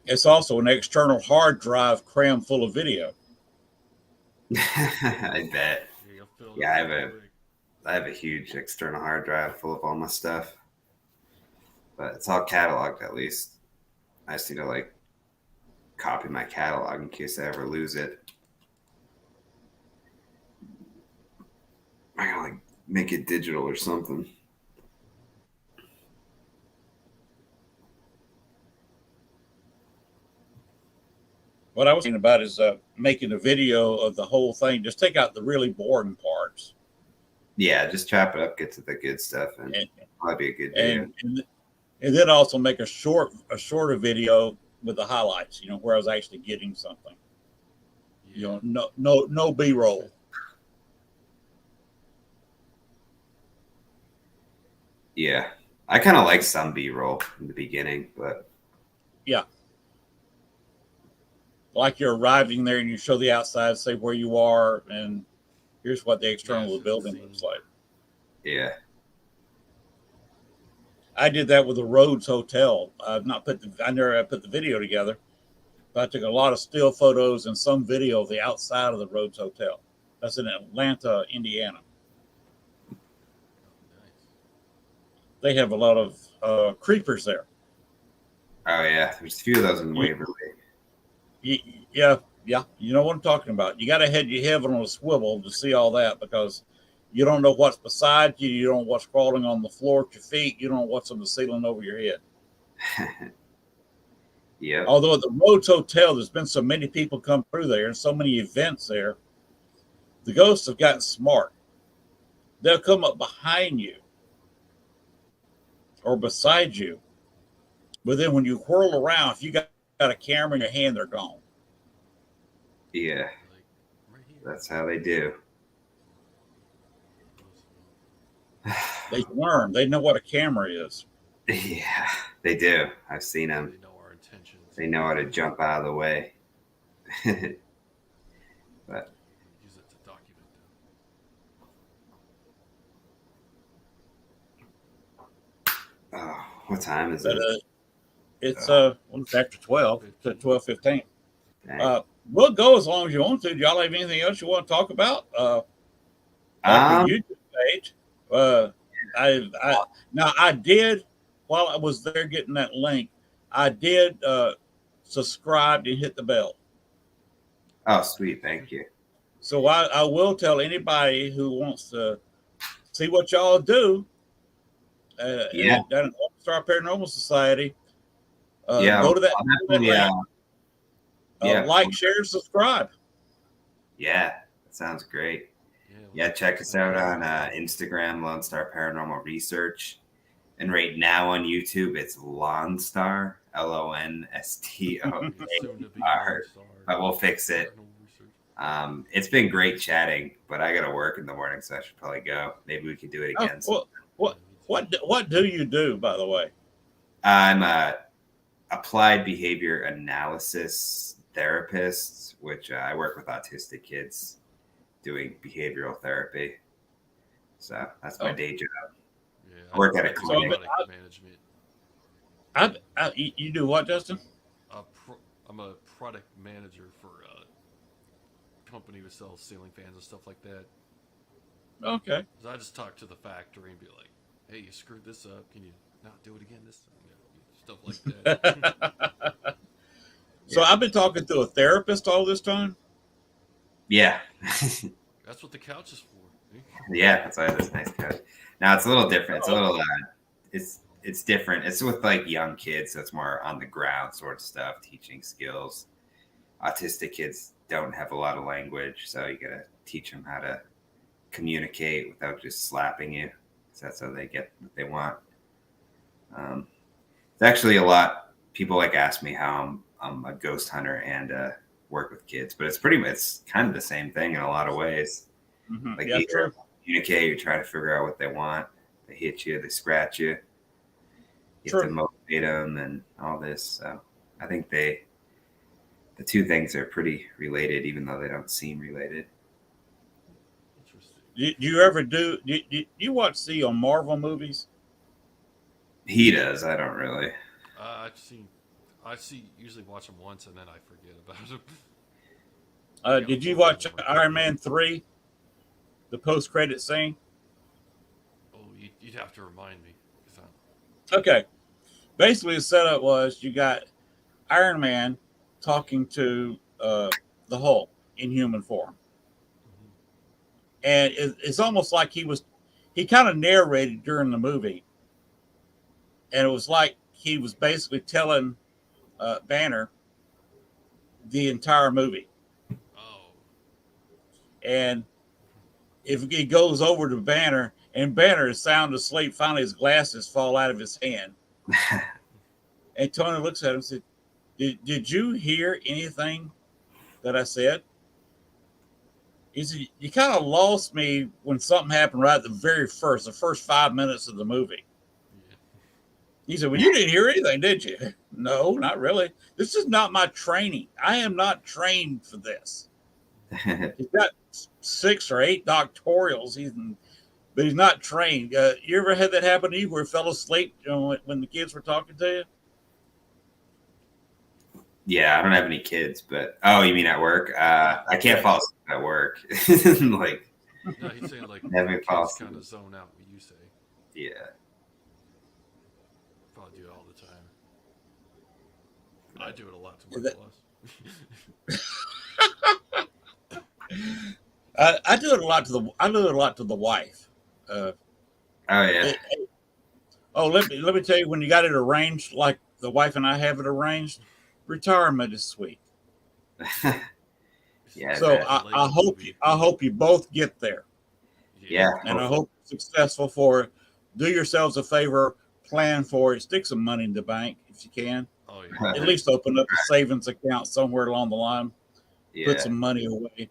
It's also an external hard drive crammed full of video. I bet. Yeah, I have a huge external hard drive full of all my stuff, but it's all cataloged at least. I just need to copy my catalog in case I ever lose it. I gotta make it digital or something. What I was thinking about is making a video of the whole thing. Just take out the really boring parts. Yeah, just chop it up, get to the good stuff, and probably be a good video. And then also make a shorter video with the highlights. Where I was actually getting something. Yeah. No B-roll. Yeah, I kind of like some B-roll in the beginning, but yeah. like you're arriving there and you show the outside, say where you are, and here's what the external of the building looks like. Yeah. I did that with the Rhodes Hotel. I never put the video together, but I took a lot of still photos and some video of the outside of the Rhodes Hotel. That's in Atlanta, Indiana. Nice. They have a lot of creepers there. Oh yeah, there's a few of those in Waverly. Yeah, you know what I'm talking about. You got to head your heaven on a swivel to see all that, because you don't know what's beside you. You don't know what's crawling on the floor at your feet. You don't know what's on the ceiling over your head. Yeah. Although at the Rhodes Hotel, there's been so many people come through there and so many events there, the ghosts have gotten smart. They'll come up behind you or beside you, but then when you whirl around, if you got a camera in your hand, they're gone. Yeah. Like right here. That's how they do. They learn. They know what a camera is. Yeah, they do. I've seen them. They know our intentions. They know how to jump out of the way. But Use it to document them. oh, what time is But it? it's after 12, to 12:15. Dang. We'll go as long as you want to. Do y'all have anything else you want to talk about? Like the YouTube page. I did, while I was there getting that link, I did subscribe and hit the bell. Oh, sweet. Thank you. So I will tell anybody who wants to see what y'all do Yeah. down at Lone Star Paranormal Society. Yeah, go to that. I'll definitely, yeah. Like, share, subscribe. Yeah, that sounds great. Yeah, check us out on Instagram, Lone Star Paranormal Research. And right now on YouTube, it's Lone Star, LONSTOAR. But we'll fix it. It's been great chatting, but I got to work in the morning, so I should probably go. Maybe we could do it again. What do you do, by the way? I'm a applied behavior analysis therapist, which I work with autistic kids doing behavioral therapy. So that's my day job. Yeah, I work at a clinic. Management. You do what, Justin? I'm a product manager for a company that sells ceiling fans and stuff like that. Okay. So I just talk to the factory and be like, "Hey, you screwed this up. Can you not do it again this time?" Stuff like that. So I've been talking to a therapist all this time. Yeah. That's what the couch is for. Yeah, that's why this nice couch. Now it's a little different. It's a little it's different. It's with like young kids, so it's more on the ground sort of stuff, teaching skills. Autistic kids don't have a lot of language, so you gotta teach them how to communicate without just slapping you. So that's how they get what they want. It's actually a lot. People like ask me how I'm a ghost hunter and work with kids, but it's kind of the same thing in a lot of ways. Mm-hmm. Like you communicate, you're trying to figure out what they want. They hit you, they scratch you. You have to motivate them and all this. So I think the two things are pretty related, even though they don't seem related. Interesting. Do you ever do you watch Marvel movies? He does. I don't really. I usually watch them once and then I forget about them. Did you watch Iron Man 3? The post-credit scene? Oh, you'd have to remind me. Okay. Basically, the setup was you got Iron Man talking to the Hulk in human form. Mm-hmm. And it's almost like he kind of narrated during the movie. And it was like he was basically telling Banner the entire movie. Oh. And if he goes over to Banner, and Banner is sound asleep, finally his glasses fall out of his hand. And Tony looks at him and said, Did you hear anything that I said? He said, you kind of lost me when something happened right at the first 5 minutes of the movie. He said, well, you didn't hear anything, did you? No, not really. This is not my training. I am not trained for this. He's got 6 or 8 doctorals, but he's not trained. You ever had that happen to you where you fell asleep when the kids were talking to you? Yeah, I don't have any kids, but you mean at work? I can't fall asleep at work. Like, No, he's saying like Never kids fall kind of asleep. zone out. What you say? yeah. Probably do it all the time. I do it a lot to my boss. I do it a lot to the wife. Oh yeah. Let me tell you, when you got it arranged, like the wife and I have it arranged, retirement is sweet. Yeah. So bet. I hope you both get there, Yeah. and I hope you're successful for it. Do yourselves a favor, plan for it, stick some money in the bank if you can. Oh yeah. At least open up a savings account somewhere along the line. Yeah. Put some money away.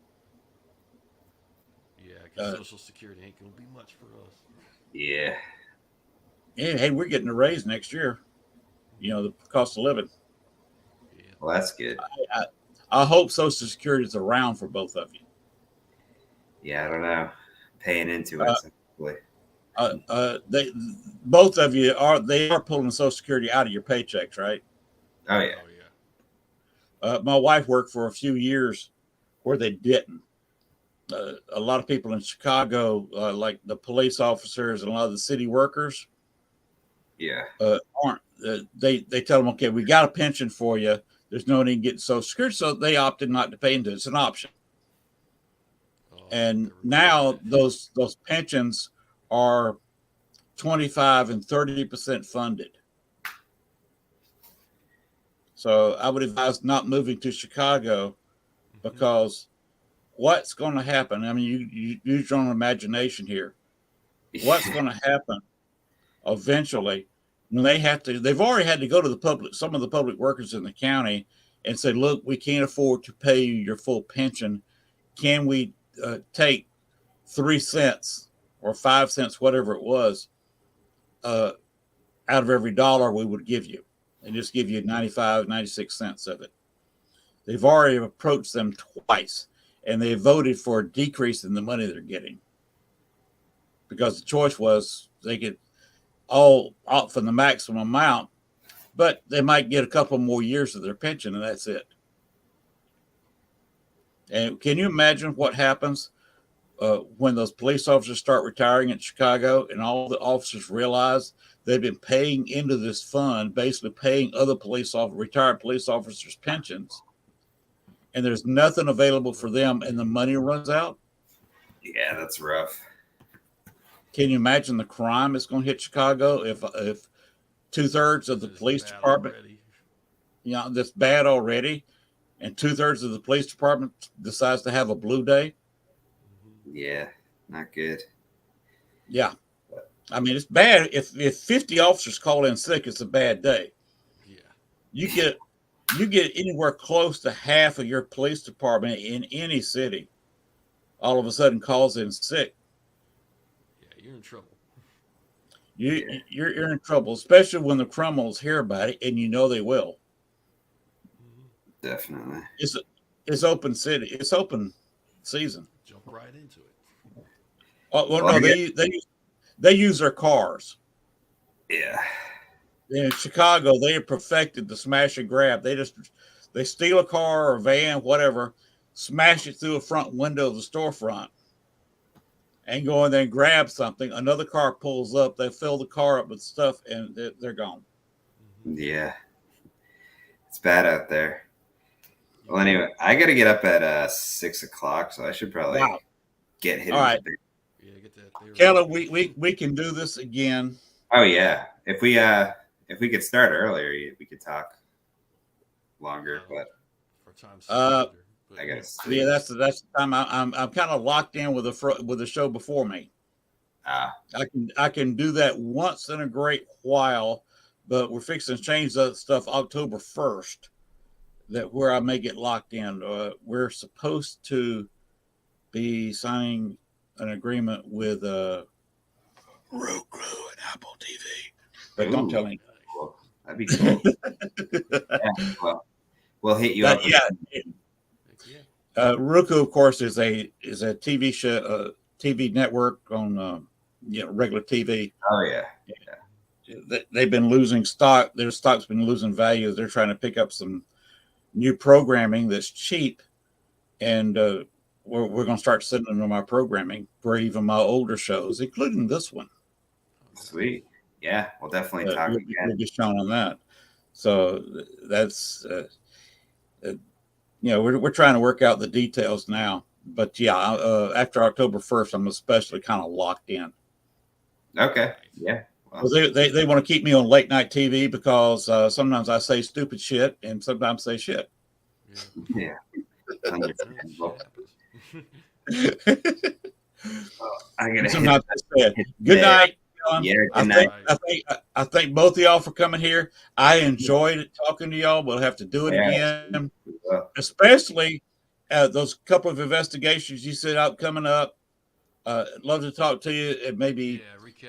Yeah, because Social Security ain't gonna be much for us. Yeah. Yeah, hey, we're getting a raise next year. You know, the cost of living. Yeah. Well, that's good. I hope Social Security is around for both of you. Yeah, I don't know. Paying into it. They both of you are pulling Social Security out of your paychecks, right? Oh yeah. Oh yeah. My wife worked for a few years where they didn't. A lot of people in Chicago, like the police officers and a lot of the city workers, Yeah. aren't. They tell them, okay, we got a pension for you. There's no need to get Social Security, so they opted not to pay into it. It's an option. Oh, And now those pensions are 25 and 30% funded. So I would advise not moving to Chicago because what's going to happen? I mean, you use your own imagination here. What's going to happen eventually when they've already had to go to some of the public workers in the county and say, look, we can't afford to pay you your full pension. Can we take 3 cents or 5 cents, whatever it was, out of every dollar we would give you and just give you 95, 96 cents of it? They've already approached them twice and they voted for a decrease in the money they're getting because the choice was they could all opt for the maximum amount, but they might get a couple more years of their pension and that's it. And can you imagine what happens when those police officers start retiring in Chicago and all the officers realize they've been paying into this fund, basically paying other retired police officers' pensions, and there's nothing available for them and the money runs out? Yeah, that's rough. Can you imagine the crime that's going to hit Chicago if 2/3 of the police department, that's bad already, and 2/3 of the police department decides to have a blue day? Yeah, not good. Yeah. I mean, it's bad. If 50 officers call in sick, it's a bad day. Yeah. You get anywhere close to half of your police department in any city all of a sudden calls in sick. Yeah, you're in trouble. You're in trouble, especially when the criminals hear about it, and you know they will. Definitely. It's open city. It's open season. Jump right into it. Oh, well, no, they use their cars. Yeah. In Chicago, they have perfected the smash and grab. They steal a car or a van, whatever, smash it through a front window of the storefront, and go in there and grab something. Another car pulls up. They fill the car up with stuff, and they're gone. Yeah. It's bad out there. Well, anyway, I got to get up at 6 o'clock, so I should probably get hit. All right. Yeah, get that. Kellen, we can do this again. Oh yeah, if we could start earlier, we could talk longer. But for time's I gotta sleep. Yeah, that's the time. I'm kind of locked in with the show before me. I can do that once in a great while, but we're fixing to change that stuff October 1st. That where I may get locked in. We're supposed to be signing an agreement with Roku and Apple TV, but don't tell anybody. That'd be cool. Yeah, well, we'll hit you up. Yeah. Yeah. Roku, of course, is a TV show, TV network on regular TV. Oh yeah. They've been losing stock. Their stock's been losing value. They're trying to pick up some new programming that's cheap, and we're going to start sending them our programming for even my older shows, including this one. Sweet. Yeah, we'll definitely talk again. We'll be shown on that. So that's we're trying to work out the details now. But yeah, after October 1st, I'm especially kind of locked in. Okay. Yeah. Well, they want to keep me on late night TV because sometimes I say stupid shit and sometimes say shit. Yeah. Understandable. I gotta sometimes I say it. Good night. Yeah, good night. I thank both of y'all for coming here. I enjoyed talking to y'all. We'll have to do it again, especially those couple of investigations you set out coming up. Love to talk to you, and maybe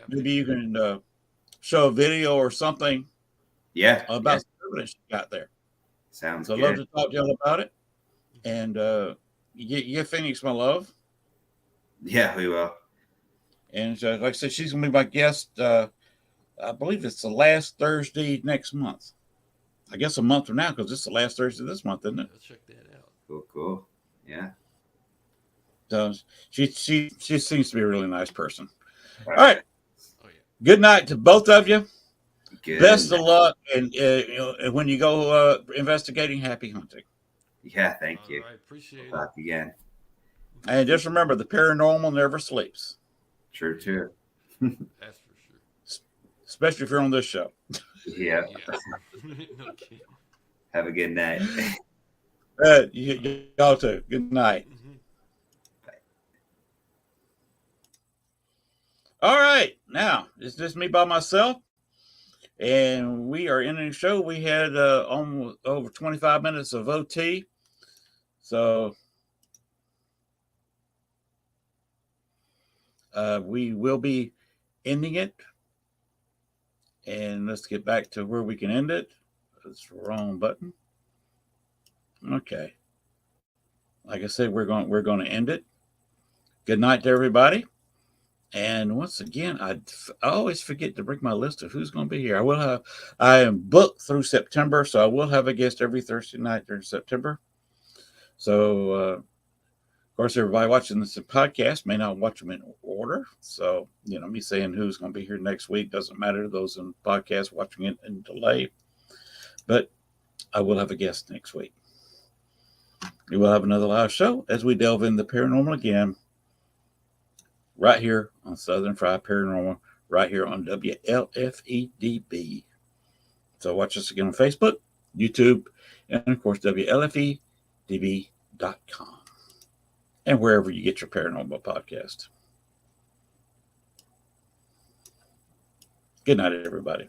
you can show a video or something. Yeah, about the evidence you got there. Sounds so good. Love to talk to y'all about it, and you give Phoenix my love. Yeah, we will. And like I said, she's gonna be my guest. I believe it's the last Thursday next month. I guess a month from now, because it's the last Thursday this month, isn't it? Let's check that out. Cool. Yeah. So she seems to be a really nice person. All right. Oh yeah. Good night to both of you. Good. Best of luck, and when you go investigating, happy hunting. Yeah, thank you. All right, appreciate it. Talk again. And just remember, the paranormal never sleeps. True too. That's for sure. Especially if you're on this show. Yeah. No kidding. Have a good night. Y'all too. Good night. Mm-hmm. All right. Now, it's just me by myself. And we are ending the show. We had almost over 25 minutes of OT. So we will be ending it. And let's get back to where we can end it. That's the wrong button. Okay. Like I said, we're going to end it. Good night to everybody. And once again, I always forget to bring my list of who's going to be here. I am booked through September, so I will have a guest every Thursday night during September. So, of course, everybody watching this podcast may not watch them in order. So, me saying who's going to be here next week doesn't matter to those in podcast watching it in delay. But I will have a guest next week. We will have another live show as we delve into paranormal again. Right here on Southern Fried Paranormal, right here on WLFEDB. So watch us again on Facebook, YouTube, and of course, WLFEDB.com. And wherever you get your paranormal podcast. Good night, everybody.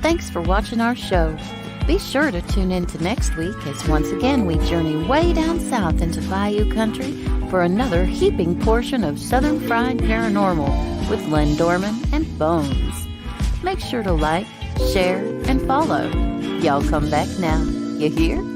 Thanks for watching our show. Be sure to tune in to next week as once again we journey way down south into Bayou Country for another heaping portion of Southern Fried Paranormal with Len Dorman and Bones. Make sure to like, share, and follow. Y'all come back now. You hear?